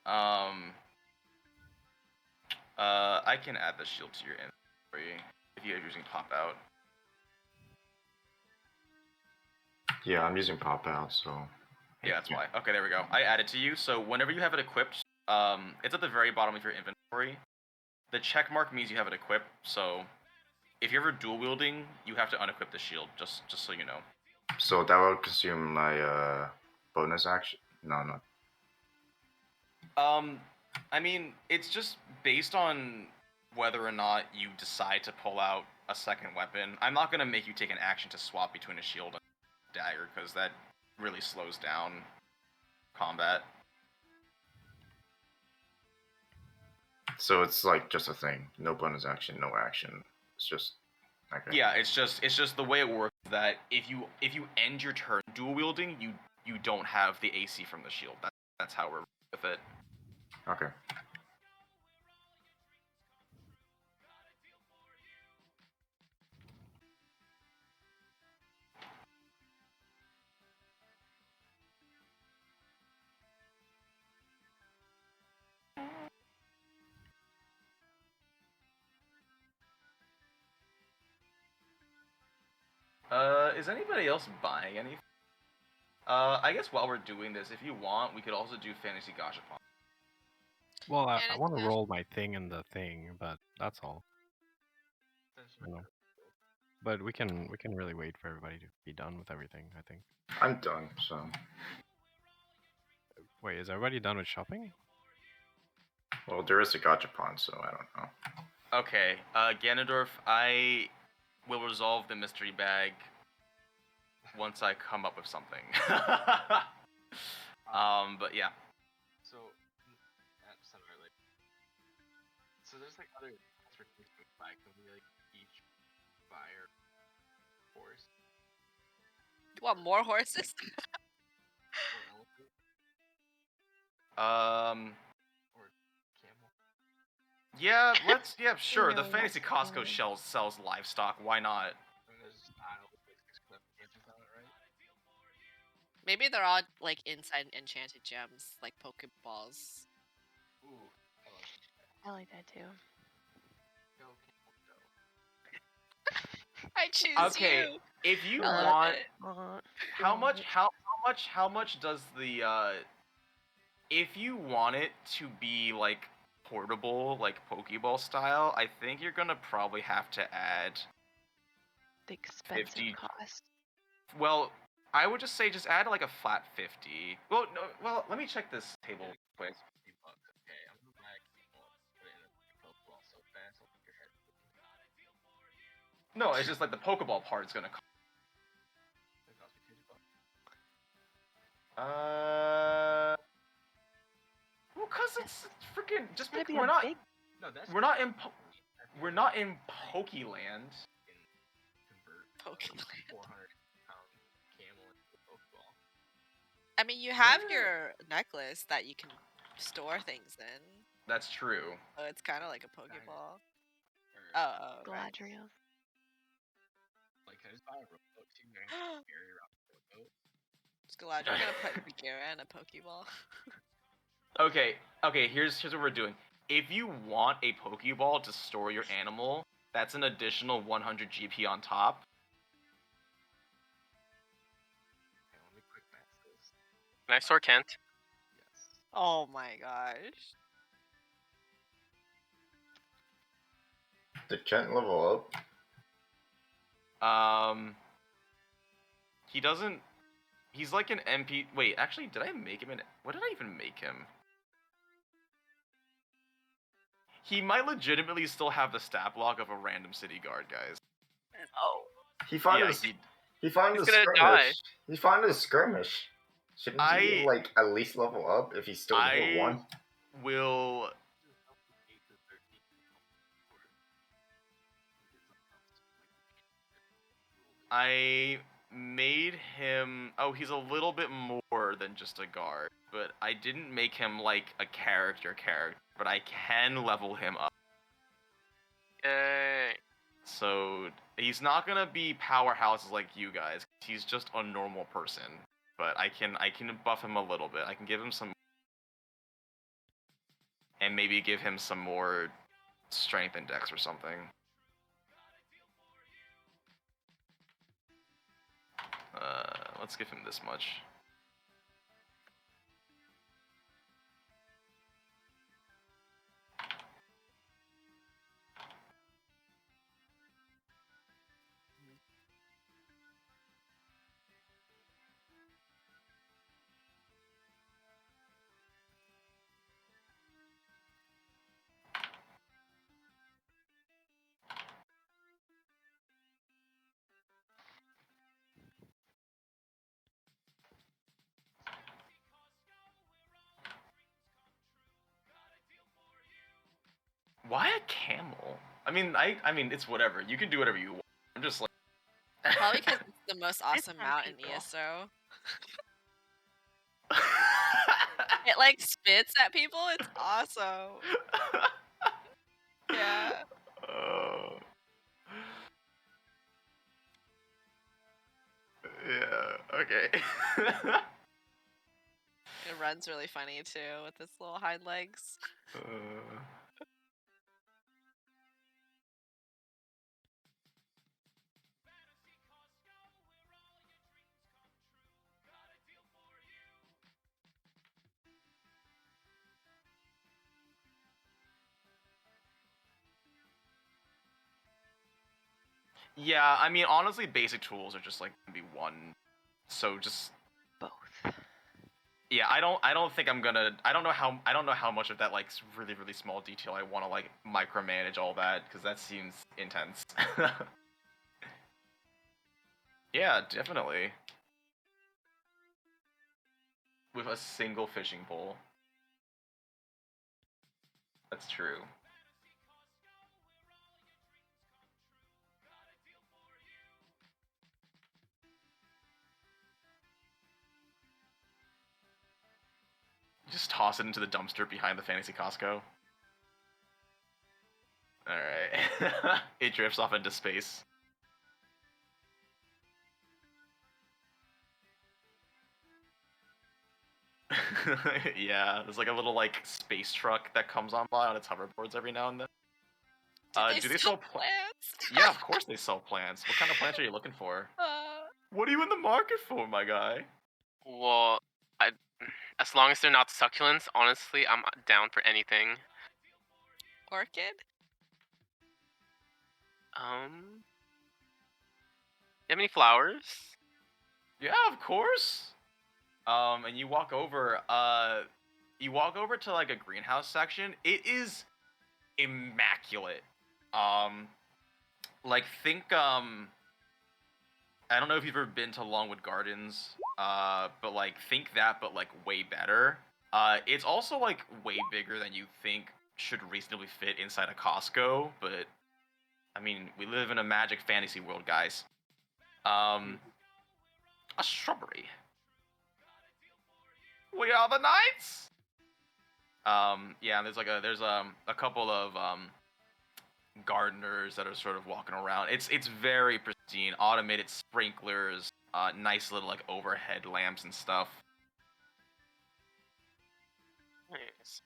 I can add the shield to your inventory if you guys are using pop out. Yeah, I'm using pop out, so. Yeah, that's why. Okay, there we go. I added to you, so whenever you have it equipped, it's at the very bottom of your inventory. The check mark means you have it equipped, so if you're ever dual wielding, you have to unequip the shield, just so you know. So that will consume my bonus action? No. I mean, it's just based on whether or not you decide to pull out a second weapon. I'm not gonna make you take an action to swap between a shield and a dagger, because that really slows down combat. So it's like just a thing. No bonus action, no action. It's just okay. Yeah, it's just the way it works that if you end your turn dual wielding, you don't have the AC from the shield. That's how we're with it. Okay. Is anybody else buying anything? I guess while we're doing this, if you want, we could also do fantasy gashapon. Well, I And want to it's roll my thing in the thing, but that's all. You know. But we can really wait for everybody to be done with everything, I think. I'm done, so. Wait, is everybody done with shopping? Well, there is a gachapon, so I don't know. Okay, Ganondorf, I will resolve the mystery bag once I come up with something. But yeah. So, that's unrelated. So there's like other things we buy. Can we like each buy our horse You want more horses? or elephant or camel? Yeah, sure. The really fantasy want Costco to. sells livestock. Why not? And there's just aisle with like 6 answers on it, right? Maybe they're all like inside enchanted gems, like Pokeballs. Ooh, I love that. I like that too. Go camel, go. I choose Okay, you. if you I love want, it. how much does the if you want it to be like portable, like Pokeball style, I think you're gonna probably have to add. The expensive 50. cost. Well, I would just say just add like a flat 50. Well, no, well, let me check this table quick. $50. Okay, I'm gonna buy a camel. Put it in a Pokeball so fast, I'll make your head. No, it's just like the Pokeball part is gonna cost. It cost me $50. Well, cause it's freaking just It's gonna be we're a not big. No, that's we're not in Pokeland. Convert Pokemon. 400-pound camel into a Pokeball. I mean, you have Yeah. your necklace that you can store things in, That's true. so it's kind of like a Pokeball. Or, Oh, right. Galadriel. like, can I just buy a rowboat too? And I have to carry around a rowboat. Is Galadriel gonna put Bagheera in a Pokeball? Okay, here's what we're doing. If you want a Pokeball to store your animal, that's an additional 100 GP on top. Okay, let me quick max this. Can I store Kent? Yes. Oh my gosh. Did Kent level up? He doesn't. He's like an MP. Wait, actually, did I make him an? What did I even make him? He might legitimately still have the stat block of a random city guard, guys. Oh. He found Yeah, his. he. He found He's his gonna skirmish. die. He found his skirmish. Shouldn't he I- like at least level up if he's still level I 1? will. I made him. Oh, he's a little bit more than just a guard, but I didn't make him like a character. But I can level him up. Yay. So he's not gonna be powerhouses like you guys. He's just a normal person. But I can buff him a little bit. I can give him some, and maybe give him some more strength index or something. Let's give him this much. mean, it's whatever. You can do whatever you want. I'm just like. Probably because it's the most It's awesome some mount in people. ESO. It like spits at people. It's awesome. Yeah. Oh. Yeah. Okay. It runs really funny too with its little hind legs. Yeah, I mean, honestly, basic tools are just like gonna be one. So just Both. yeah, I don't think I'm gonna. I don't know how much of that like really really small detail I want to like micromanage all that because that seems intense. Yeah, definitely. With a single fishing pole. That's true. Just toss it into the dumpster behind the fantasy Costco. Alright. It drifts off into space. Yeah, there's like a little like space truck that comes on by on its hoverboards every now and then. Do they sell plants? Yeah, of course they sell plants. What kind of plants are you looking for? What are you in the market for, my guy? Well, as long as they're not succulents, honestly, I'm down for anything. Orchid? You have any flowers? Yeah, of course. And you walk over to like a greenhouse section. It is immaculate. Like think I don't know if you've ever been to Longwood Gardens, but like think that, but like way better. It's also like way bigger than you think should reasonably fit inside a Costco, but I mean, we live in a magic fantasy world, guys. A shrubbery. We are the knights. Yeah, there's a couple of gardeners that are sort of walking around. It's very pristine, automated sprinklers, nice little like overhead lamps and stuff. Nice.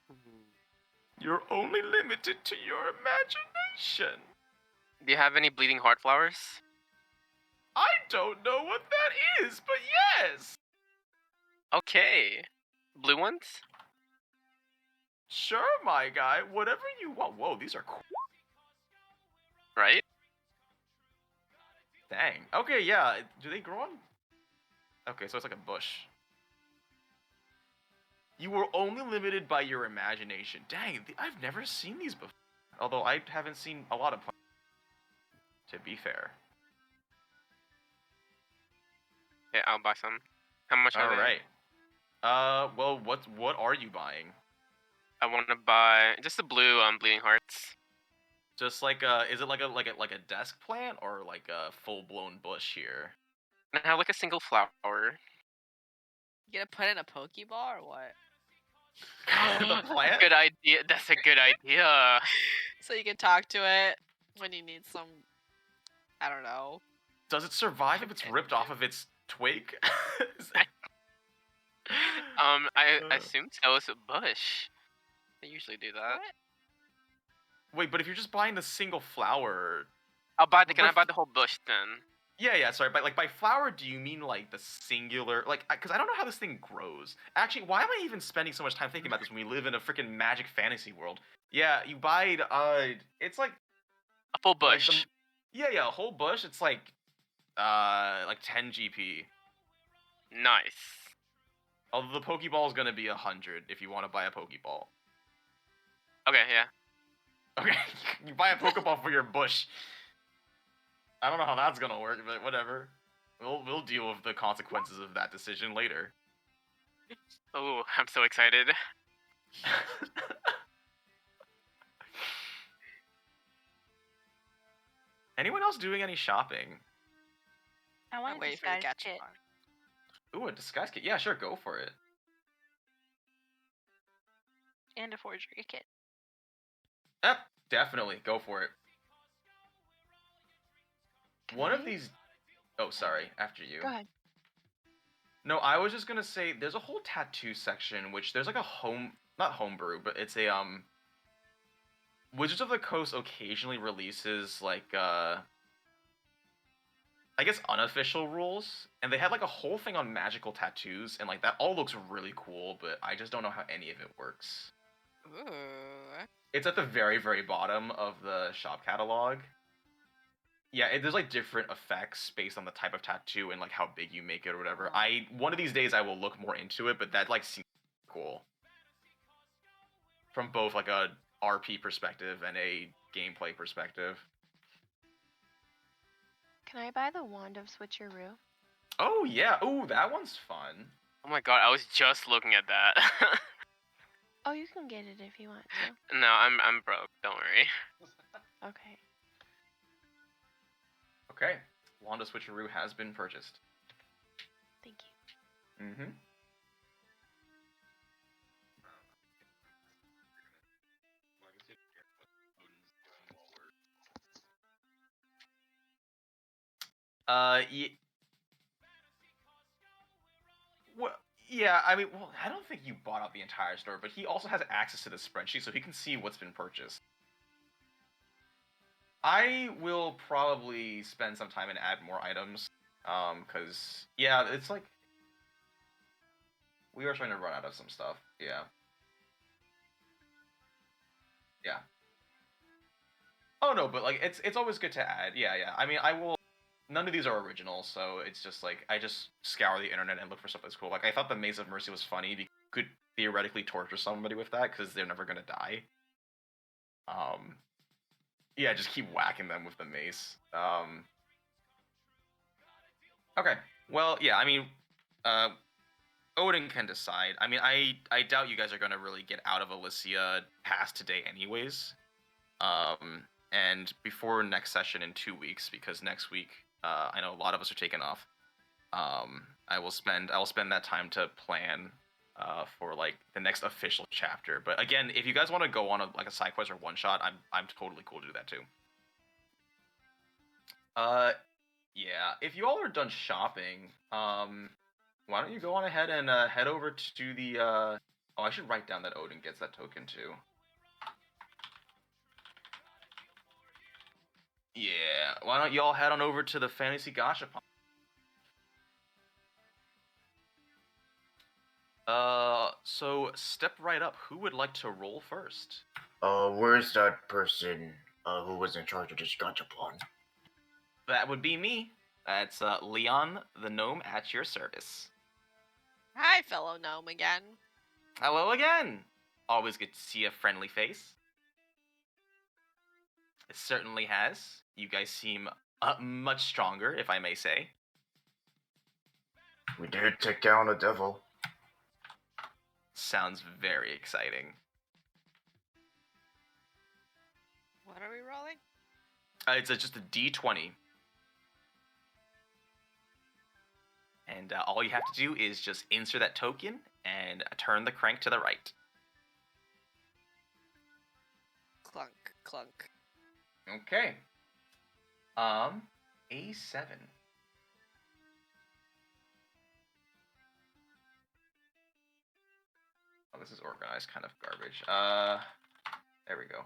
You're only limited to your imagination. Do you have any bleeding heart flowers? I don't know what that is, but yes. Okay. Blue ones? Sure, my guy. Whatever you want. Whoa, these are cool. Right? Dang. Okay, yeah. Do they grow on? Okay, so it's like a bush. You were only limited by your imagination. Dang, I've never seen these before. Although I haven't seen a lot of plants, to be fair. Yeah, I'll buy some. How much are they? Alright. Well, what are you buying? I want to buy just the blue bleeding hearts. Just like is it like a desk plant or like a full-blown bush here? And I have like a single flower. You gonna put in a Pokeball or what? The plant? Good idea. That's a good idea. So you can talk to it when you need some, I don't know. Does it survive if it's ripped off of its twig? I assume so. It's a bush. They usually do that. What? Wait, but if you're just buying the single flower... Can I buy the whole bush then? Yeah, sorry, but like by flower, do you mean like the singular, like, because I don't know how this thing grows. Actually, why am I even spending so much time thinking about this when we live in a freaking magic fantasy world? Yeah, you buy, it's like... A full bush. Like yeah, a whole bush, it's like 10 GP. Nice. Although the Pokeball is gonna be 100 if you want to buy a Pokeball. Okay, yeah. Okay, you buy a Pokeball for your bush. I don't know how that's gonna work, but whatever. We'll deal with the consequences of that decision later. Oh, I'm so excited. Anyone else doing any shopping? I want I'm a waiting for the disguise catch-up kit part. Ooh, a disguise kit. Yeah, sure, go for it. and a forgery kit. Yep, definitely, go for it. Can One I? of these... Oh, sorry, after you. Go ahead. No, I was just gonna say, there's a whole tattoo section, which there's like a not homebrew, but it's a, Wizards of the Coast occasionally releases, like, I guess unofficial rules, and they had like a whole thing on magical tattoos, and like that all looks really cool, but I just don't know how any of it works. Ooh. It's at the very, very bottom of the shop catalog. Yeah, there's like different effects based on the type of tattoo and like how big you make it or whatever. One of these days I will look more into it, but that like seems cool. From both like a RP perspective and a gameplay perspective. Can I buy the Wand of Switcheroo? Oh yeah, ooh, that one's fun. Oh my god, I was just looking at that. Oh, you can get it if you want to. No, I'm broke. Don't worry. Okay. Okay, Wanda Switcheroo has been purchased. Thank you. Mm-hmm. Well, yeah, I mean, well, I don't think you bought out the entire store, but he also has access to the spreadsheet, so he can see what's been purchased. I will probably spend some time and add more items, because, yeah, it's like, we are trying to run out of some stuff, yeah. Yeah. Oh, no, but, like, it's always good to add, yeah. I mean, none of these are original, so it's just, like, I just scour the internet and look for stuff that's cool. Like, I thought the Maze of Mercy was funny, because you could theoretically torture somebody with that, because they're never gonna die. Yeah, just keep whacking them with the mace. Okay. Well, yeah, I mean, Odin can decide. I mean, I doubt you guys are gonna really get out of Elysia past today anyways. And before next session in 2 weeks, because next week, I know a lot of us are taking off. I will spend that time to plan for like the next official chapter. But again, if you guys want to go on a side quest or one shot, I'm totally cool to do that too. Yeah. If you all are done shopping, why don't you go on ahead and head over to the Oh, I should write down that Odin gets that token too. Yeah. Why don't you all head on over to the Fantasy Gashapon? So step right up. Who would like to roll first? Where's that person who was in charge of this gachapon? That would be me. That's Leon the Gnome at your service. Hi, fellow gnome again. Hello again. Always good to see a friendly face. It certainly has. You guys seem much stronger, if I may say. We did take down a devil. Sounds very exciting. What are we rolling? It's just a D20. And all you have to do is just insert that token and turn the crank to the right. Clunk, clunk. Okay. A7. Oh, this is organized kind of garbage. There we go.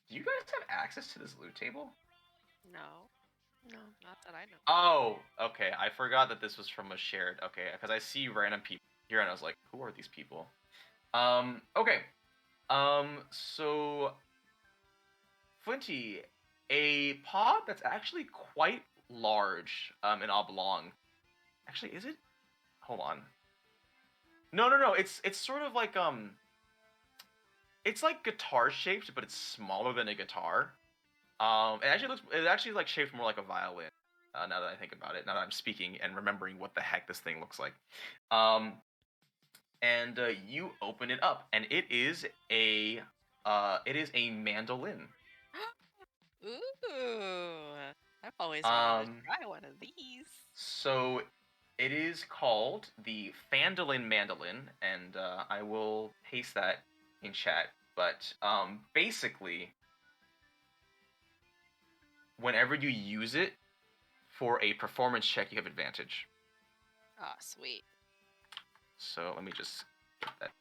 Do you guys have access to this loot table? No. No. Not that I know. Oh, okay. I forgot that this was from a shared. Okay, because I see random people here, and I was like, who are these people? Okay. So, Flinty, a pod that's actually quite large, and oblong. Actually, is it? Hold on. No. It's sort of like it's like guitar shaped, but it's smaller than a guitar. It actually like shaped more like a violin. Now that I think about it, now that I'm speaking and remembering what the heck this thing looks like. And you open it up, and it is a mandolin. Ooh, I've always wanted to try one of these. So, it is called the Fandolin Mandolin, and I will paste that in chat. But basically, whenever you use it for a performance check, you have advantage. Ah, sweet. So let me just get that.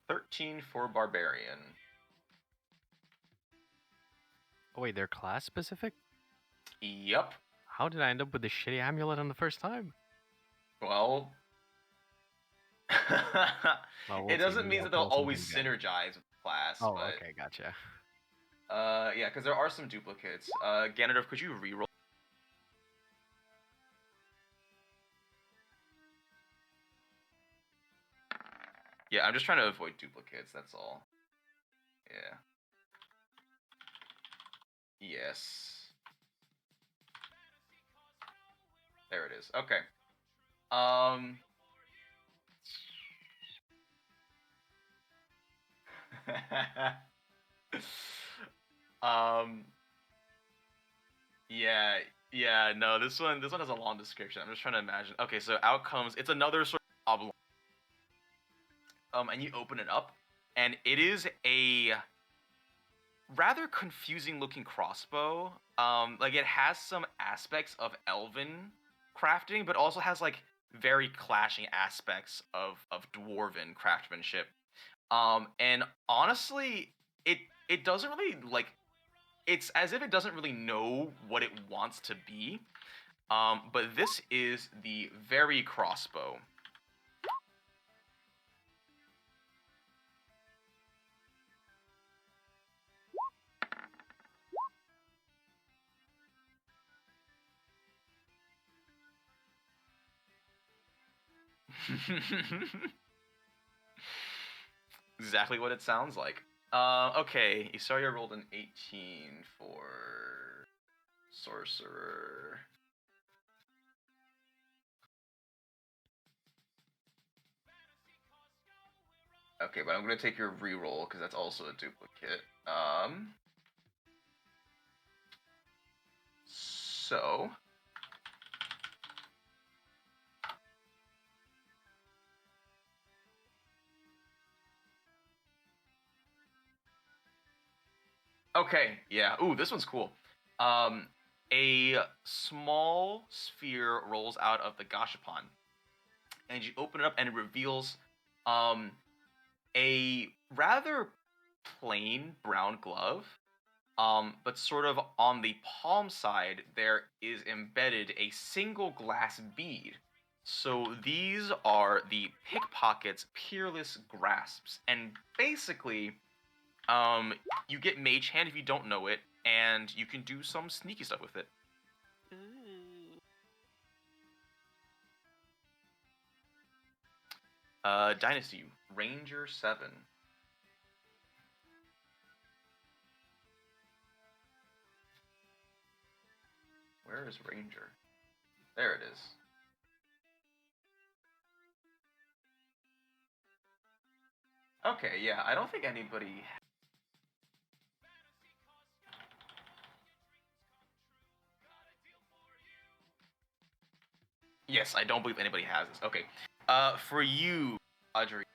$13 for Barbarian. Oh wait, they're class specific? Yup. How did I end up with this shitty amulet on the first time? Well, Well, we'll it see. doesn't Maybe mean I'll that they'll pull something always good. synergize with the class. Oh, but, okay, gotcha. yeah, because there are some duplicates. Ganondorf, could you reroll? Yeah, I'm just trying to avoid duplicates, that's all. Yeah. Yes. There it is. Okay. Yeah, no, this one has a long description. I'm just trying to imagine. Okay, so out comes, it's another sort of oblong. And you open it up, and it is a rather confusing looking crossbow. Like it has some aspects of elven crafting, but also has like very clashing aspects of dwarven craftsmanship. And honestly, it doesn't really like. It's as if it doesn't really know what it wants to be. But this is the very crossbow. Exactly what it sounds like. Okay, Isarya rolled an 18 for Sorcerer. Okay, but I'm gonna take your reroll because that's also a duplicate. So okay, yeah. Ooh, this one's cool. A small sphere rolls out of the gashapon, and you open it up, and it reveals a rather plain brown glove. But sort of on the palm side, there is embedded a single glass bead. So these are the pickpocket's peerless grasps, and basically, you get Mage Hand if you don't know it, and you can do some sneaky stuff with it. Ooh. Dynasty, Ranger 7. Where is Ranger? There it is. Okay, yeah, I don't think anybody... Yes, I don't believe anybody has this. Okay. For you, Audrey,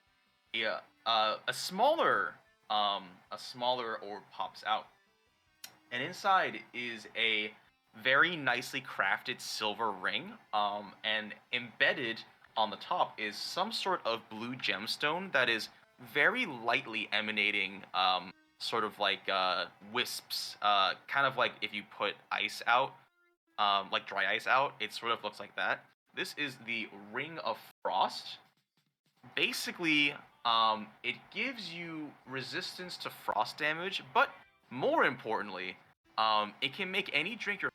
yeah, a smaller orb pops out. And inside is a very nicely crafted silver ring, and embedded on the top is some sort of blue gemstone that is very lightly emanating, sort of like wisps, kind of like if you put ice out, like dry ice out, it sort of looks like that. This is the Ring of Frost. Basically, it gives you resistance to frost damage, but more importantly, it can make any drink you're...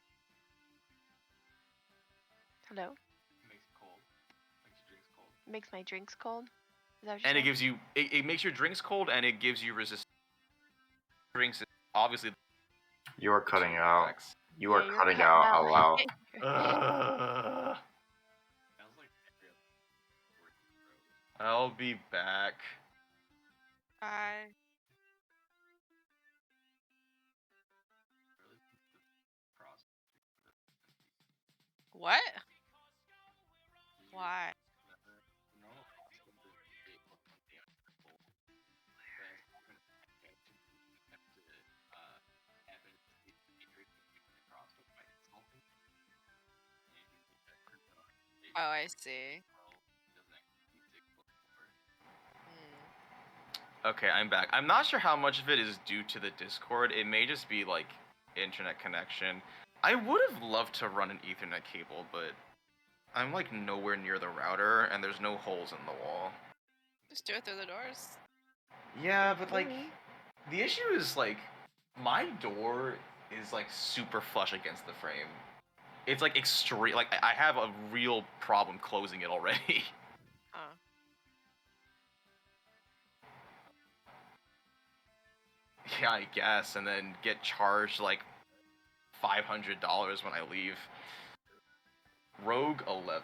Hello? Makes it cold. Makes your drinks cold. Makes my drinks cold? Is that what you're And it saying? gives you... It makes your drinks cold, and it gives you resistance. Drinks, obviously... You are cutting out. Effects. You are Yeah, you're cutting cutting out a lot. I'll be back. Bye. What? Why? Oh, I see. Okay, I'm back. I'm not sure how much of it is due to the Discord. It may just be like internet connection. I would have loved to run an Ethernet cable, but I'm like nowhere near the router, and there's no holes in the wall. Just do it through the doors. Yeah, but like, the issue is like, my door is like super flush against the frame. It's like extreme. Like I have a real problem closing it already. Huh. Yeah, I guess, and then get charged like $500 when I leave. Rogue 11.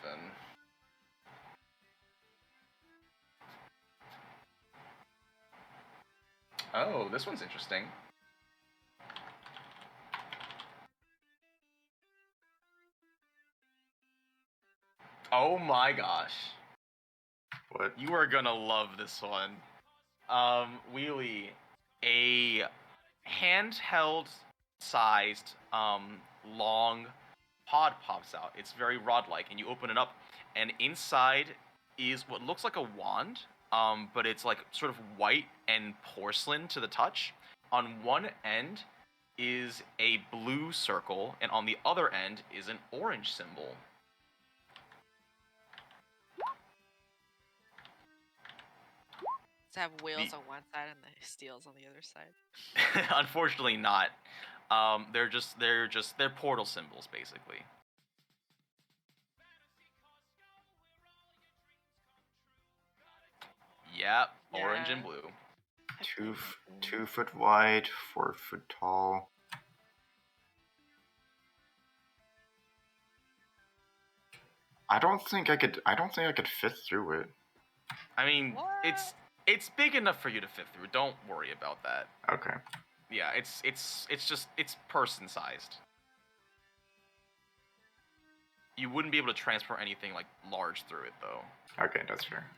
Oh, this one's interesting. Oh my gosh. What? You are gonna love this one. Wheelie, a handheld sized, long pod pops out. It's very rod-like, and you open it up, and inside is what looks like a wand, but it's like sort of white and porcelain to the touch. On one end is a blue circle, and on the other end is an orange symbol. Does it have wheels on one side and the steels on the other side? Unfortunately not. They're portal symbols, basically. Yep, orange and Yeah. blue. 2 foot wide, 4 foot tall. I don't think I could fit through it. I mean, What? it's big enough for you to fit through. Don't worry about that. Okay. Yeah, it's person sized. You wouldn't be able to transport anything like large through it though. Okay, that's fair.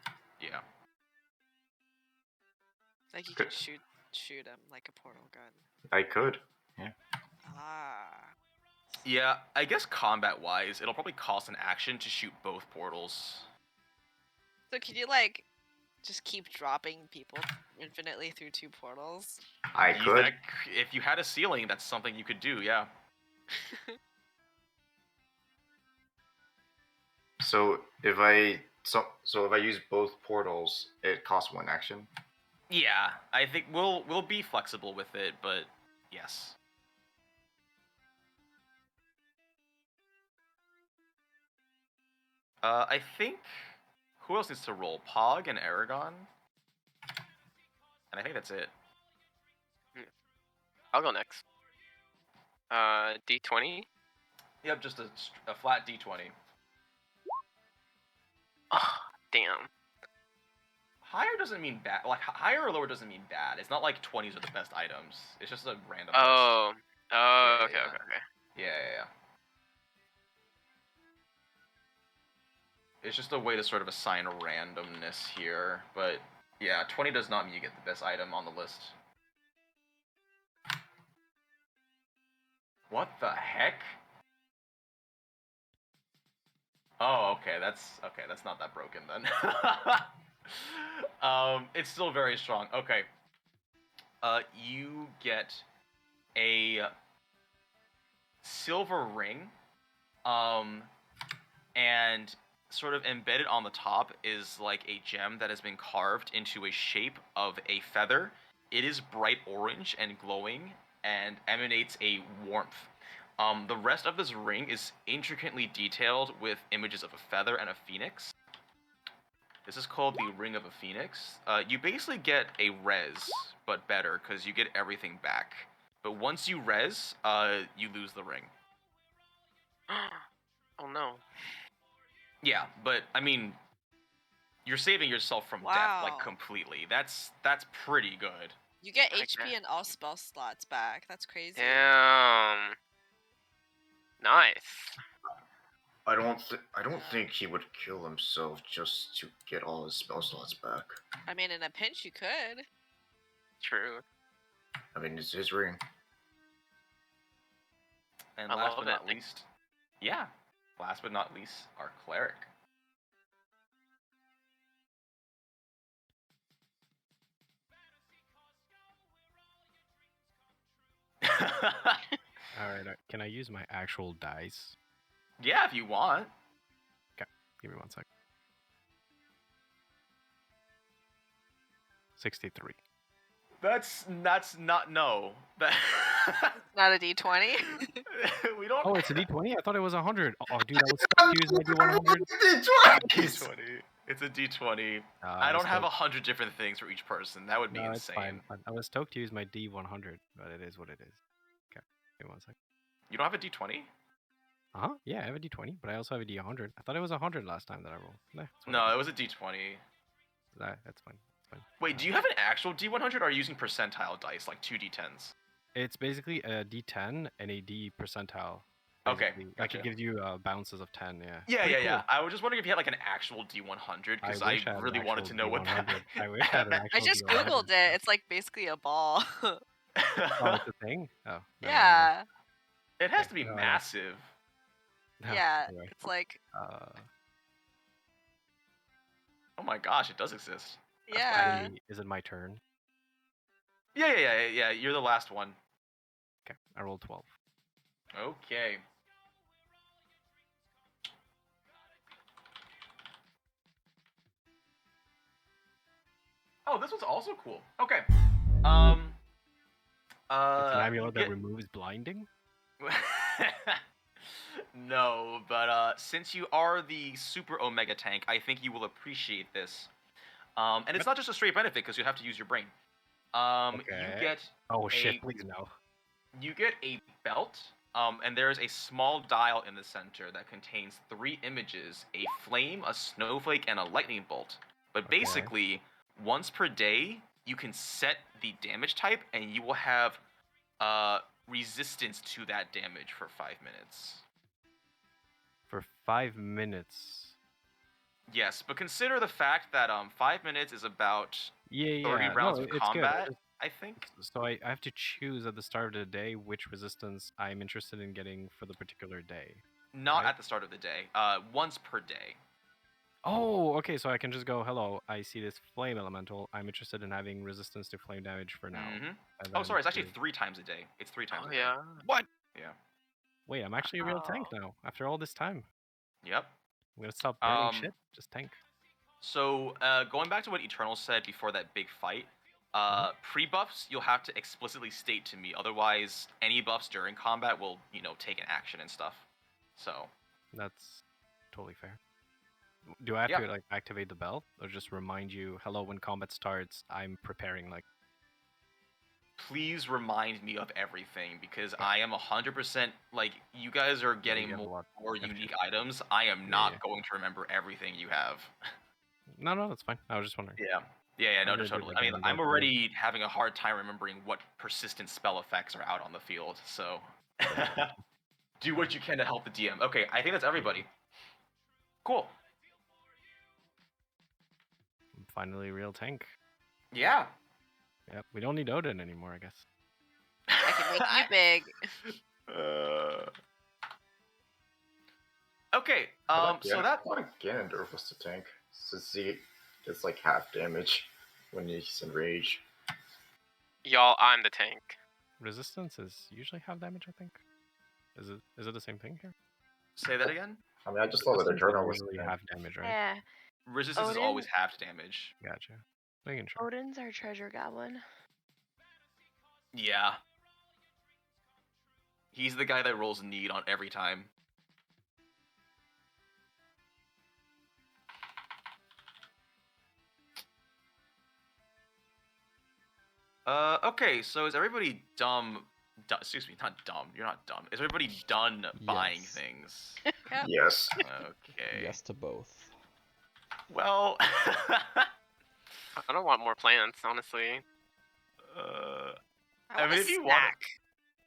Yeah. Like you Good. could shoot him like a portal gun. I could. Yeah. Ah. Yeah, I guess combat wise, it'll probably cost an action to shoot both portals. So can you like just keep dropping people infinitely through two portals? I could. If you had a ceiling, that's something you could do, yeah. So if I use both portals, it costs 1 action. Yeah, I think we'll be flexible with it, but yes. I think who else needs to roll? Pog and Eragon, and I think that's it. I'll go next. D20. Yep, just a flat D20. Oh, damn. Higher doesn't mean bad. Like higher or lower doesn't mean bad. It's not like 20s are the best items. It's just a random. Oh. Oh. Yeah, Okay. yeah. Okay. Yeah. It's just a way to sort of assign randomness here, but yeah, 20 does not mean you get the best item on the list. What the heck? Oh, okay, that's not that broken then. It's still very strong. Okay. You get a silver ring, and sort of embedded on the top is like a gem that has been carved into a shape of a feather. It is bright orange and glowing and emanates a warmth. The rest of this ring is intricately detailed with images of a feather and a phoenix. This is called the Ring of a Phoenix. You basically get a res, but better, because you get everything back. But once you res, you lose the ring. Oh no. Yeah, but I mean, you're saving yourself from death like Wow. completely. That's pretty good. You get I HP guess. and all spell slots back. That's crazy. Damn. Nice. I don't think he would kill himself just to get all his spell slots back. I mean, in a pinch, you could. True. I mean, it's his ring. And I last love but not it. least, last but not least, our cleric. All right. Can I use my actual dice? Yeah, if you want. Give me 1 sec. 63. That's not no. That Not a D20. we don't. Oh, it's a D20? I thought it was 100. Oh, dude, I was stuck to use my D100. D20. It's a D20. I don't have 100 different things for each person. That would be No, insane. it's fine. I was stoked to use my D100, but it is what it is. Okay, give me 1 sec. You don't have a D20? Uh-huh, yeah, I have a D20, but I also have a D100. I thought it was 100 last time that I rolled. Nah, it's No, whatever. it was a D20. Nah, that's fine. Wait, do you have an actual D100 or are you using percentile dice, like 2 D10s? It's basically a D10 and a D percentile. Okay, basically. Like gotcha. it gives you bounces of 10, yeah. Yeah, Pretty yeah. cool. I was just wondering if you had like an actual D100 because I wish I had an really wanted to actual know what that. D100. I wish I had an I actual just D100. googled it. It's like basically a ball. Oh, it's a thing? Oh. never mind then. Yeah. It has Okay, to be no, no. massive. No, Yeah. anyway. It's like, Oh my gosh, it does exist. That's yeah. funny. Is it my turn? Yeah. You're the last one. Okay, I rolled 12. Okay. Oh, this one's also cool. Okay. It's an amulet you that removes blinding? No, but since you are the super Omega tank, I think you will appreciate this. And it's not just a straight benefit because you have to use your brain. You Okay. get Oh shit, please no. you get a belt, and there is a small dial in the center that contains 3 images: a flame, a snowflake, and a lightning bolt. But Okay. basically, once per day, you can set the damage type, and you will have resistance to that damage for 5 minutes. For 5 minutes. Yes, but consider the fact that 5 minutes is about 30 rounds of it's combat, good. I think. So I have to choose at the start of the day which resistance I'm interested in getting for the particular day. Not right? at the start of the day. Once per day. Oh, okay, so I can just go, hello, I see this flame elemental. I'm interested in having resistance to flame damage for now. Mm-hmm. And Oh, then sorry, it's actually to- 3 times a day. It's 3 times Oh a day. yeah. What? Yeah. Wait, I'm actually a real tank now, after all this time. Yep. I'm gonna stop burning shit, just tank. So, going back to what Eternal said before that big fight, pre-buffs you'll have to explicitly state to me, otherwise any buffs during combat will, take an action and stuff. So, That's totally fair. Do I have Yep. to like activate the bell, or just remind you, hello, when combat starts, I'm preparing like? please remind me of everything because I am 100% like you guys are getting you have a more lot of unique shit. items. I am not yeah. going to remember everything you have. No, that's fine. I was just wondering. Yeah, no, I'm gonna do totally. like I mean, Ganondorf I'm too. already having a hard time remembering what persistent spell effects are out on the field, so do what you can to help the DM. Okay, I think that's everybody. Cool. I'm finally a real tank. Yeah. Yep, we don't need Odin anymore, I guess. I can make you big. Okay, so that I thought Ganondorf was the tank, since he gets like half damage when he's in rage. Y'all, I'm the tank. Resistance is usually half damage, I think. Is it the same thing here? say that again. I mean, I just thought that Resistance is Eternal was the usually tank. half damage, right? Yeah. Resistance is Odin? always half damage. Gotcha. Making sure. Odin's our treasure goblin. Yeah. He's the guy that rolls need on every time. Okay, so is everybody dumb Excuse me, not dumb. You're not dumb. Is everybody done buying Yes. things? Yes. Okay. Yes to both. Well, I don't want more plants, honestly. I want mean, a if you want snack.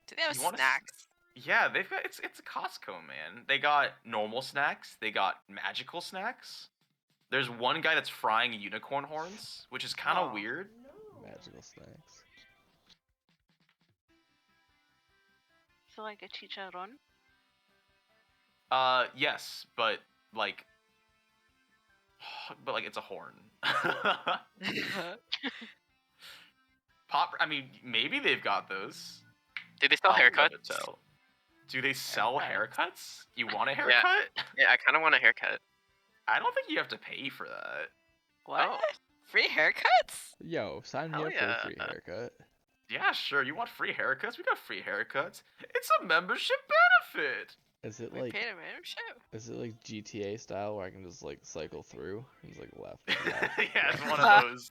Do they have you want a snacks? yeah, they've got it's a Costco, man. They got normal snacks. They got magical snacks. There's one guy that's frying unicorn horns, which is kind of Oh. weird. Magical snacks. So like a chicharron. Yes, but like it's a horn. I mean, maybe they've got those. Do they sell I'll never haircuts? tell. Do they sell Haircuts? haircuts? You want a haircut? Yeah, I kind of want a haircut. I don't think you have to pay for that. What? Oh. Free haircuts? Yo, sign me Hell up for a yeah. free haircut. Yeah, sure. You want free haircuts? We got free haircuts. It's a membership benefit. Is it We like paid a membership. is it like GTA style where I can just like cycle through? It's like left. Yeah, it's one of those.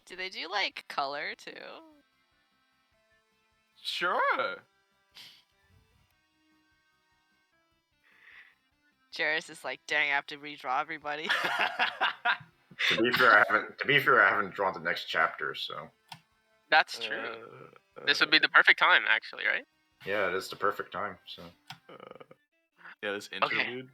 Do they do like color too? Sure. Jarius is like, dang, I have to redraw everybody. To be fair, I haven't drawn the next chapter, so That's true. This would be the perfect time, actually, right? yeah, it is the perfect time. So yeah, this Okay. interlude.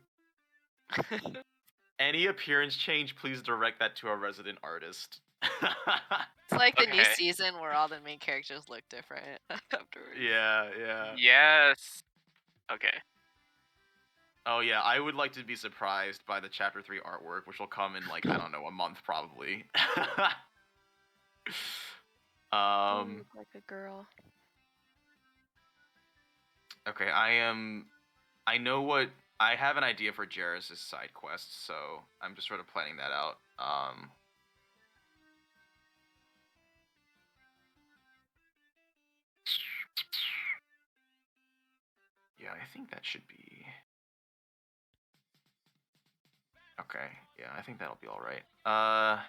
Any appearance change, please direct that to our resident artist. It's like the new Okay. season where all the main characters look different afterwards. Yeah. Yes. Okay. Oh yeah, I would like to be surprised by the chapter 3 artwork, which will come in like, I don't know, a month probably. You look like a girl. Okay, I know what I have an idea for Jarius' side quest, so I'm just sort of planning that out. Yeah, I think that should be okay. Yeah, I think that'll be all right.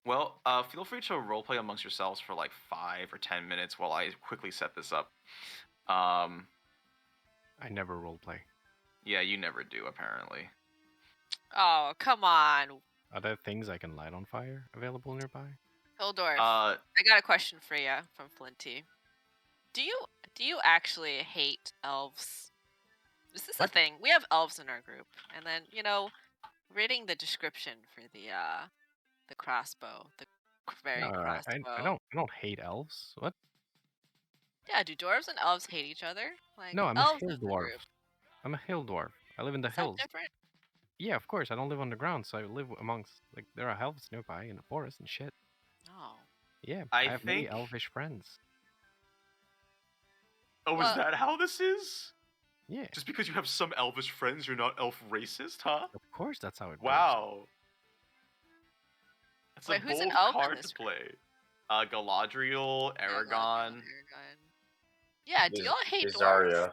Well, feel free to roleplay amongst yourselves for like 5 or 10 minutes while I quickly set this up. I never roleplay. Yeah, you never do, apparently. Oh, come on. Are there things I can light on fire available nearby? Hildorf, Uh, I got a question for you from Flinty. Do you actually hate elves? Is this a thing? We have elves in our group, and then reading the description for the crossbow, the very crossbow. I don't hate elves. What? Yeah, do dwarves and elves hate each other? Like No, I'm a elves hill is the dwarf. group. I'm a hill dwarf. I live in the Is that hills. different? Yeah, of course. I don't live on the ground, so I live amongst like there are elves nearby in the forest and shit. No. Yeah, I have many think- elvish friends. oh, is Well- that how this is? Yeah, Just because you have some elvish friends, you're not elf racist, huh? of course that's how it works. Wow. That's Wait, a who's an bold elf in card this to play. Galadriel, Eragon. Yeah, do y'all hate Isarya. dwarves?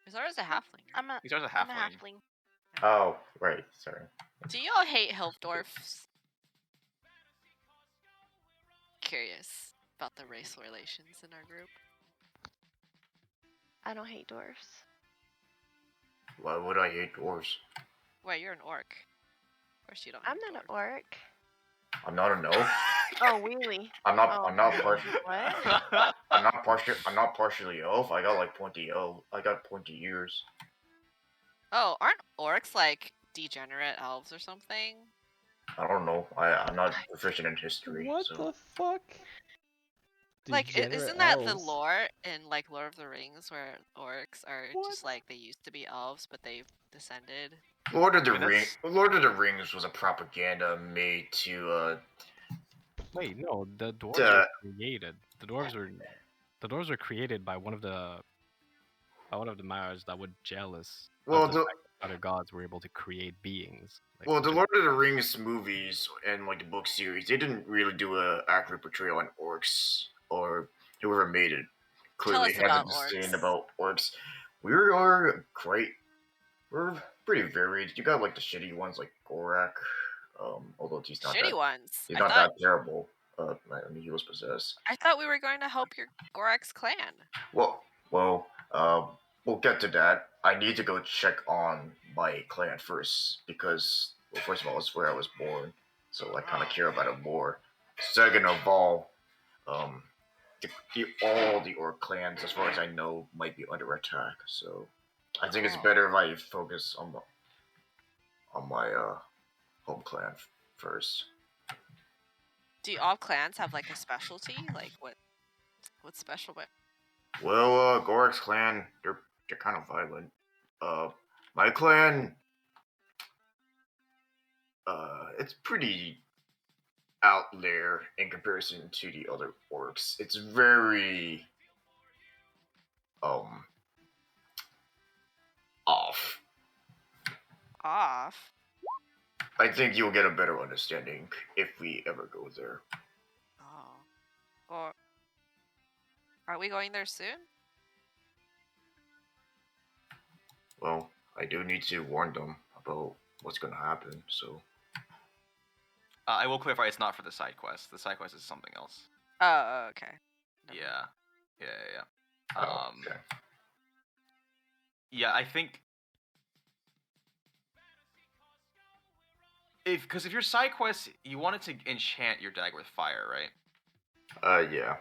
Isarya's a halfling. I'm a These are a I'm a halfling. halfling. Oh, right. Sorry. Do y'all hate Hildorfs? Curious about the racial relations in our group. I don't hate dwarfs. Why would I hate dwarves? Wait, you're an orc. Of course you don't. I'm hate not an dwarves. orc. I'm not an elf. Oh, really? I'm not. Oh, I'm not partial. What? I'm not partial. I'm not partially elf. I got like pointy elf. I got pointy ears. Oh, aren't orcs like degenerate elves or something? I don't know. I'm not proficient in history. What so. the fuck? Like, Degenerate isn't that the elves. lore in like Lord of the Rings where orcs are What? just like they used to be elves, but they've descended? Lord of the I mean, Rings. Lord of the Rings was a propaganda made to Wait, no, the dwarves Duh. were created. The dwarves were created by one of the Maiars that were jealous. well of the the fact that other gods were able to create beings. Like, well the just- Lord of the Rings movies and like the book series, they didn't really do a accurate portrayal on orcs or whoever made it. Clearly us had about the disdain orcs. about orcs. We are great. We're pretty varied. You got like the shitty ones like Gorak. Although he's not Shitty that ones. he's I not thought that terrible. I mean, he was possessed. we were going to help your Gorax clan. Well, we'll get to that. I need to go check on my clan first because, well, first of all, it's where I was born, so I kind of care about it more. Second of all, um, all the orc clans, as far as I know, might be under attack. So I think it's better if I focus on my home clan first. Do all clans have like a specialty? Like what's special about? Well, Gorax clan, they're kind of violent. My clan, it's pretty out there in comparison to the other orcs. It's very um off. Off. I think you'll get a better understanding if we ever go there. Oh. Or are we going there soon? Well, I do need to warn them about what's gonna happen, so I will clarify, it's not for the side quest. The side quest is something else. Oh, okay. Yeah. okay. Yeah, I think if your side quest, you wanted to enchant your dagger with fire, right? Yeah.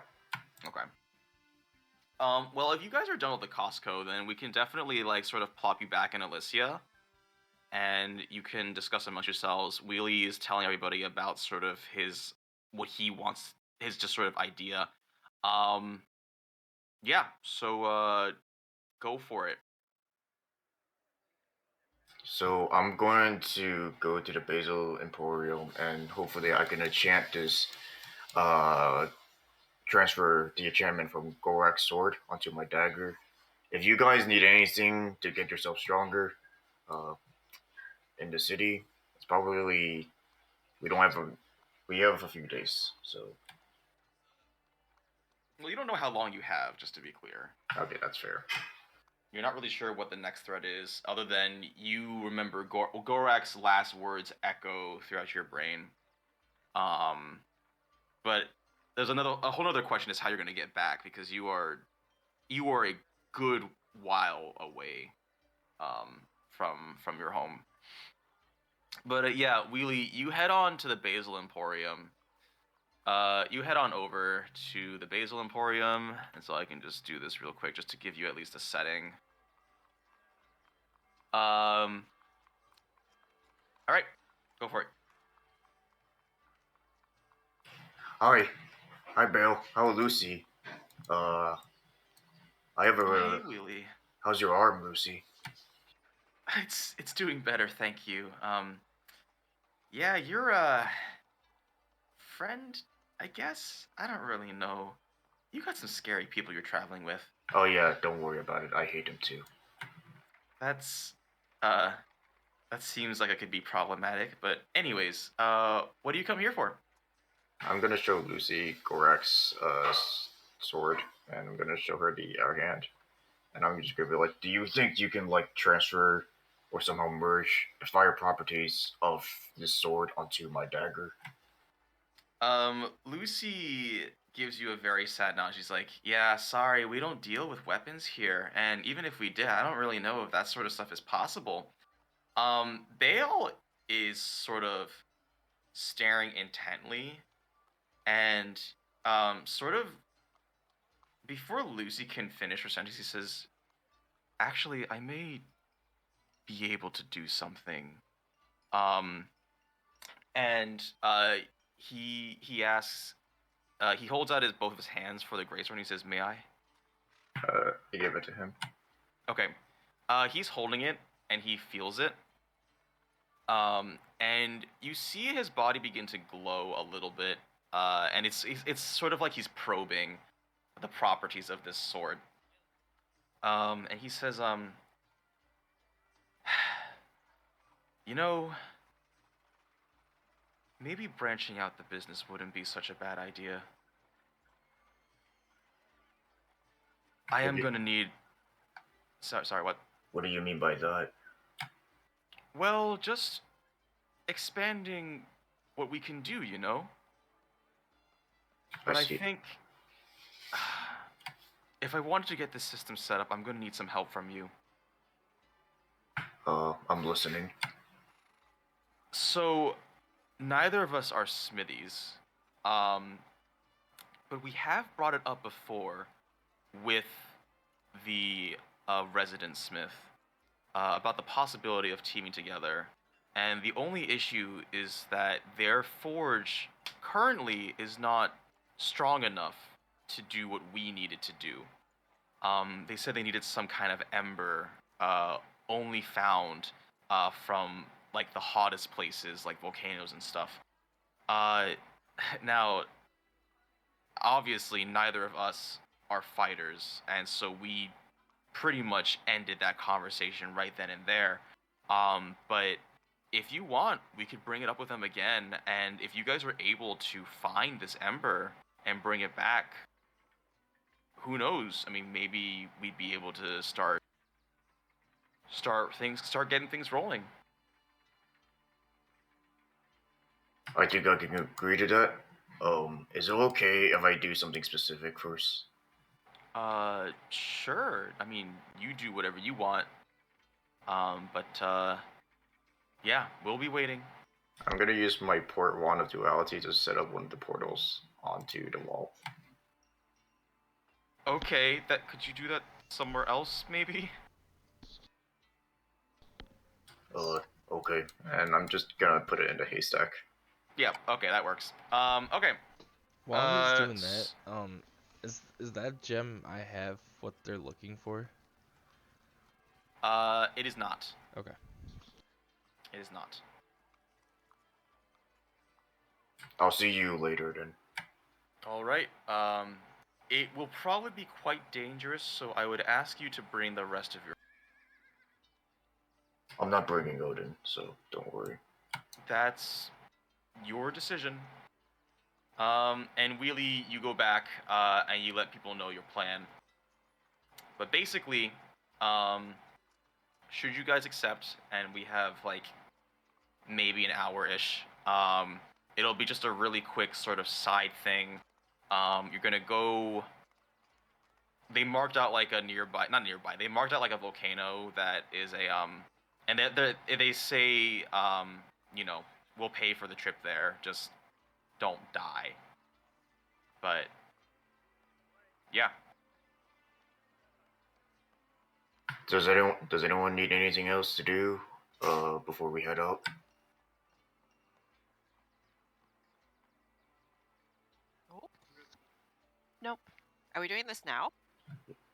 Okay. Well, if you guys are done with the Costco, then we can definitely like sort of plop you back in Elysia, and you can discuss amongst yourselves. Wheelie is telling everybody about sort of what he wants, his just sort of idea. Yeah. So go for it. So I'm going to go to the Basil Emporium, and hopefully I can enchant this. Transfer the enchantment from Gorak's sword onto my dagger. If you guys need anything to get yourself stronger, in the city, it's probably we don't have a we have a few days. So Well, you don't know how long you have, just to be clear. okay, that's fair. You're not really sure what the next threat is, other than you remember Gorak's last words echo throughout your brain. But there's a whole other question is how you're gonna get back, because you are a good while away, from your home. But yeah, Wheelie, you head on to the Basil Emporium. You head on over to the Basil Emporium, and so I can just do this real quick just to give you at least a setting. All right, go for it. Hi, Bale. How are Lucy? I have a. Hey, Wheelie. How's your arm, Lucy? It's doing better, thank you. Yeah, you're a friend, I guess. I don't really know. You got some scary people you're traveling with. Oh yeah, don't worry about it. I hate him too. That seems like it could be problematic. But anyways, what do you come here for? I'm gonna show Lucy Gorak's sword, and I'm gonna show her the other hand, and I'm just gonna be like, "Do you think you can like transfer or somehow merge the fire properties of this sword onto my dagger?" Lucy gives you a very sad nod. She's like, "Yeah, sorry, we don't deal with weapons here, and even if we did, I don't really know if that sort of stuff is possible." Bale is sort of staring intently, and sort of before Lucy can finish her sentence, he says, "Actually, I may be able to do something." And he asks, he holds out both of his hands for the greatsword, and he says, "May I?" I give it to him. Okay. He's holding it, and he feels it. And you see his body begin to glow a little bit, and it's sort of like he's probing the properties of this sword. And he says, you know, maybe branching out the business wouldn't be such a bad idea. I am gonna need... Sorry, what? What do you mean by that? Well, just expanding what we can do, you know? But I I see. think if I wanted to get this system set up, I'm going to need some help from you. I'm listening. So, neither of us are smithies, but we have brought it up before with the resident smith about the possibility of teaming together. And the only issue is that their forge currently is not strong enough to do what we needed to do. They said they needed some kind of ember, only found from like the hottest places, like volcanoes and stuff. Now, obviously, neither of us are fighters, and so we pretty much ended that conversation right then and there. But if you want, we could bring it up with them again, and if you guys were able to find this ember and bring it back, who knows? I mean, maybe we'd be able to start getting things rolling. I think I can agree to that. Is it okay if I do something specific first? Sure. I mean, you do whatever you want. Yeah, we'll be waiting. I'm gonna use my port wand of duality to set up one of the portals onto the wall. Okay, could you do that somewhere else, maybe? Okay. And I'm just gonna put it in the haystack. Yeah, okay, that works. Okay. While he's doing that, is that gem I have what they're looking for? It is not. Okay. It is not. I'll see you later then. Alright, it will probably be quite dangerous, so I would ask you to bring the rest of your... I'm not bringing Odin, so don't worry. That's your decision. And Wheelie, you go back, and you let people know your plan. But basically, should you guys accept, and we have, like, maybe an hour-ish, it'll be just a really quick sort of side thing. You're gonna go... They marked out, like, not nearby, they marked out, like, a volcano that is a, and they say, you know, we'll pay for the trip there, just don't die. But, yeah. Does anyone need anything else to do before we head out? Nope. Are we doing this now?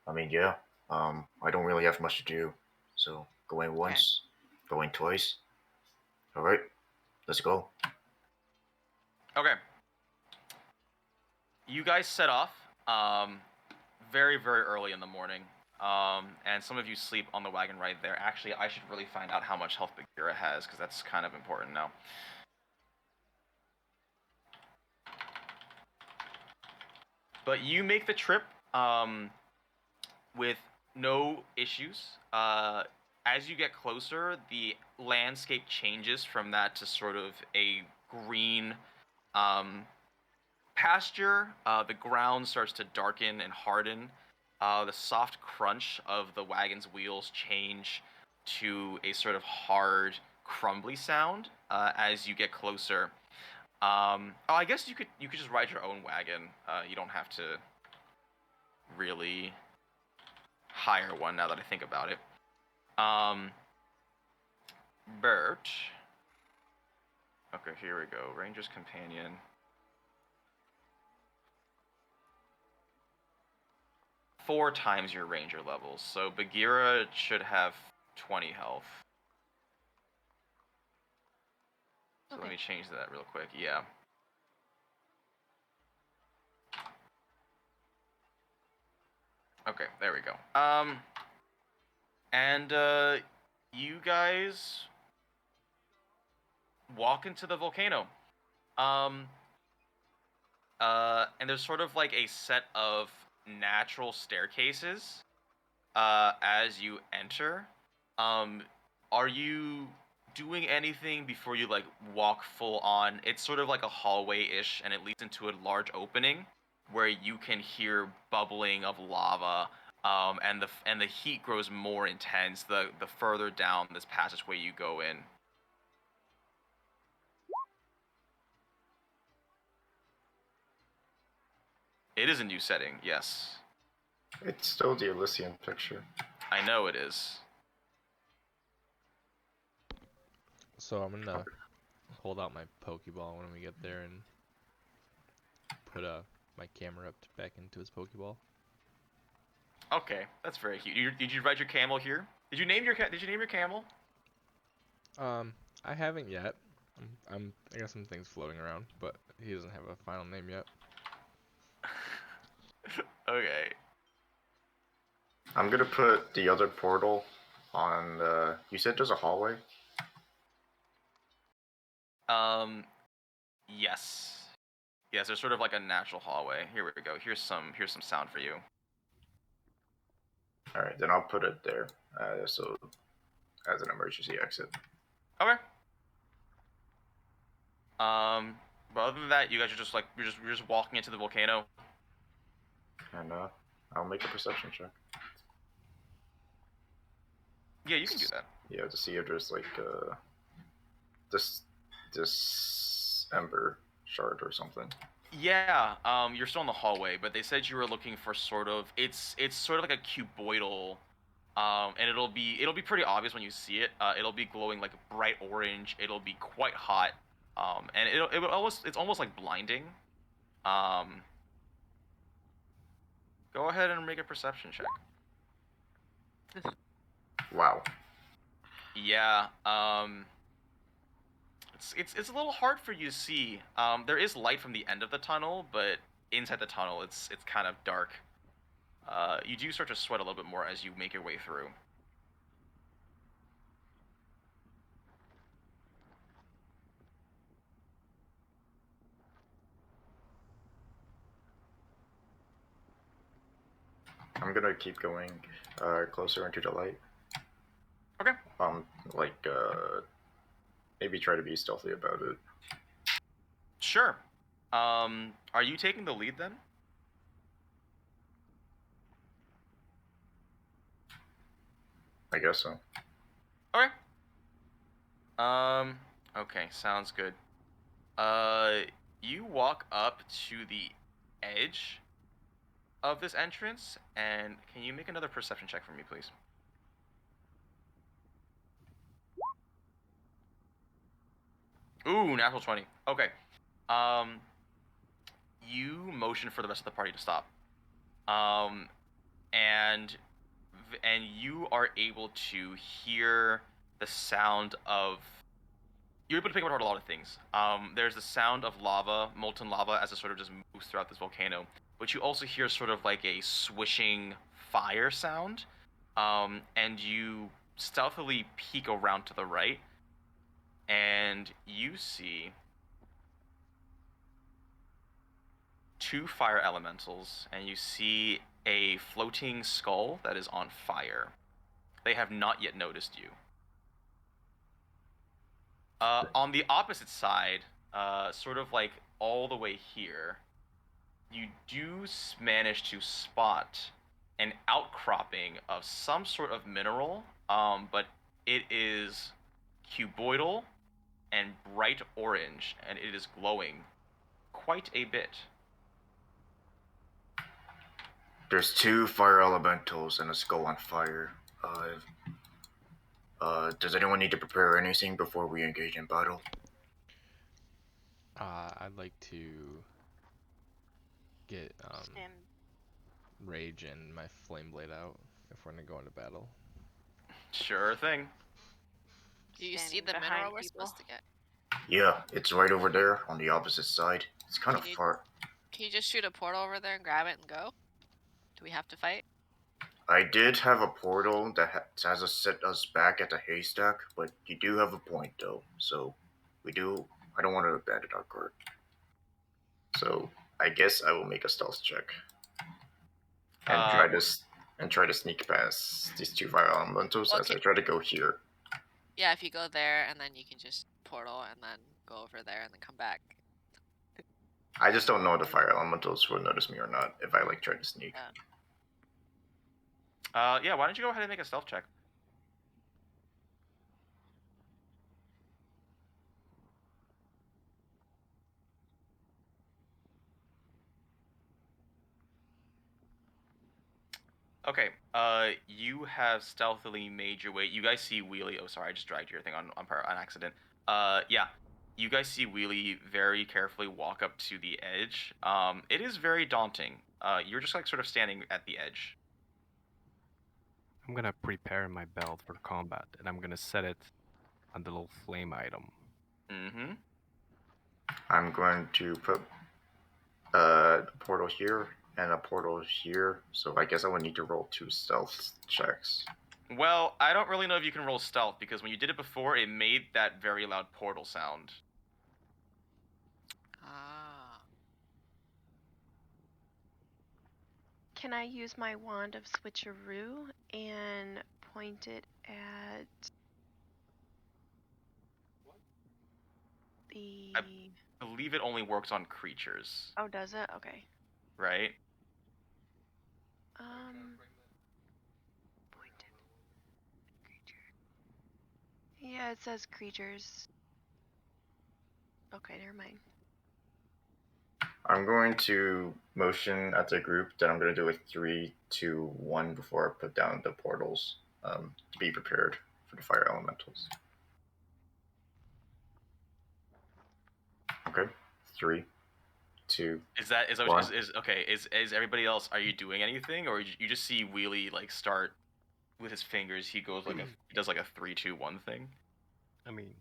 I mean, yeah. I don't really have much to do, so going once, going twice. All right, let's go. Okay. You guys set off, very, very early in the morning. And some of you sleep on the wagon right there. Actually, I should really find out how much health Bagheera has, because that's kind of important now. But you make the trip, with no issues. As you get closer, the landscape changes from that to sort of a green, pasture. The ground starts to darken and harden. The soft crunch of the wagon's wheels change to a sort of hard, crumbly sound as you get closer. I guess you could just ride your own wagon. You don't have to really hire one now that I think about it. Bert. Okay, here we go. Ranger's Companion. Four times your ranger levels. So Bagheera should have 20 health. So Okay. let me change that real quick. Yeah. Okay, there we go. And you guys walk into the volcano. And there's sort of like a set of natural staircases as you enter. doing anything before you like walk full on. It's sort of like a hallway-ish, and it leads into a large opening where you can hear bubbling of lava, and the heat grows more intense the further down this passageway you go in. It is a new setting, yes. It's still the Elysian picture. I know it is. So I'm gonna hold out my Pokeball when we get there and put my camera up back into his Pokeball. Okay, that's very cute. Did you ride your camel here? Did you name your camel? I haven't yet. I got some things floating around, but he doesn't have a final name yet. Okay. I'm gonna put the other portal on the... You said there's a hallway? Yes. Yes, there's sort of like a natural hallway. Here we go. Here's some sound for you. Alright, then I'll put it there. So as an emergency exit. Okay. But other than that, you guys are just like you're just walking into the volcano. And I'll make a perception check. Yeah, you can do that. Yeah, to see if there's like this ember shard or something. Yeah, you're still in the hallway, but they said you were looking for sort of it's sort of like a cuboidal, and it'll be pretty obvious when you see it. It'll be glowing like bright orange. It'll be quite hot, and it's almost like blinding. Go ahead and make a perception check. Wow. Yeah, it's a little hard for you to see. There is light from the end of the tunnel, but inside the tunnel, it's kind of dark. You do start to sweat a little bit more as you make your way through. I'm gonna keep going closer into the light. Okay. Maybe try to be stealthy about it. Sure. Are you taking the lead then? I guess so. Okay. Okay, sounds good. You walk up to the edge of this entrance, and can you make another perception check for me, please? Ooh, natural 20. Okay. You motion for the rest of the party to stop. And you are able to hear the sound of... You're able to pick apart a lot of things. There's the sound of lava, molten lava, as it sort of just moves throughout this volcano. But you also hear sort of like a swishing fire sound. And you stealthily peek around to the right. And you see 2 fire elementals, and you see a floating skull that is on fire. They have not yet noticed you. On the opposite side, sort of like all the way here, you do manage to spot an outcropping of some sort of mineral, but it is cuboidal and bright orange, and it is glowing quite a bit. There's 2 fire elementals and a skull on fire. Does anyone need to prepare anything before we engage in battle? I'd like to get rage and my flame blade out if we're gonna go into battle. Sure thing. Do you see Standing the behind mineral we're people. supposed to get? Yeah, it's right over there on the opposite side. It's kind of Can you- far. Can you just shoot a portal over there and grab it and go? Do we have to fight? I did have a portal that has us set us back at the haystack, but you do have a point though. So I don't want to abandon our guard. So I guess I will make a stealth check and try to sneak past these 2 fire elementals as I try to go here. Yeah, if you go there and then you can just portal and then go over there and then come back. I just don't know if the fire elementals will notice me or not if I like try to sneak. Yeah, why don't you go ahead and make a stealth check? Okay, you have stealthily made your way. You guys see Wheelie. Oh, sorry, I just dragged your thing on accident. Yeah, you guys see Wheelie very carefully walk up to the edge. It is very daunting. You're just like sort of standing at the edge. I'm gonna prepare my belt for combat, and I'm gonna set it on the little flame item. Mm-hmm. I'm going to put a portal here and a portal here, so I guess I would need to roll 2 stealth checks. Well, I don't really know if you can roll stealth, because when you did it before, it made that very loud portal sound. Ah. Can I use my wand of switcheroo and point it at the... I believe it only works on creatures, Oh, does it? Okay. right? Pointed creature. Yeah, it says creatures. Okay, never mind. I'm going to motion at the group that I'm going to do a 3, 2, 1 before I put down the portals to be prepared for the fire elementals. Okay, 3, 2. Is that One. what is okay? Is everybody else? Are you doing anything, or you just see Wheelie like start with his fingers? He goes like he does like a 3, 2, 1 thing. I mean,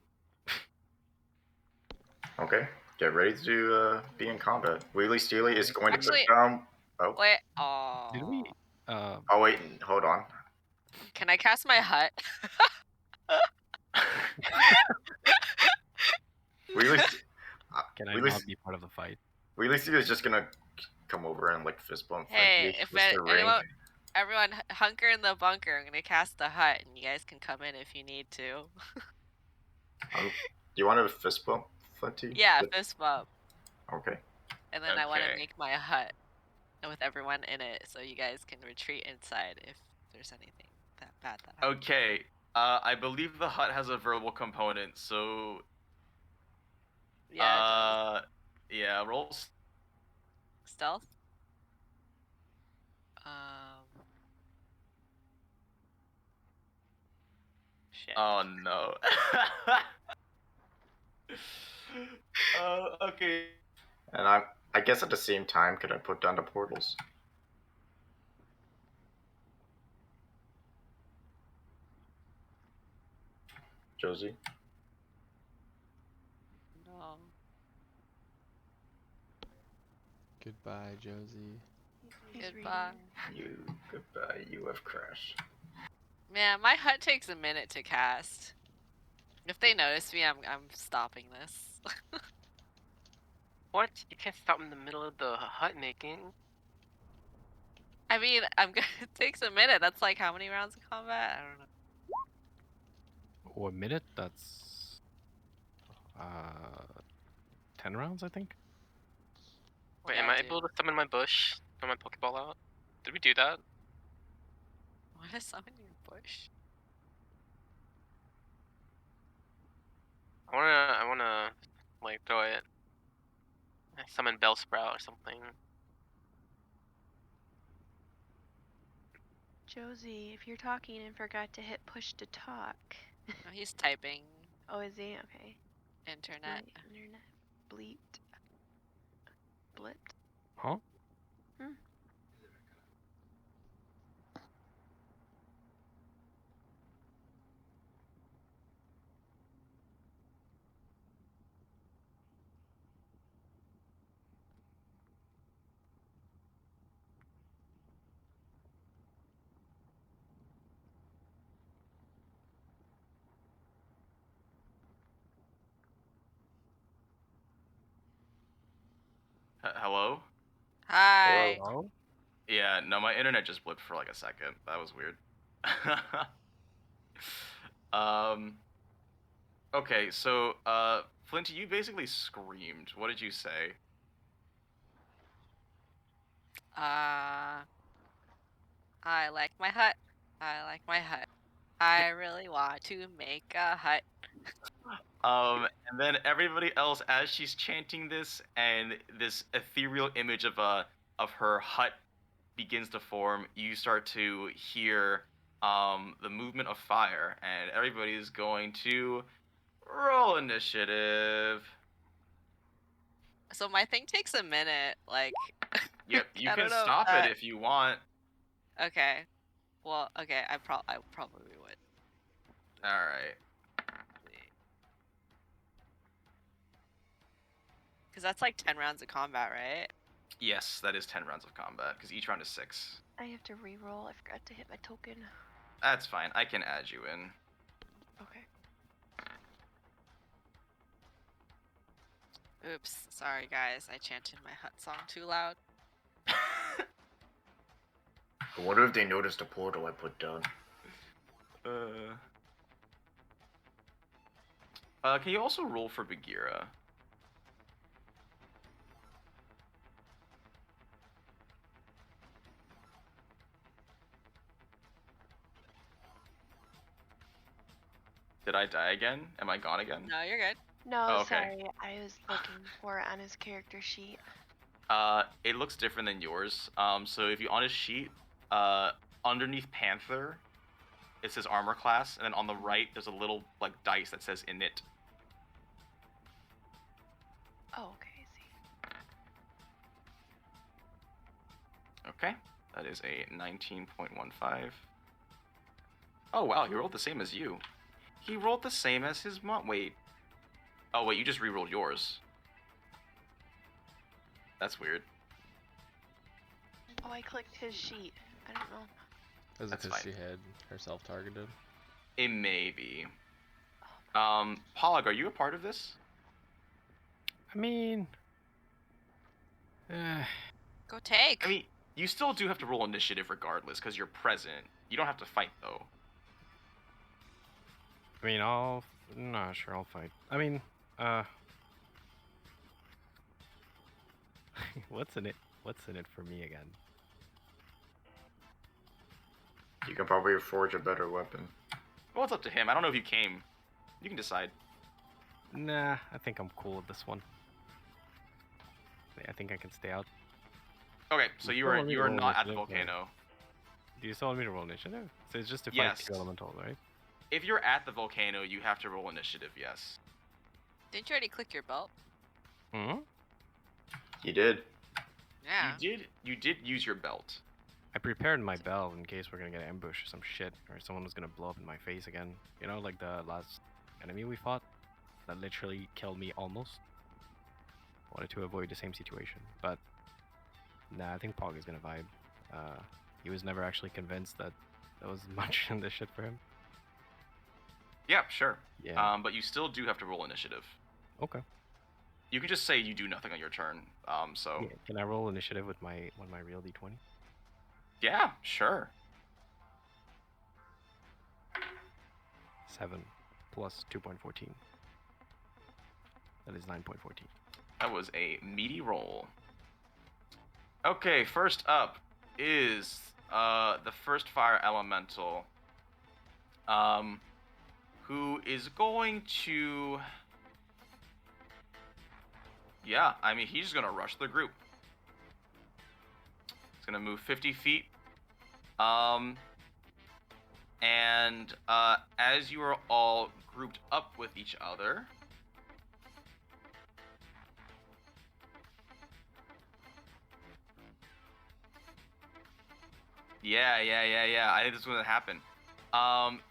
Okay, get ready to be in combat. Wheelie Steely is going Actually- to put down. Oh. Wait. Oh. did we? Oh wait, hold on. Can I cast my hut? Wheelie, Can I Wheelie, not be part of the fight? Wheelie Steely is just gonna come over and like fist bump. Hey, Flinty if with the ring. everyone hunker in the bunker. I'm gonna cast the hut, and you guys can come in if you need to. Do you want to fist bump, Flinty? Yeah, fist bump. Okay. And then I want to Okay. make my hut with everyone in it, so you guys can retreat inside if there's anything that bad that happens. Okay. I believe the hut has a verbal component, so Yeah. yeah, roll. Stealth. Shit. Oh no. Okay. And I guess at the same time, could I put down the portals? Josie? No. Goodbye, Josie. Goodbye. Goodbye, you have crashed. Man, my hut takes a minute to cast. If they notice me, I'm stopping this. What? You can't stop in the middle of the hut making. I mean, it takes a minute. That's like how many rounds of combat? I don't know. Oh, a minute? That's 10 rounds, I think. Wait, Yeah, am I dude. able to summon my bush? Summon my Pokeball out? Did we do that? What is summon your bush? I wanna, like, throw it. I summon Bellsprout or something. Josie, if you're talking and forgot to hit push to talk. Oh, he's typing. Oh, is he? Okay. Internet. My internet bleeped. Blipped. Huh? Hello? Hi. Hello? Yeah, no, my internet just blipped for like a second. That was weird. Okay, so Flinty, you basically screamed. What did you say? I like my hut. I like my hut. I really want to make a hut. And then everybody else, as she's chanting this, and this ethereal image of her hut begins to form, you start to hear the movement of fire, and everybody is going to roll initiative. So my thing takes a minute. Like, Yep, you I can don't know stop it if you want. Okay. Well, okay. I probably would. All right. Because that's like 10 rounds of combat, right? Yes, that is 10 rounds of combat, because each round is 6. I have to re-roll. I forgot to hit my token. That's fine. I can add you in. Okay. Oops. Sorry, guys. I chanted my hut song too loud. I wonder if they noticed the portal I put down. Can you also roll for Bagheera? Did I die again? Am I gone again? No, you're good. No, Oh, okay. sorry. I was looking for it on his character sheet. It looks different than yours. So if you on his sheet, underneath Panther, it says armor class, and then on the right there's a little like dice that says init. Oh, okay, I see. Okay, that is a 19.15. Oh wow, he rolled the same as you. He rolled the same as his mom. Wait. Oh wait, you just re-rolled yours. That's weird. Oh, I clicked his sheet. I don't know. Is it That's because fine. she had herself targeted? It may be. Pog, are you a part of this? I mean, Go take. I mean, you still do have to roll initiative regardless, because you're present. You don't have to fight, though. nah, sure, I'll fight. I mean, what's in it? What's in it for me again? You can probably forge a better weapon. Well, it's up to him. I don't know if you came. You can decide. Nah, I think I'm cool with this one. I think I can stay out. Okay, so you still want me to are roll not at the initiative, or- volcano. Do you still want me to roll initiative? So it's just to fight Yes. two elementals, right? If you're at the volcano, you have to roll initiative, yes. Didn't you already click your belt? Hmm. You did. Yeah. You did use your belt. I prepared my bell in case we're gonna get ambushed or some shit, or someone was gonna blow up in my face again. You know, like the last enemy we fought that literally killed me almost. Wanted to avoid the same situation, but nah, I think Pog is gonna vibe. He was never actually convinced that there was much in this shit for him. Yeah, sure. Yeah. But you still do have to roll initiative. Okay. You can just say you do nothing on your turn. So Yeah. Can I roll initiative with my real d20? yeah, sure. 7 plus 2.14. That is 9.14. That was a meaty roll. Okay, first up is the first fire elemental, who is going to. Yeah, I mean he's gonna rush the group. He's gonna move 50 feet. And as you are all grouped up with each other. Yeah. I think this is gonna happen.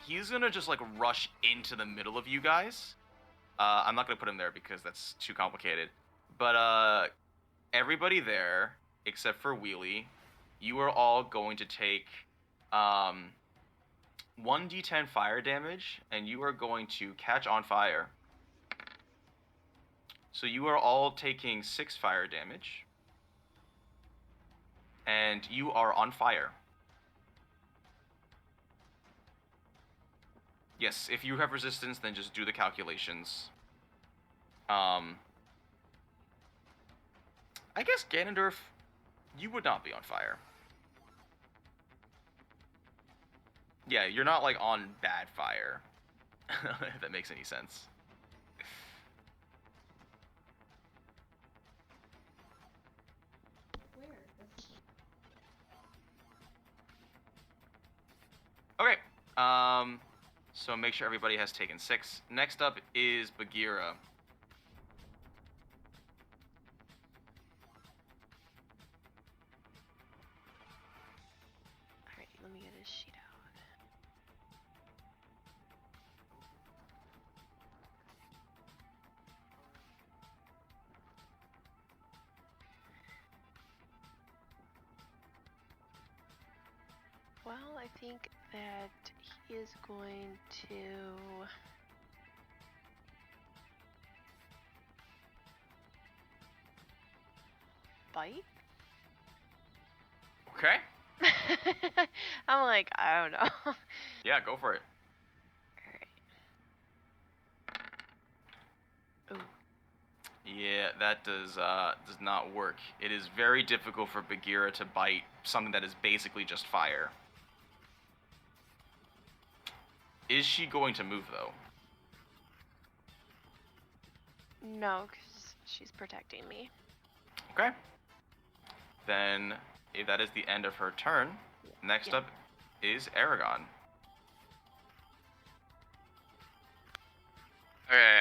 He's gonna just like rush into the middle of you guys. I'm not gonna put him there because that's too complicated. But everybody there except for Wheelie, you are all going to take 1d10 fire damage, and you are going to catch on fire. So you are all taking 6 fire damage, and you are on fire. Yes, if you have resistance, then just do the calculations. I guess Ganondorf, you would not be on fire. Yeah, you're not like on bad fire. If that makes any sense. Okay. So make sure everybody has taken 6. Next up is Bagheera. Alright, let me get his sheet out. Well, I think that he is going to bite. Okay. I'm like, I don't know. Yeah, go for it. Alright. Ooh. Yeah, that does not work. It is very difficult for Bagheera to bite something that is basically just fire. Is she going to move, though? No, because she's protecting me. Okay. Then, if that is the end of her turn, next up is Eragon. Okay,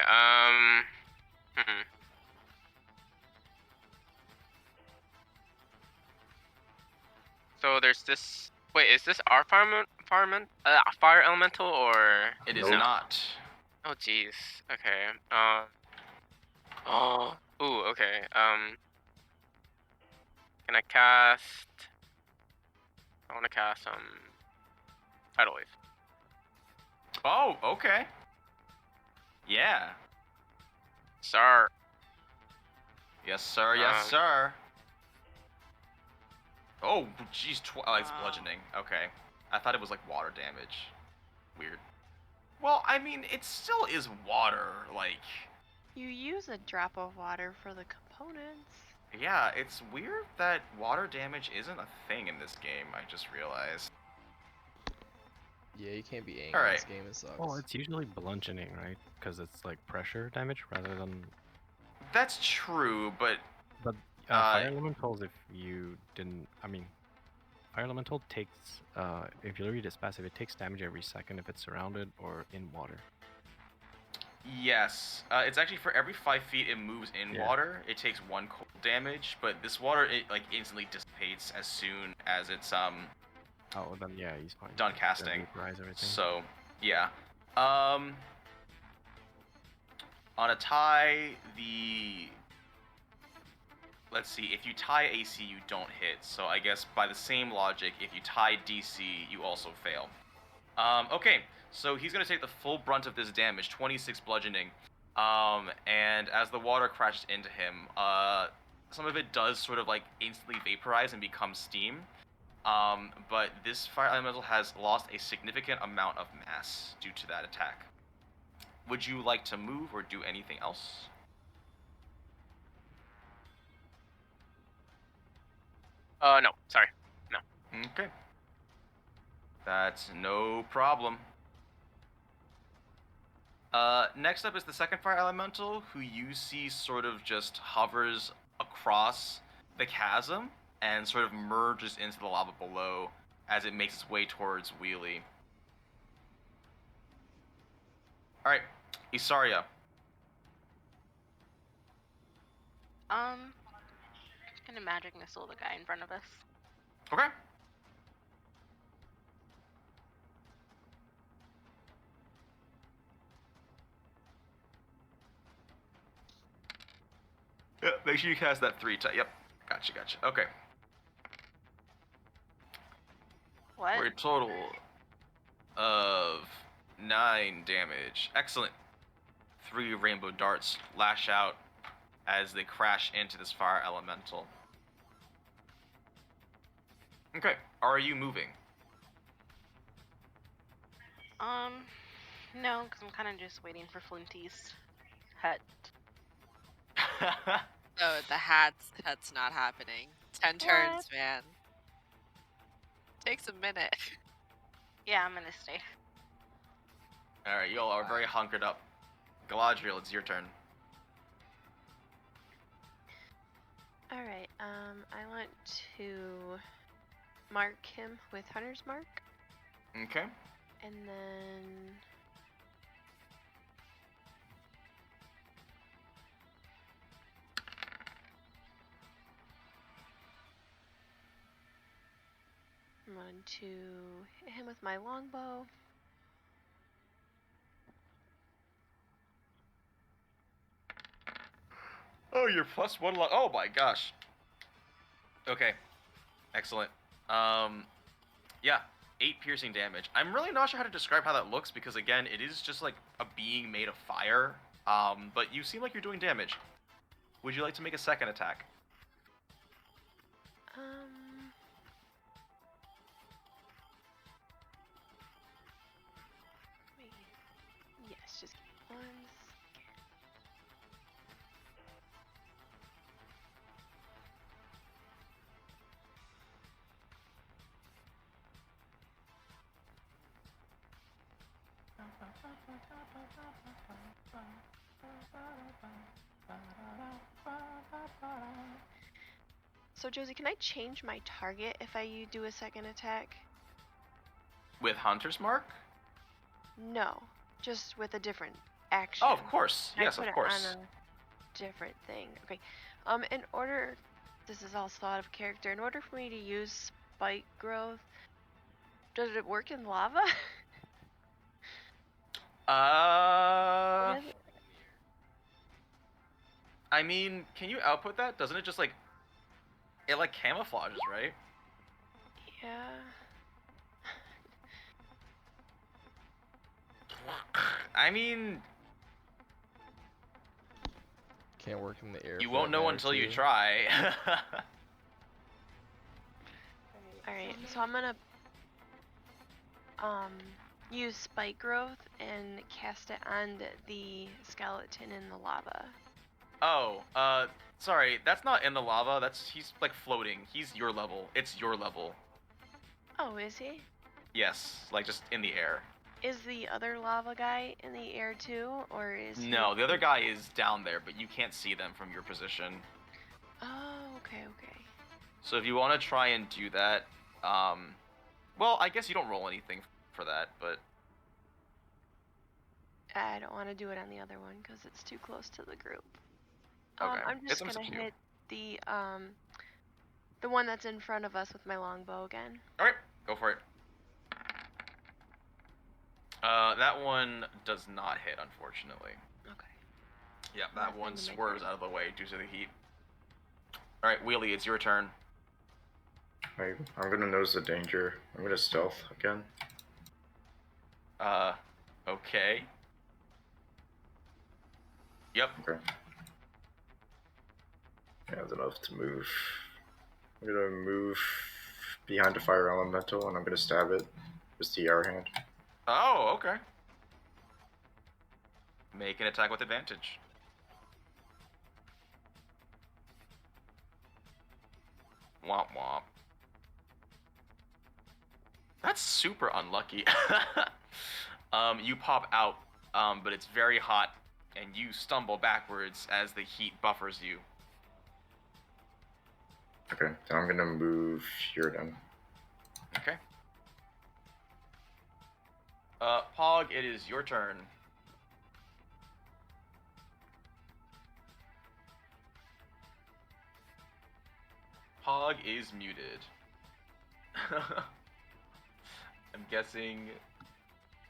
So there's this. Wait, is this our fire elemental or? It is Nope. not. Oh, jeez. Okay. Oh. Ooh. Okay. Can I cast? I want to cast Tidal Wave. Oh, okay. Yeah. Sir. Yes, sir. Yes, Um, sir. Oh, jeez. It's Wow. bludgeoning. Okay. I thought it was like water damage. Weird. Well, I mean, it still is water. Like, You use a drop of water for the components. yeah, it's weird that water damage isn't a thing in this game. I just realized. Yeah, you can't be angry in Alright. this game. It sucks. Well, it's usually bludgeoning, right? Because it's like pressure damage rather than That's true, but fire elementals. If you didn't, fire elemental takes if you read its passive, it takes damage every second if it's surrounded or in water. yes, it's actually for every 5 feet it moves in Yeah. water, it takes 1 cold damage. But this water, it like instantly dissipates as soon as it's Oh, then yeah, he's fine. done Just casting. vaporize everything. So yeah. On a tie, let's see, if you tie AC, you don't hit. So I guess by the same logic, if you tie DC, you also fail. Okay, so he's gonna take the full brunt of this damage, 26 bludgeoning. And as the water crashes into him, some of it does sort of like instantly vaporize and become steam. But this fire elemental has lost a significant amount of mass due to that attack. Would you like to move or do anything else? No. Sorry. No. Okay. That's no problem. Next up is the second fire elemental, who you see sort of just hovers across the chasm and sort of merges into the lava below as it makes its way towards Wheelie. Alright, Isarya. Just gonna magic missile the guy in front of us. Okay. Yeah, make sure you cast that 3 times. Yep. Gotcha. Okay. What? For a total of 9 damage. Excellent. 3 rainbow darts lash out as they crash into this fire elemental. Okay, are you moving? No, because I'm kind of just waiting for Flinty's hut. Oh, the hut's not happening. 10 turns, man. Takes a minute. Yeah, I'm gonna stay. Alright, you all are very hunkered up. Galadriel, it's your turn. Alright, I want to mark him with Hunter's Mark, Okay. and then I'm going to hit him with my longbow. Oh, you're plus one. Oh my gosh. Okay. Excellent. Yeah, 8 piercing damage. I'm really not sure how to describe how that looks because again, it is just like a being made of fire. But you seem like you're doing damage. Would you like to make a second attack? Wait. Yes, just give me 1 second. So Josie, can I change my target if I do a second attack? With Hunter's Mark? No, just with a different action. Oh, of course. I Yes, put of it course. on a different thing. Okay. In order, this is also out of character. In order for me to use spike growth, does it work in lava? I mean, can you output that? Doesn't it just like it like camouflages, right? Yeah. I mean, Can't work in the air. you for won't that know matter, until you too. try. Alright, so I'm gonna use spike growth and cast it on the skeleton in the lava. Oh, sorry, that's not in the lava. He's like floating. He's your level. It's your level. Oh, is he? Yes, like just in the air. Is the other lava guy in the air too, or is No, he... the other guy is down there, but you can't see them from your position. Oh, okay. So if you want to try and do that, well, I guess you don't roll anything for that, but I don't want to do it on the other one because it's too close to the group. okay. I'm just It's up gonna to you. hit the one that's in front of us with my longbow again. All right, go for it. That one does not hit, unfortunately. Okay. Yeah, that Nothing one to make swerves it. out of the way due to the heat. All right, Wheelie, it's your turn. I'm gonna nose the danger. I'm gonna stealth again. Okay. Yep. Okay. Yeah, that's enough to move. I'm gonna move behind a fire elemental and I'm gonna stab it with the arrow hand. Oh, okay. Make an attack with advantage. Womp womp. That's super unlucky. You pop out, but it's very hot, and you stumble backwards as the heat buffers you. Okay, then I'm gonna move here then. Okay. Pog, it is your turn. Pog is muted. I'm guessing.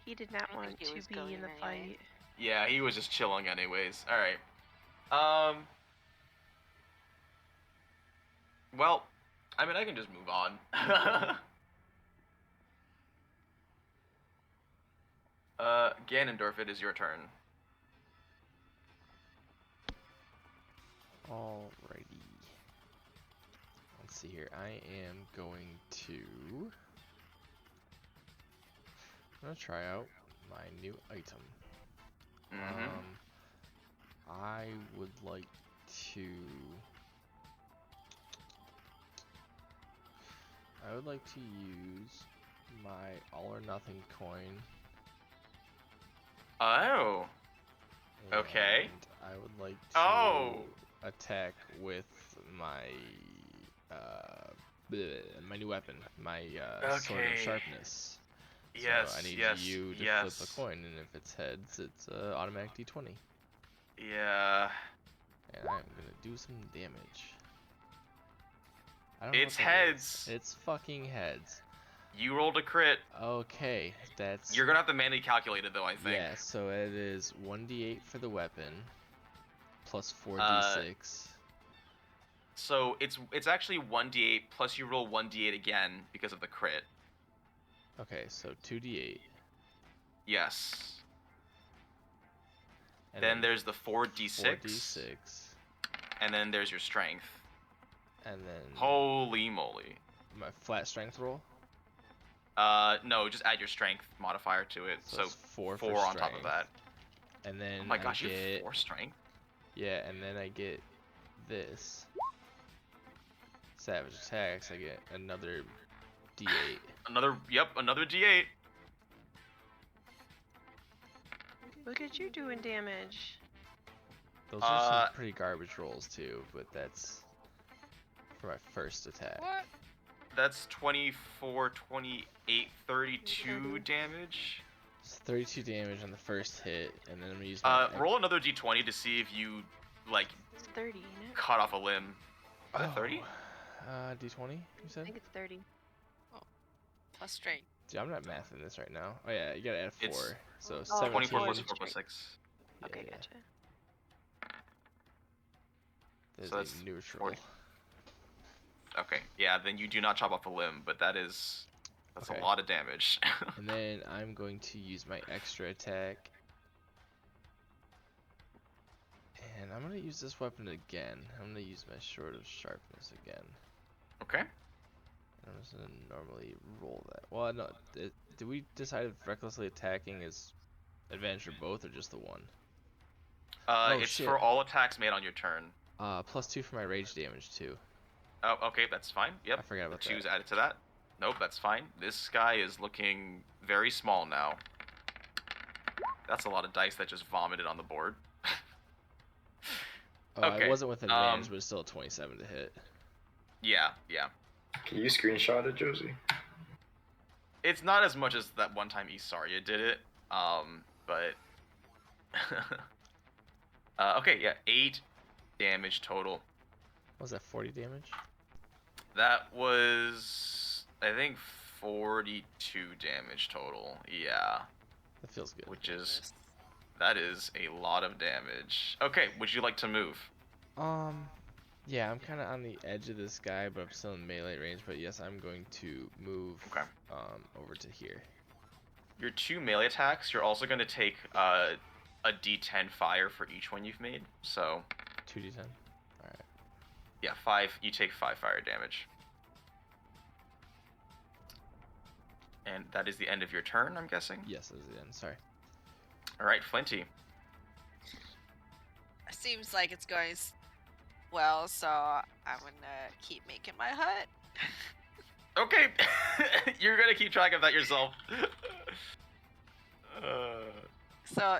He did not I want think he to was be going in the anyway. fight. Yeah, he was just chilling anyways. Alright. Well, I mean, I can just move on. Ganondorf, it is your turn. Alrighty. Let's see here. I am going to. I'm gonna try out my new item. Mm-hmm. I would like to. I would like to use my all or nothing coin. Oh. Okay. And I would like to Oh. attack with my my new weapon, my sword of Okay. sharpness. Yes. So I need yes. you to yes. flip a coin, and if it's heads, it's automatic d20. Yeah. And I'm gonna do some damage. I don't know It's what that is. heads. It's fucking heads. You rolled a crit. Okay, that's. You're gonna have to manually calculate it though, I think. Yeah, so it is 1d8 for the weapon, plus 4d6. So it's actually 1d8 plus you roll 1d8 again because of the crit. Okay, so 2d8. Yes. And Then there's the 4d6. 4d6. And then there's your strength. And then Holy moly. my flat strength roll. No, just add your strength modifier to it. So it's 4 4 for on top of strength. that. And then Oh my gosh, I you get, have 4 strength? Yeah, and then I get this. Savage attacks, I get another d8. Another d8. Look at you doing damage. Those are some pretty garbage rolls too, but that's for my first attack. What? That's 24, 28, 32 damage. It's 32 damage on the first hit, and then I'm gonna use my Roll another d20 to see if you, like, It's 30, isn't it? cut off a limb. Was it 30? d20, you I said? think it's 30. Plus strength. Dude, I'm not mathing this right now. Oh yeah, you gotta add 4. It's So Oh, 17. 24 plus Strength. 4 plus 6. Okay, Yeah, gotcha. There's So a that's neutral. 40. Okay, yeah, then you do not chop off a limb, but that's Okay. a lot of damage. And then I'm going to use my extra attack. And I'm gonna use this weapon again. I'm gonna use my sword of sharpness again. Okay. I'm just gonna normally roll that. Well, no. Did we decide if recklessly attacking is advantage for both or just the one? It's shit. for all attacks made on your turn. Plus 2 for my rage damage too. Oh, okay, that's fine. Yep. I forgot about The 2's that. added to that. Nope, that's fine. This guy is looking very small now. That's a lot of dice that just vomited on the board. Oh, Okay, I wasn't with advantage, but it's still a 27 to hit. Yeah. Can you screenshot it, Josie? It's not as much as that one time Isarya did it, but... okay, yeah, 8 damage total. What was that, 40 damage? That was, I think, 42 damage total. Yeah, That feels good. that is a lot of damage. Okay, would you like to move? Yeah, I'm kind of on the edge of this guy, but I'm still in melee range. But yes, I'm going to move Okay. over to here. Your 2 melee attacks, you're also going to take a d10 fire for each one you've made. So, 2d10. Alright. yeah, 5. You take 5 fire damage. And that is the end of your turn, I'm guessing? Yes, that is the end. Sorry. Alright, Flinty. Seems like it's going well, so I'm gonna keep making my hut. Okay, you're gonna keep track of that yourself. So,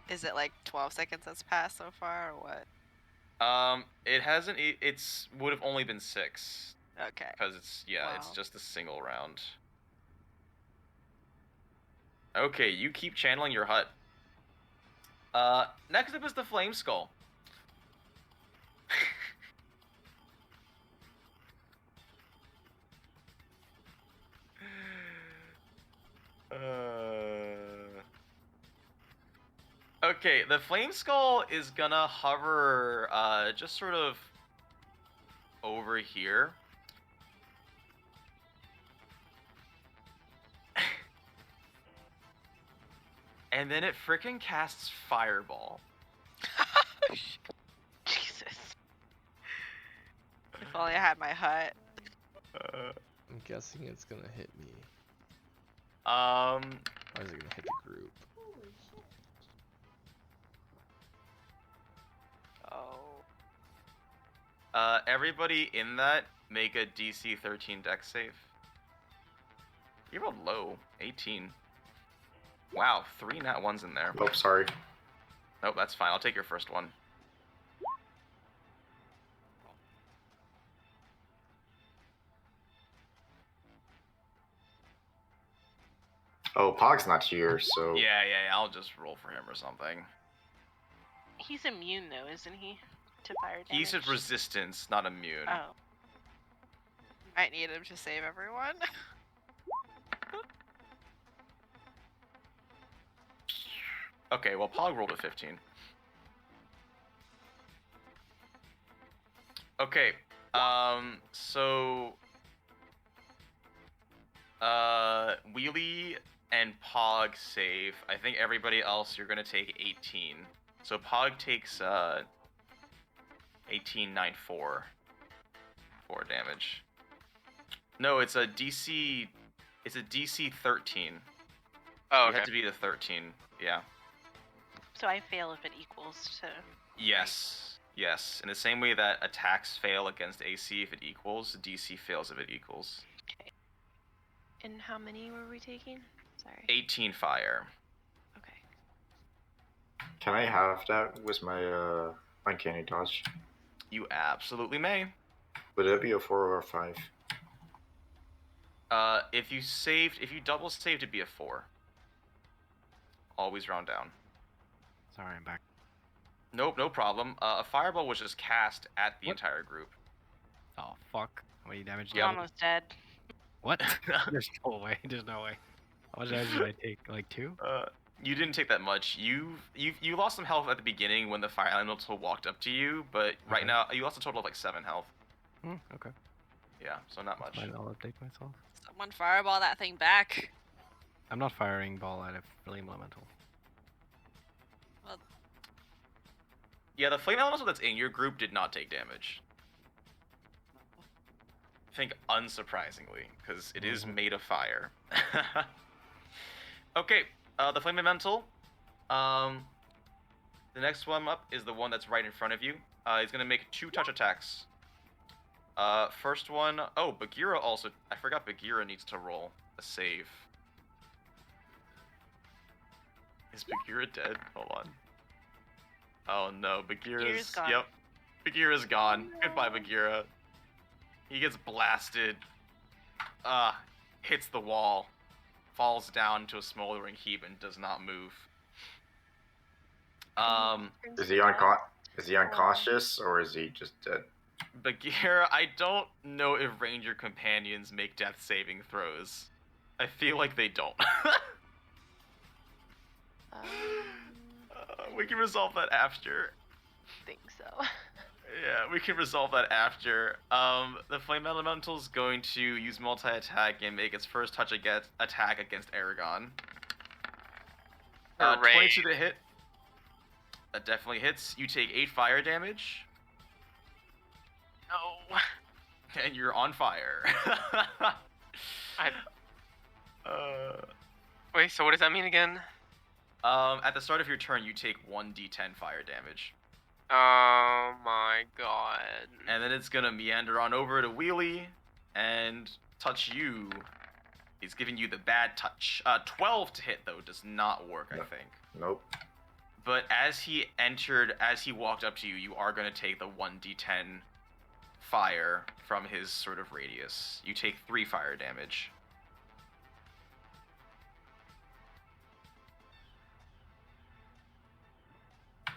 is it like 12 seconds that's passed so far, or what? It hasn't. It's would have only been 6 Okay. because it's it's Wow. just a single round. Okay, you keep channeling your hut. Next up is the Flame Skull. Okay, the Flame Skull is gonna hover, just sort of over here. And then it frickin' casts Fireball. Jesus. If only I had my hut. I'm guessing it's gonna hit me. Um, Or is it gonna hit the group? Everybody in that, make a DC 13 dex save. You rolled low. 18. Wow, 3 nat 1s in there. Oh, sorry. Nope, that's fine. I'll take your first one. Oh, Pog's not here, so... Yeah, I'll just roll for him or something. He's immune though, isn't he? To fire damage. He's at resistance, not immune. Oh. Might need him to save everyone. Okay, well, Pog rolled a 15. Okay, so... Wheelie and Pog save. I think everybody else, you're gonna take 18. So Pog takes, 18, 9, 4. 4 damage. No, it's a DC... It's a DC 13. Oh, You okay. have to be the 13, yeah. So I fail if it equals to. Yes, yes. In the same way that attacks fail against AC if it equals, DC fails if it equals. And how many were we taking? Sorry. 18 fire. Okay. Can I have that with my uncanny dodge? You absolutely may. Would it be a 4 or a 5? If you double saved, it'd be a 4. Always round down. Sorry, I'm back. Nope, no problem. A fireball was just cast at the entire group. Oh, fuck. How many damage? I'm almost dead. What? There's no way. There's no way. How much damage did I take? Like 2? You didn't take that much. You lost some health at the beginning when the fire elemental walked up to you, but right Okay. now you lost a total of like 7 health. Okay. Yeah, so not much. Fine, I'll update myself. Someone fireball that thing back. I'm not firing ball at a flame elemental. Yeah, the flame elemental that's in your group did not take damage. I think unsurprisingly, because it is made of fire. Okay, the flame elemental. The next one up is the one that's right in front of you. He's gonna make 2 touch attacks. First one. Oh, Bagheera also. I forgot Bagheera needs to roll a save. Is Bagheera dead? Hold on. Oh no, Bagheera's gone. Yep. Bagheera's gone. Goodbye, Bagheera. He gets blasted. Hits the wall. Falls down to a smoldering heap and does not move. Is he unconscious or is he just dead? Bagheera, I don't know if ranger companions make death saving throws. I feel like they don't. We can resolve that after. Think so. Yeah, we can resolve that after. The Flame Elemental's going to use multi-attack and make its first touch attack against Eragon. 22 to hit. That definitely hits. You take 8 fire damage. No. And you're on fire. Wait, so what does that mean again? At the start of your turn, you take 1d10 fire damage. Oh my god. And then it's gonna meander on over to Wheelie and touch you. He's giving you the bad touch. 12 to hit, though, does not work, No. I think. Nope. But as he walked up to you, you are gonna take the 1d10 fire from his sort of radius. You take 3 fire damage.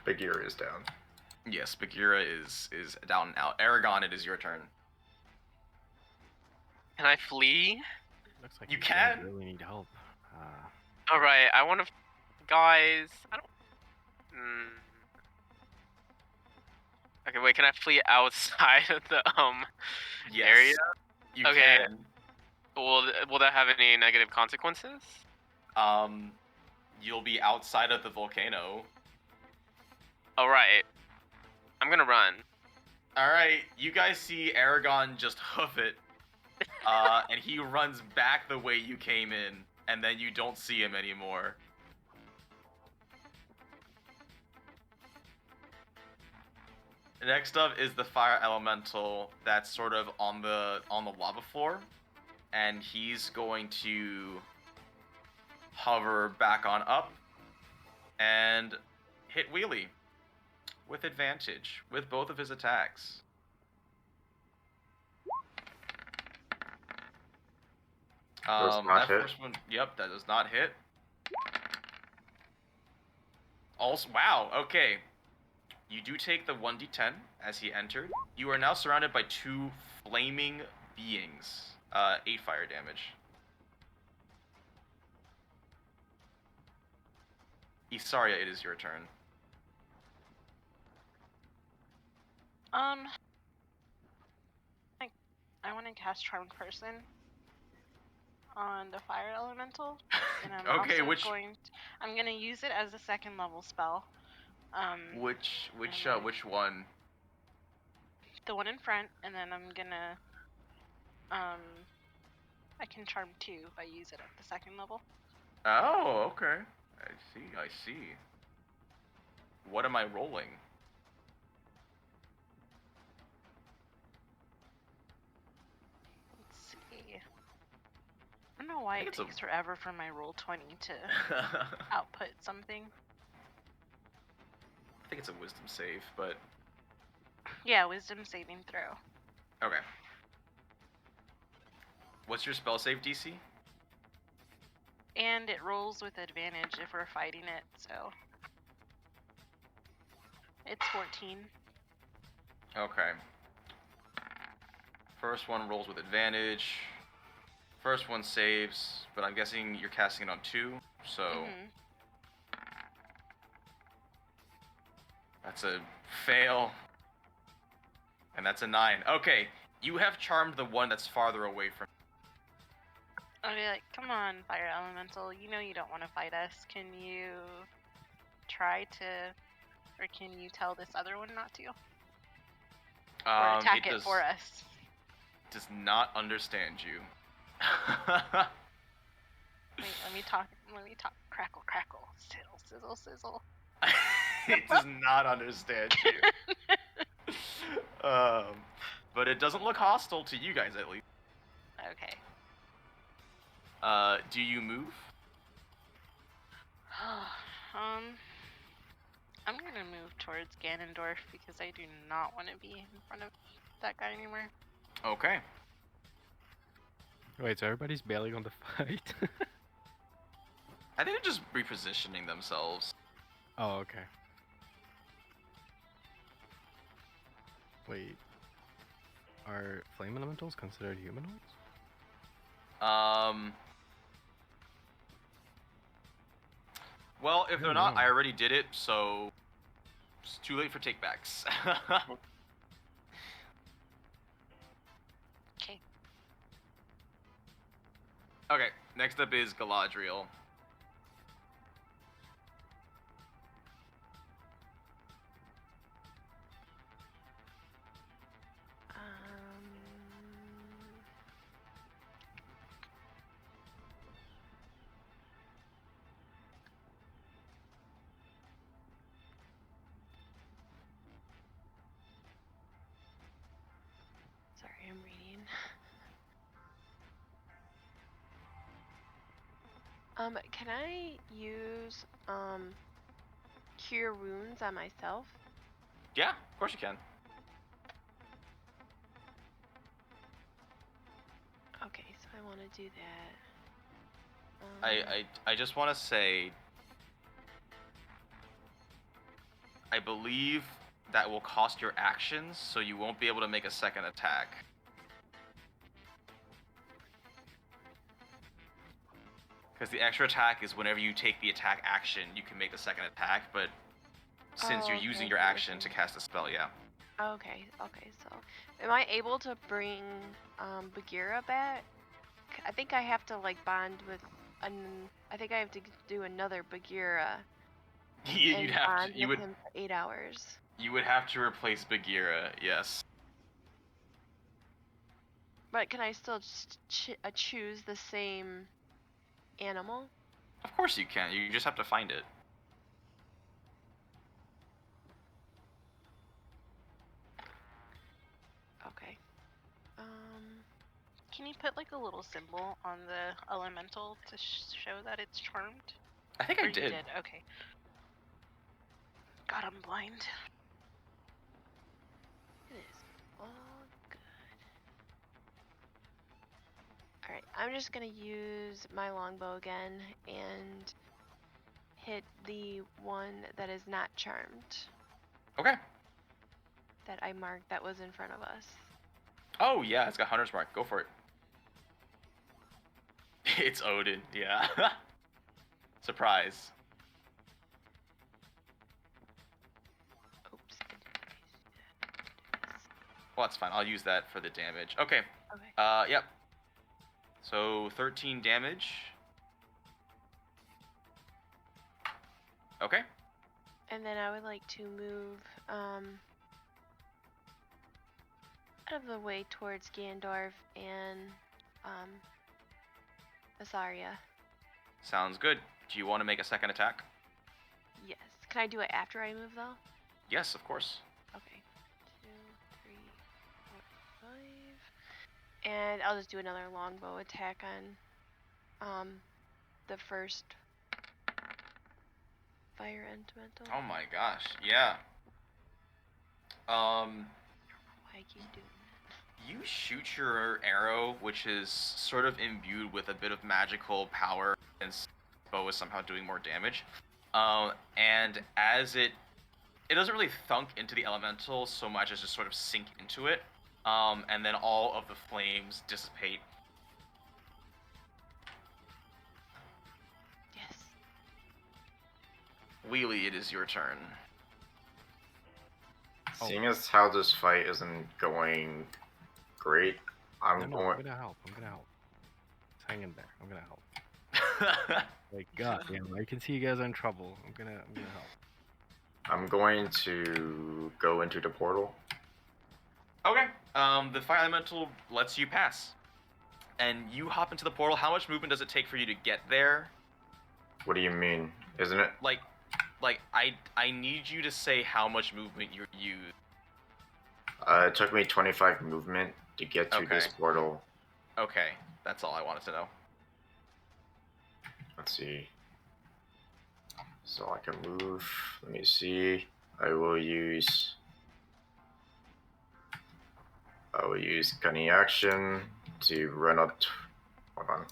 Bagheera is down. Yes, Bagheera is down and out. Eragon, it is your turn. Can I flee? Looks like You guys can. really need help. Alright, I want to... Guys, I don't... Okay, wait, can I flee outside of the, Yes, area? you Okay. can. Will that have any negative consequences? You'll be outside of the volcano. Alright. I'm gonna run. Alright, you guys see Eragon just hoof it. And he runs back the way you came in, and then you don't see him anymore. Next up is the fire elemental that's sort of on the lava floor, and he's going to hover back on up and hit Wheelie with advantage with both of his attacks. Does not that hit. first one, yep, that does not hit. Also, wow, okay. You do take the 1d10 as he entered. You are now surrounded by 2 flaming beings. 8 fire damage. Isarya, it is your turn. I want to cast Charmed Person on the fire elemental, and I'm Okay, also I'm gonna use it as a 2nd level spell. Which then- one? The one in front, and then I'm gonna I can charm 2 if I use it at the 2nd level. Oh, okay. I see. What am I rolling? Let's see. I don't know why think it it's a- takes forever for my roll 20 to output something. I think it's a wisdom save, but Yeah, wisdom saving throw. okay. What's your spell save DC? And it rolls with advantage if we're fighting it, so it's 14. Okay. First one rolls with advantage. First one saves, but I'm guessing you're casting it on 2, so Mhm. that's a fail. And that's a 9. Okay, you have charmed the one that's farther away from. I'll be like, come on, fire elemental, you know you don't want to fight us. Can you try to, or can you tell this other one not to? Or attack it for us? Does not understand you. Wait, let me talk. Crackle, crackle. Sizzle, sizzle, sizzle. It does not understand you. But it doesn't look hostile to you guys, at least. Okay. Do you move? I'm gonna move towards Ganondorf because I do not want to be in front of that guy anymore. Okay. Wait, so everybody's bailing on the fight? I think they're just repositioning themselves. Oh, okay. Wait. Are flame elementals considered humanoids? Well, if I they're don't not, know. I already did it, so it's too late for takebacks. Okay. Okay, next up is Galadriel. Sorry, I'm reading. Can I use cure wounds on myself? Yeah, of course you can. Okay, so I want to do that. I just want to say, I believe that will cost your actions, so you won't be able to make a second attack. Because the extra attack is whenever you take the attack action, you can make the second attack, but since you're okay, using your I see what action you're to saying. cast a spell, yeah. Okay, so am I able to bring Bagheera back? I think I have to like bond with I think I have to do another Bagheera You'd and have bond to, you with would him for 8 hours. you would have to replace Bagheera, yes. But can I still just choose the same animal? Of course you can. You just have to find it. Can you put like a little symbol on the elemental to show that it's charmed? I think Or I you did. Okay. God, I'm blind. It is all good. Alright, I'm just gonna use my longbow again and hit the one that is not charmed Okay. that I marked that was in front of us. Oh yeah, it's got Hunter's Mark. Go for it. It's Odin. Yeah. Surprise. Oops. Well, that's fine. I'll use that for the damage. Okay. Okay. Yep. So 13 damage. Okay. And then I would like to move out of the way towards Ganondorf and Isarya. Sounds good. Do you want to make a second attack? Yes. Can I do it after I move though? Yes, of course. Okay. 2, 3, 4, 5. And I'll just do another longbow attack on the first fire elemental. Oh my gosh. Yeah. Why I keep doing that. You shoot your arrow, which is sort of imbued with a bit of magical power, and bow is somehow doing more damage. And as it doesn't really thunk into the elemental so much as just sort of sink into it. And then all of the flames dissipate. Yes. Wheelie, it is your turn. Seeing as how this fight isn't going great, I'm I'm going. gonna help. Just hang in there. I'm gonna help. Like, god damn, I can see you guys are in trouble. I'm gonna help. I'm going to go into the portal. Okay. The fire elemental lets you pass. And you hop into the portal. How much movement does it take for you to get there? What do you mean? Isn't it? Like I need you to say how much movement you use. It took me 25 movement to get to this Okay. portal. Okay, that's all I wanted to know. Let's see. So I can move. Let me see. I will use cunning action to run up. Hold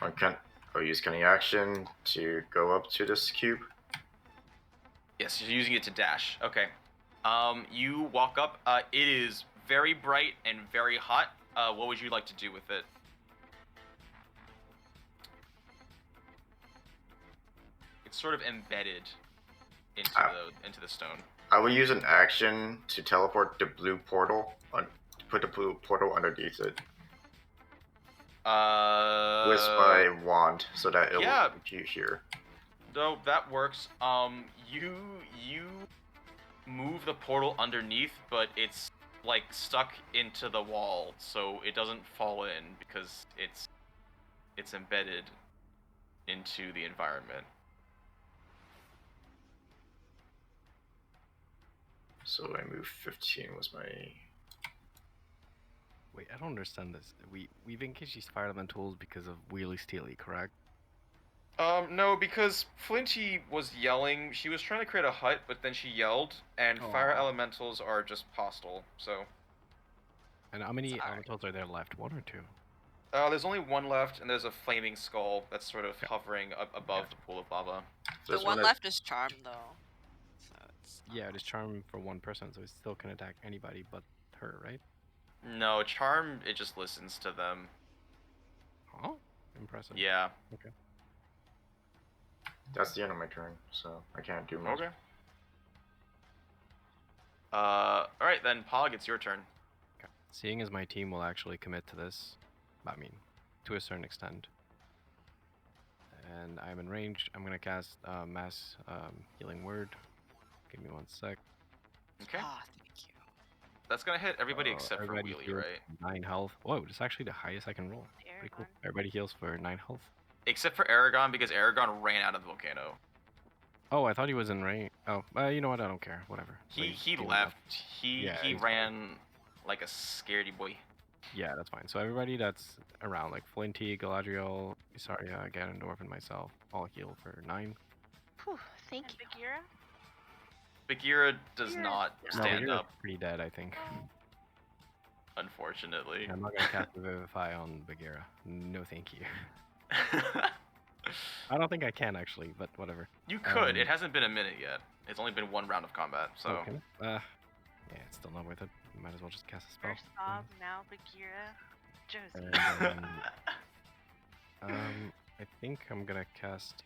on. I'll use cunning action to go up to this cube. Yes, you're using it to dash. Okay. You walk up. It is very bright and very hot. What would you like to do with it? It's sort of embedded into the stone. I will use an action to teleport the blue portal. Put the blue portal underneath it with my wand, so that it will appear here. No, that works. You move the portal underneath, but it's like stuck into the wall, so it doesn't fall in because it's embedded into the environment. So I move 15 was my... Wait, I don't understand this. We've engaged these fire elementals because of Wheelie Steely, correct? No, because Flinty was yelling. She was trying to create a hut, but then she yelled, and fire elementals are just hostile, so... And how many elementals are there left? 1 or 2? There's only one left, and there's a flaming skull that's sort of hovering above the pool of lava. The one left is charmed, though. So it's Yeah, it is charm for one person, so it still can attack anybody but her, right? No, charm, it just listens to them. Oh, impressive. Yeah. Okay. That's the end of my turn, so I can't do much. Okay. Alright then, Pog, it's your turn. Okay. Seeing as my team will actually commit to this, I mean, to a certain extent, and I'm in range, I'm gonna cast Mass Healing Word. Give me 1 sec. Okay. Ah, thank you. That's gonna hit everybody except for everybody Wheelie, heals right? 9 health. Whoa, it's actually the highest I can roll. Pretty cool. Eragon. Everybody heals for 9 health. Except for Eragon, because Eragon ran out of the volcano. Oh, I thought he was in range. Oh, you know what? I don't care. Whatever. He Like, left. He Yeah, he's ran like a scaredy boy. Yeah, that's fine. So everybody that's around, like Flinty, Galadriel, Isarya, Ganondorf, and myself, all heal for 9. Whew, thank And you. Bagheera? Bagheera does Bagheera's not dead. No, stand Bagheera's up, pretty dead, I think. unfortunately. I'm not gonna cast Revivify on Bagheera. No, thank you. I don't think I can actually, but whatever. You could. It hasn't been a minute yet. It's only been 1 round of combat, so. Okay. Yeah, it's still not worth it. Might as well just cast a spell. First Bob, now Bagheera. Josie. I think I'm gonna cast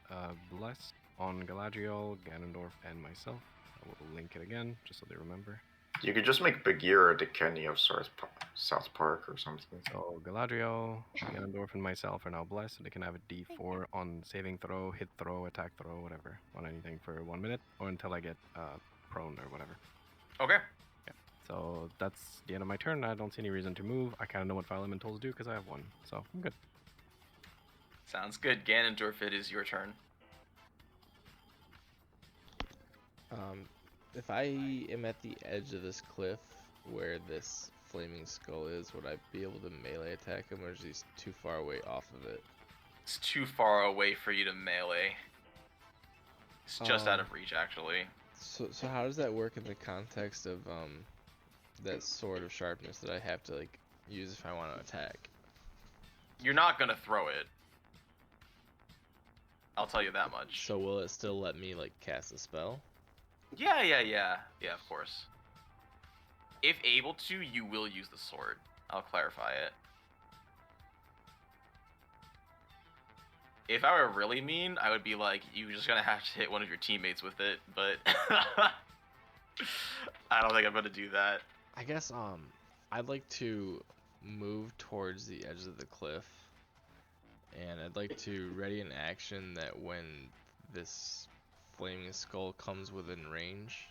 Bless on Galadriel, Ganondorf, and myself. I will link it again, just so they remember. You could just make Bagheera the Kenny of South Park or something. So Galadriel, Ganondorf, and myself are now blessed, so they can have a D4 on saving throw, hit throw, attack throw, whatever, on anything for 1 minute, or until I get prone or whatever. Okay. Yeah. So that's the end of my turn. I don't see any reason to move. I kind of know what Fire Elementals do because I have 1, so I'm good. Sounds good. Ganondorf, it is your turn. If I am at the edge of this cliff where this flaming skull is, would I be able to melee attack him, or is he too far away off of it? It's too far away for you to melee. It's just out of reach, actually. So how does that work in the context of that sword of sharpness that I have to like use if I want to attack? You're not gonna throw it. I'll tell you that much. So will it still let me like cast a spell? Yeah, of course. If able to, you will use the sword. I'll clarify it. If I were really mean, I would be like, you're just gonna have to hit one of your teammates with it, but I don't think I'm gonna do that. I guess I'd like to move towards the edge of the cliff, and I'd like to ready an action that when this flaming skull comes within range,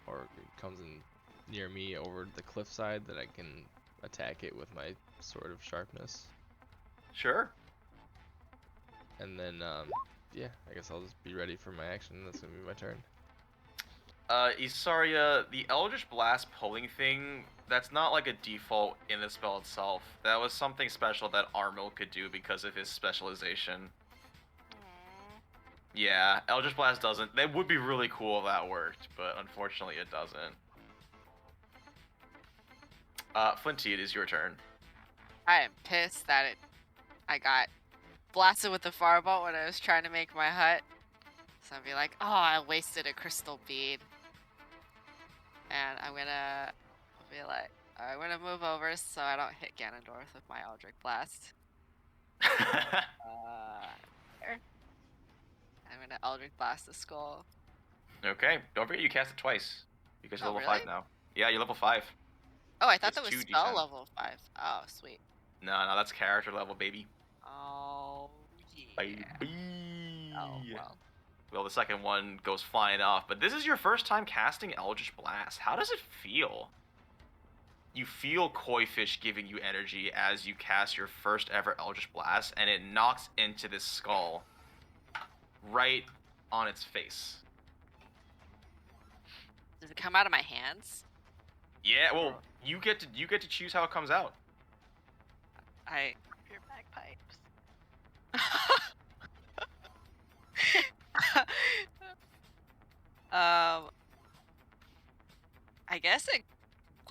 or comes in near me over the cliffside, that I can attack it with my sword of sharpness. Sure. And then, yeah, I guess I'll just be ready for my action. That's gonna be my turn. Isarya, the Eldritch Blast pulling thing, that's not like a default in the spell itself. That was something special that Armil could do because of his specialization. Yeah, Eldritch Blast doesn't. That would be really cool if that worked, but unfortunately it doesn't. Flinty, it is your turn. I am pissed that I got blasted with the firebolt when I was trying to make my hut. So I'll be like, oh, I wasted a crystal bead. And I'm gonna be like, I'm gonna move over so I don't hit Ganondorf with my Eldritch Blast. There. I'm gonna Eldritch Blast the skull. Okay, don't forget you cast it twice. Because you're Oh, level really? 5 now. Yeah, you're level 5. Oh, I thought It's that was 2d10. spell level 5. Oh, sweet. No, that's character level, baby. Oh, yeah. Baby. Oh, well. Well, the second one goes flying off, but this is your first time casting Eldritch Blast. How does it feel? You feel Koi Fish giving you energy as you cast your first ever Eldritch Blast, and it knocks into this skull right on its face. Does it come out of my hands? Yeah, well, you get to choose how it comes out. Your bagpipes. I guess it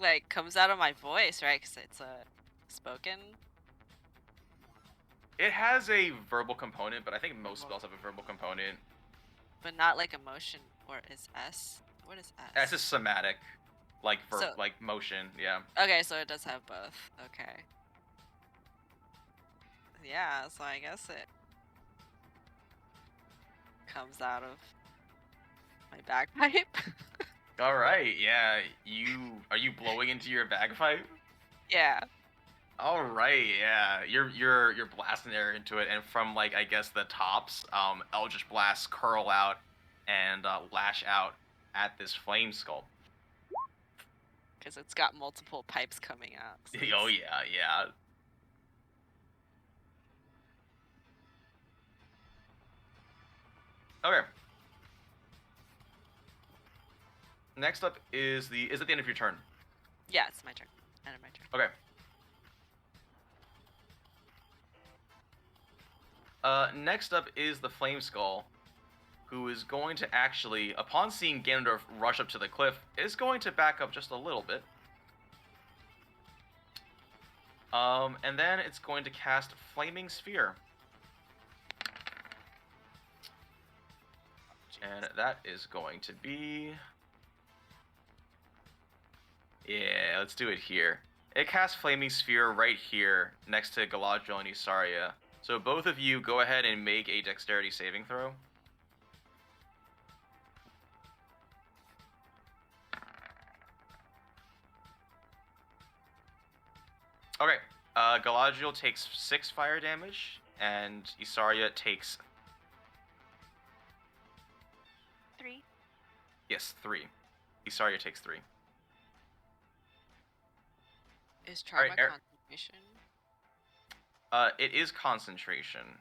like comes out of my voice, right? Because it's spoken. It has a verbal component, but I think most spells have a verbal component. But not like emotion, or is S? What is S? S is somatic, like So- like motion. Yeah. Okay, so it does have both. Okay. Yeah, so I guess it comes out of my bagpipe. All right. Yeah. Are you blowing into your bagpipe? Yeah. All right. Yeah. You're blasting air into it, and from like I guess the tops, Eldritch blasts curl out and lash out at this flame skull. Because it's got multiple pipes coming out. so Oh it's- yeah, yeah. Okay. Next up is at the end of your turn. Yeah, it's my turn. End of my turn. Okay. Next up is the Flame Skull, who is going to actually, upon seeing Ganondorf rush up to the cliff, is going to back up just a little bit. And then it's going to cast Flaming Sphere. And that is going to be... Yeah, let's do it here. It casts Flaming Sphere right here, next to Galadriel and Isarya. So both of you go ahead and make a Dexterity saving throw. Okay, Galadriel takes 6 fire damage, and Isarya takes... 3. Yes, 3. Isarya takes 3. Is trauma Alright, concentration? It is concentration.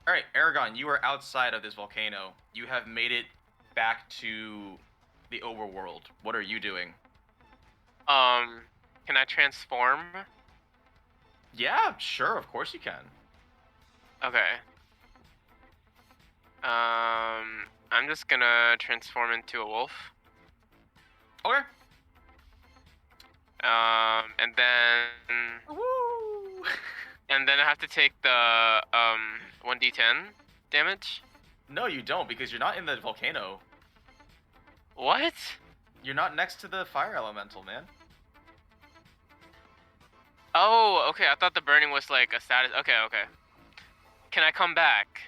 Alright, Eragon, you are outside of this volcano. You have made it back to the overworld. What are you doing? Can I transform? Yeah, sure, of course you can. Okay. I'm just gonna transform into a wolf. Okay. And then... Woo! And then I have to take the, 1d10 damage? No, you don't, because you're not in the volcano. What? You're not next to the fire elemental, man. Oh, okay, I thought the burning was like a status. Okay, okay. Can I come back?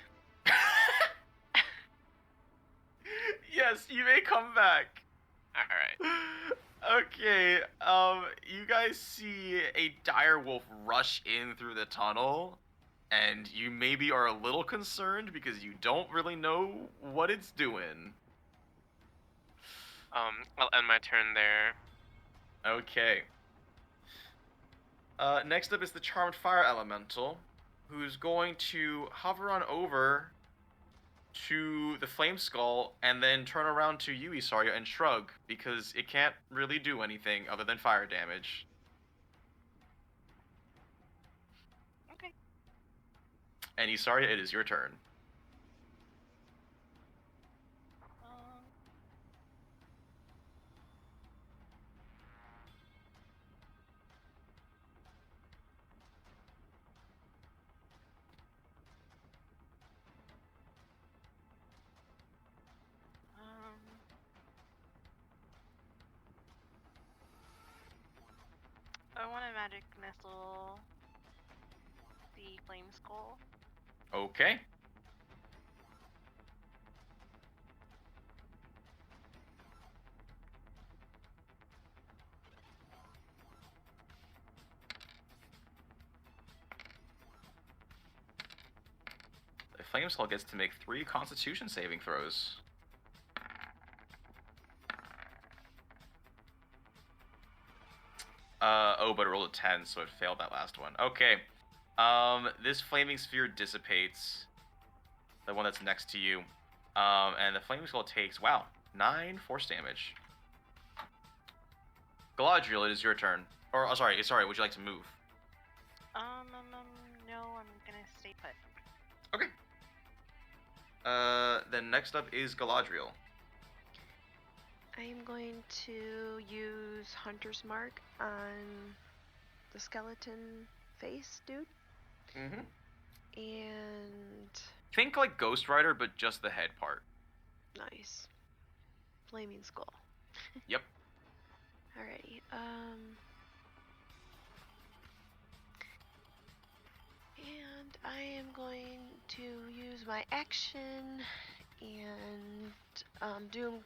Yes, you may come back. Alright. Okay, you guys see a dire wolf rush in through the tunnel, and you maybe are a little concerned because you don't really know what it's doing. I'll end my turn there. Okay. Next up is the Charmed Fire Elemental, who's going to hover on over to the Flame Skull and then turn around to you, Isarya, and shrug, because it can't really do anything other than fire damage. Okay. And Isarya, it is your turn. I want a magic missile the flame skull. Okay. The Flame Skull gets to make 3 Constitution saving throws. Oh, but it rolled a 10, so it failed that last one. Okay. This Flaming Sphere dissipates. The one that's next to you. And the Flaming Skull takes, wow, 9 force damage. Galadriel, it is your turn. Or, oh, sorry, would you like to move? No, I'm gonna stay put. Okay. Then next up is Galadriel. I'm going to use Hunter's Mark on the skeleton face dude. Mm-hmm. And... Think like Ghost Rider, but just the head part. Nice. Flaming Skull. Yep. Alrighty, and I am going to use my action and do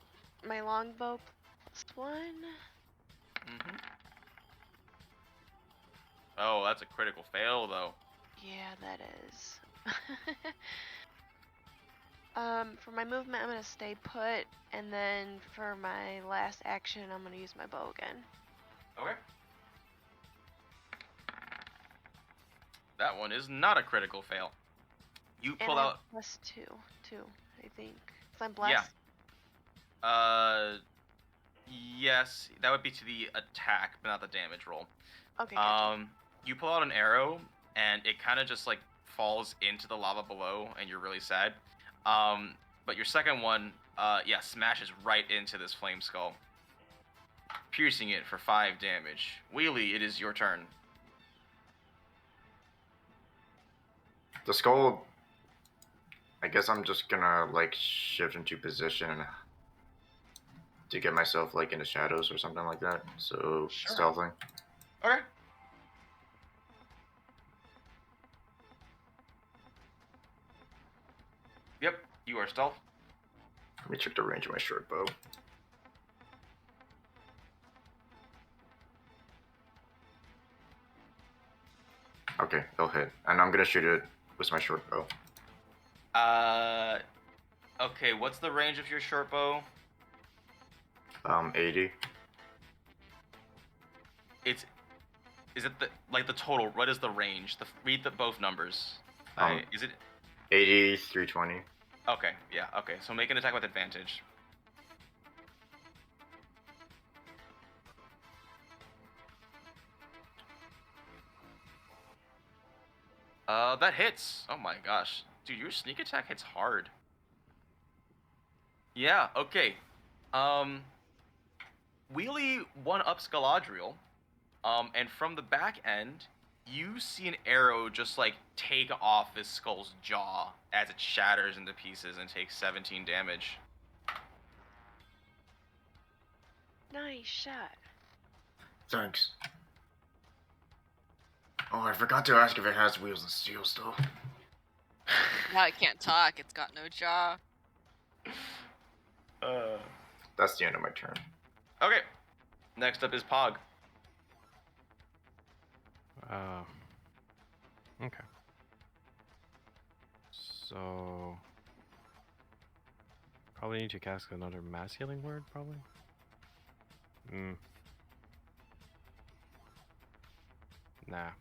my longbow +1. Mm-hmm. Oh, that's a critical fail, though. Yeah, that is. For my movement, I'm gonna stay put, and then for my last action, I'm gonna use my bow again. Okay. That one is not a critical fail. You pull and out... +2, too, I think. 'Cause I'm blessed. Yeah. Yes, that would be to the attack, but not the damage roll. Okay. Gotcha. You pull out an arrow, and it kind of just like falls into the lava below, and you're really sad. But your second one, smashes right into this flame skull, piercing it for 5 damage. Wheelie, it is your turn. The skull. I guess I'm just gonna like shift into position to get myself like in the shadows or something like that. So Sure. stealthing. Okay. Yep, you are stealth. Let me check the range of my short bow. Okay, it'll hit, and I'm gonna shoot it with my short bow. Okay, what's the range of your short bow? 80. Is it the total? What is the range? Read both numbers. Is it 80, 320. Okay, yeah, okay. So make an attack with advantage. That hits. Oh my gosh. Dude, your sneak attack hits hard. Yeah, okay. Wheelie one-ups Galadriel. And from the back end, you see an arrow just like take off this skull's jaw as it shatters into pieces and takes 17 damage. Nice shot. Thanks. Oh, I forgot to ask if it has wheels and steel still. Now it can't talk. It's got no jaw. That's the end of my turn. Okay. Next up is Pog. Okay. So probably need to cast another mass healing word, probably. Nah.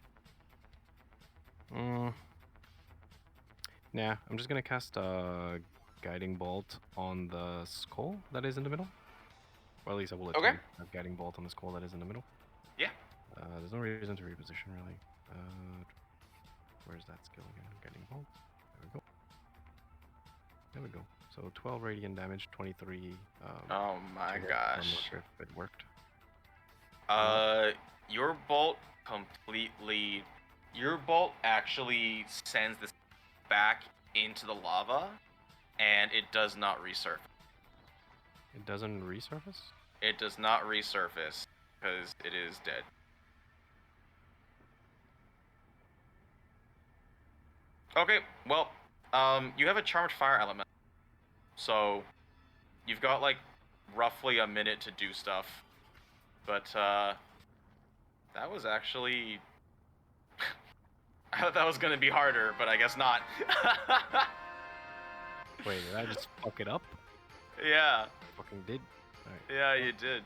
Nah, I'm just gonna cast a guiding bolt on the skull that is in the middle. Or at least I will attempt a guiding bolt on the skull that is in the middle. Yeah. There's no reason to reposition, really. Where's that skill again? Guiding bolt. There we go. There we go. So 12 radiant damage, 23. Oh my I'm gosh. not sure if it worked. Your bolt actually sends this back into the lava, and it does not resurface. It doesn't resurface? It does not resurface, because it is dead. Okay, well, you have a charmed fire element, so you've got like roughly a minute to do stuff, but that was actually I thought that was gonna be harder, but I guess not. Wait, did I just fuck it up? Yeah. Fucking did. Alright. Yeah, you did.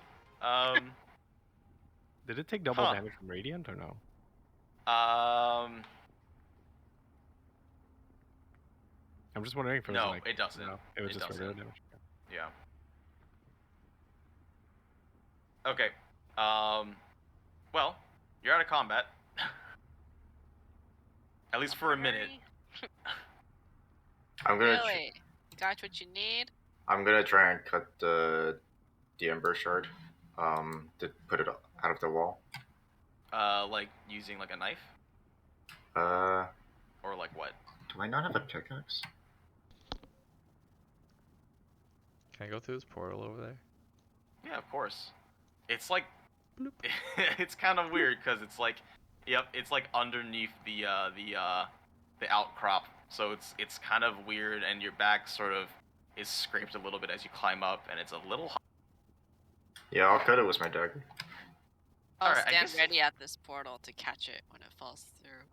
Did it take double damage from radiant or no? I'm just wondering if it was No, like... it doesn't. No, it was just doesn't. regular damage. Yeah. Okay. Well, you're out of combat. At least for a minute. I'm gonna. Really? You got what you need? I'm gonna try and cut the ember shard. To put it out of the wall. Like using like a knife? Or like what? Do I not have a pickaxe? Can I go through this portal over there? Yeah, of course. It's like, it's kind of weird because it's like, yep, it's like underneath the outcrop, so it's kind of weird, and your back sort of is scraped a little bit as you climb up, and it's a little hot. Yeah, I'll cut it with my dagger. I'll Alright, I stand guess- ready at this portal to catch it when it falls through.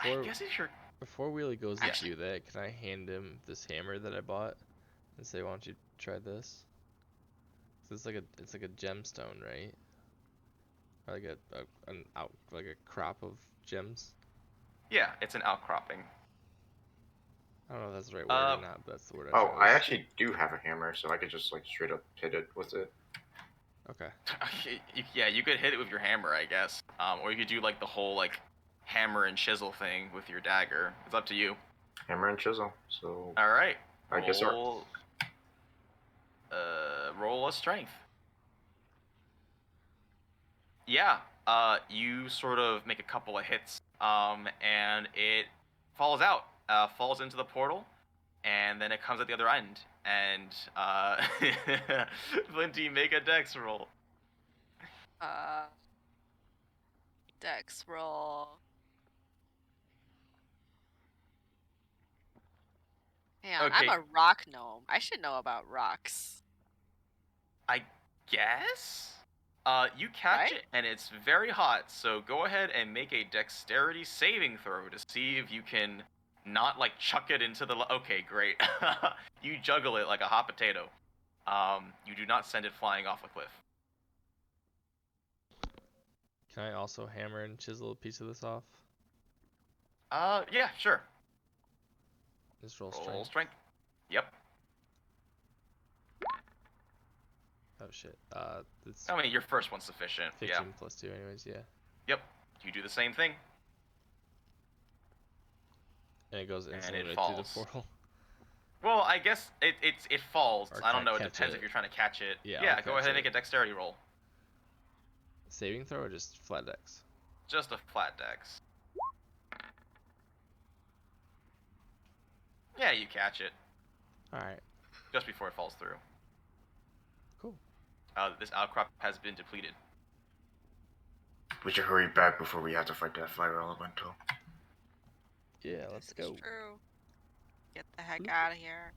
I guess if you're... Before Wheelie goes to Actually- do that, can I hand him this hammer that I bought and say, "Why don't you try this?" So it's like a gemstone, right? Or like a crop of gems. Yeah, it's an outcropping. I don't know if that's the right word or not, but that's the word I Oh, chose. I actually do have a hammer, so I could just like straight up hit it with it. Okay. Yeah, you could hit it with your hammer, I guess. Or you could do like the whole like hammer and chisel thing with your dagger. It's up to you. Hammer and chisel. So All right. I guess Roll a strength. Yeah. You sort of make a couple of hits. And it falls out. Falls into the portal, and then it comes at the other end. And Flinty, make a dex roll. Dex roll. Man, I'm Okay. a rock gnome. I should know about rocks. I guess? You catch Right? it, and it's very hot, so go ahead and make a dexterity saving throw to see if you can not, like, chuck it into the... Okay, great. You juggle it like a hot potato. You do not send it flying off a cliff. Can I also hammer and chisel a piece of this off? Yeah, sure. Just roll Roll strength. strength. Yep. Oh shit. It's I mean, your first one's sufficient. 15 Yeah. plus 2 anyways, yeah. Yep. You do the same thing. And it goes instantly it right falls. through the portal. Well, I guess it falls. Or I can don't I know. It catch depends it? if you're trying to catch it. Yeah, Yeah, I'll go catch ahead and it. make a dexterity roll. Saving throw or just flat dex? Just a flat dex. Yeah, you catch it Alright. just before it falls through. Cool. This outcrop has been depleted. we should hurry back before we have to fight that fire elemental. Yeah, let's This is go. true. Get the heck out of here.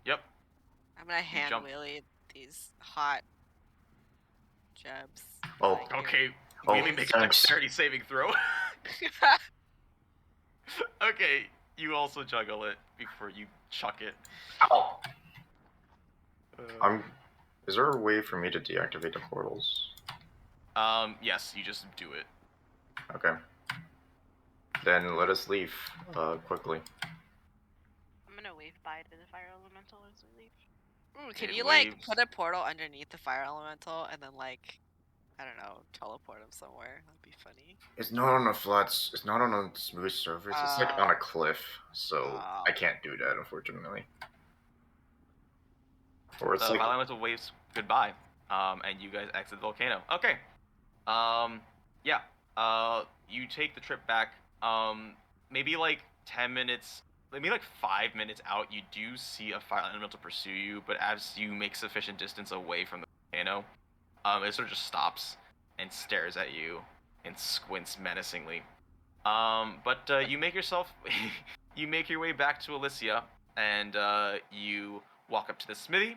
Yep. I'm gonna hand jump. wheelie these hot jebs. Oh, Like, here. Okay. Oh, Really make a thanks. dexterity saving throw. Okay. You also juggle it before you chuck it. Ow. Uh, Is there a way for me to deactivate the portals? Yes, you just do it. Okay. Then let us leave, quickly. I'm gonna wave bye to the fire elemental as we leave. Ooh, can It you like waves. put a portal underneath the fire elemental and then like, I don't know, teleport him somewhere? That'd be funny. It's not on a it's not on a smooth surface. It's like on a cliff, so I can't do that, unfortunately. Or it's The like fire elemental waves goodbye. And you guys exit the volcano. Okay. Yeah. You take the trip back. Maybe like 10 minutes, maybe like 5 minutes out, you do see a fire elemental pursue you, but as you make sufficient distance away from the volcano, it sort of just stops and stares at you and squints menacingly. But you make you make your way back to Elysia, and you walk up to the smithy,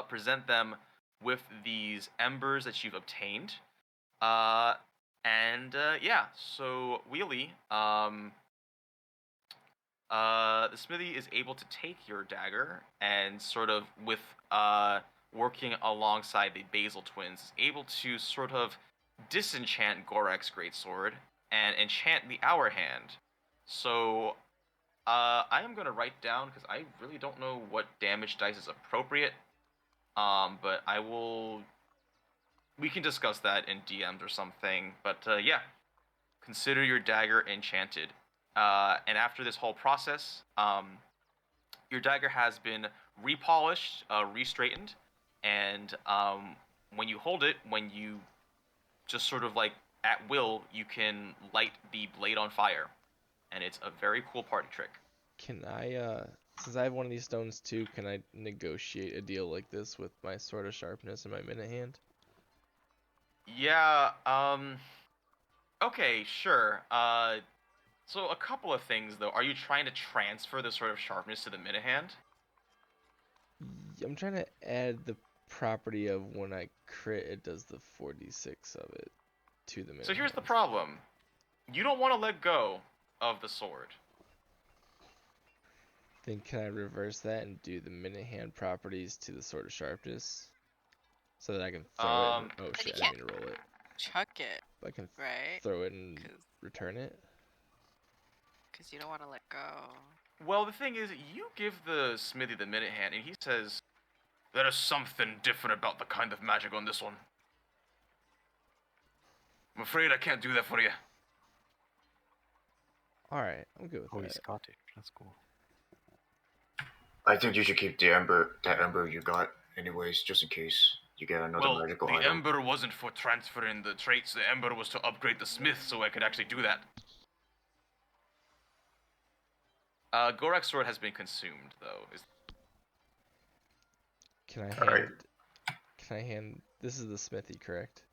present them with these embers that you've obtained, yeah. So Wheelie, the smithy is able to take your dagger and sort of with working alongside the Basil twins, is able to sort of disenchant Gorek's greatsword and enchant the Hour Hand. So I am gonna write down because I really don't know what damage dice is appropriate. But I will. We can discuss that in DMs or something. But yeah, consider your dagger enchanted. And after this whole process, your dagger has been repolished, restraightened, and when you hold it, when you just sort of like at will, you can light the blade on fire, and it's a very cool party trick. Can I, since I have one of these stones too, can I negotiate a deal like this with my Sword of Sharpness and my Minute Hand? Yeah, okay, sure. So a couple of things, though. Are you trying to transfer the Sword of Sharpness to the Minute Hand? I'm trying to add the property of when I crit, it does the 4d6 of it to the Minute So here's the Hand. problem. You don't want to let go of the sword. Then can I reverse that and do the Minute Hand properties to the Sword of Sharpness? So that I can throw it and... Oh you shit, I can't- didn't mean to roll it. Chuck it, I can right? throw it and 'Cause- return it? Because you don't want to let go. Well, the thing is, you give the smithy the Minute Hand, and he says, There is something different about the kind of magic on this one. I'm afraid I can't do that for you. Alright, I'm good with Oh, he's that. Scottish. That's cool. I think you should keep that ember you got, anyways, just in case you get another Well, magical the item. ember wasn't for transferring the traits. The ember was to upgrade the smith so I could actually do that. Gorak's sword has been consumed, though. Can I Alright. hand... This is the smithy, correct?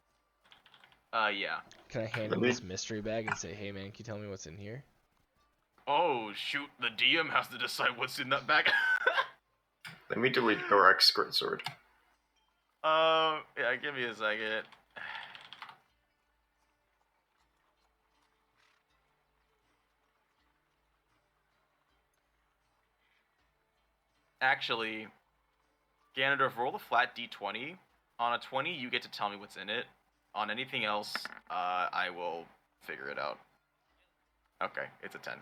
Yeah. Can I hand Let him me- this mystery bag and say, hey man, can you tell me what's in here? Oh, shoot, the DM has to decide what's in that bag. Let me delete Gorak's greatsword. Yeah, give me a second. Actually, Ganondorf, roll a flat d20. On a 20, you get to tell me what's in it. On anything else, I will figure it out. Okay, it's a 10.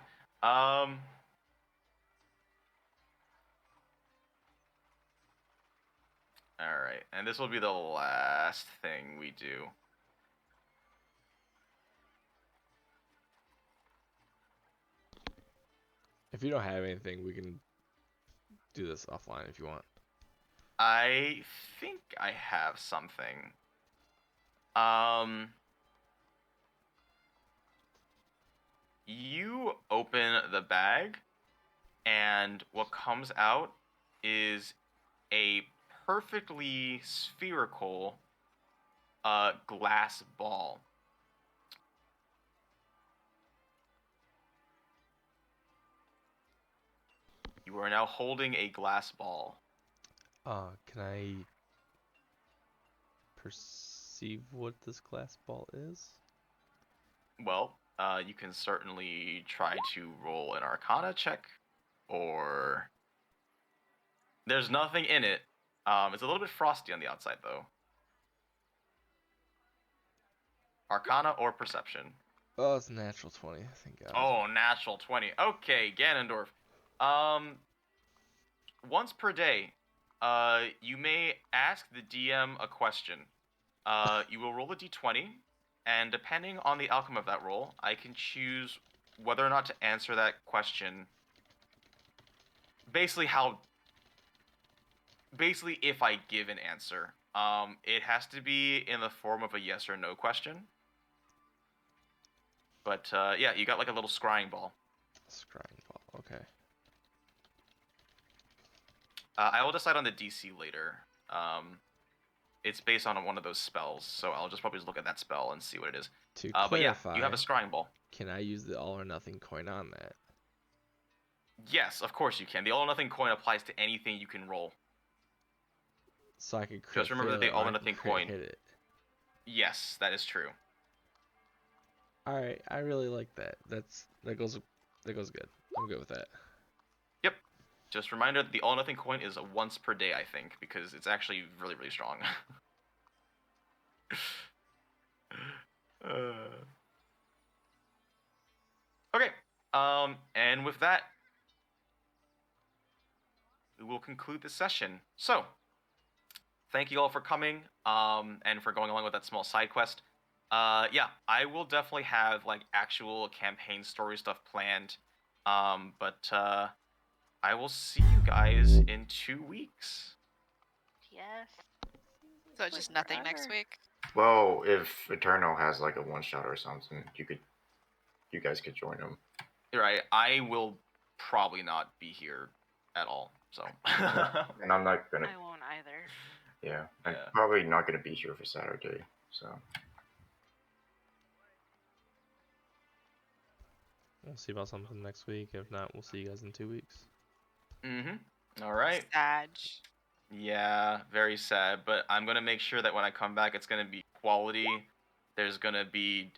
Alright, and this will be the last thing we do. If you don't have anything, we can do this offline if you want. I think I have something. You open the bag, and what comes out is a perfectly spherical glass ball. You are now holding a glass ball. Can I perceive what this glass ball is? Well, you can certainly try to roll an Arcana check, or... There's nothing in it. It's a little bit frosty on the outside, though. Arcana or Perception? Oh, it's a natural 20, thank God. Oh, natural 20. Okay, Ganondorf. Once per day, you may ask the DM a question. You will roll a d20, and depending on the outcome of that roll, I can choose whether or not to answer that question. Basically, if I give an answer. It has to be in the form of a yes or no question. But, yeah, you got like a little scrying ball. Scrying ball, okay. I will decide on the DC later. It's based on one of those spells, so I'll just probably look at that spell and see what it is. To But yeah, clarify, you have a scrying ball. can I use the all or nothing coin on that? Yes, of course you can. The all or nothing coin applies to anything you can roll. So I can crit Just remember that fail the it, or all or I can nothing crit coin. hit it. Yes, that is true. Alright, I really like that. That goes good. I'm good with that. Yep. Just a reminder that the all or nothing coin is a once per day, I think, because it's actually really, really strong. Okay. And with that, we will conclude the session. So, thank you all for coming, and for going along with that small side quest. Yeah, I will definitely have like actual campaign story stuff planned. But I will see you guys in 2 weeks. Yes. So just nothing next forever. week. Well, if Eternal has like a one shot or something, you guys could join him. Right, I will probably not be here at all. So. And I'm not gonna. I won't either. Yeah, I'm Yeah. probably not gonna be here for Saturday. So. We'll see about something next week. If not, we'll see you guys in 2 weeks. All right. Sag. Yeah, very sad, but I'm gonna make sure that when I come back, it's gonna be quality. There's gonna be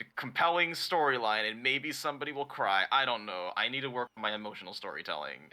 a compelling storyline, and maybe somebody will cry. I don't know. I need to work on my emotional storytelling.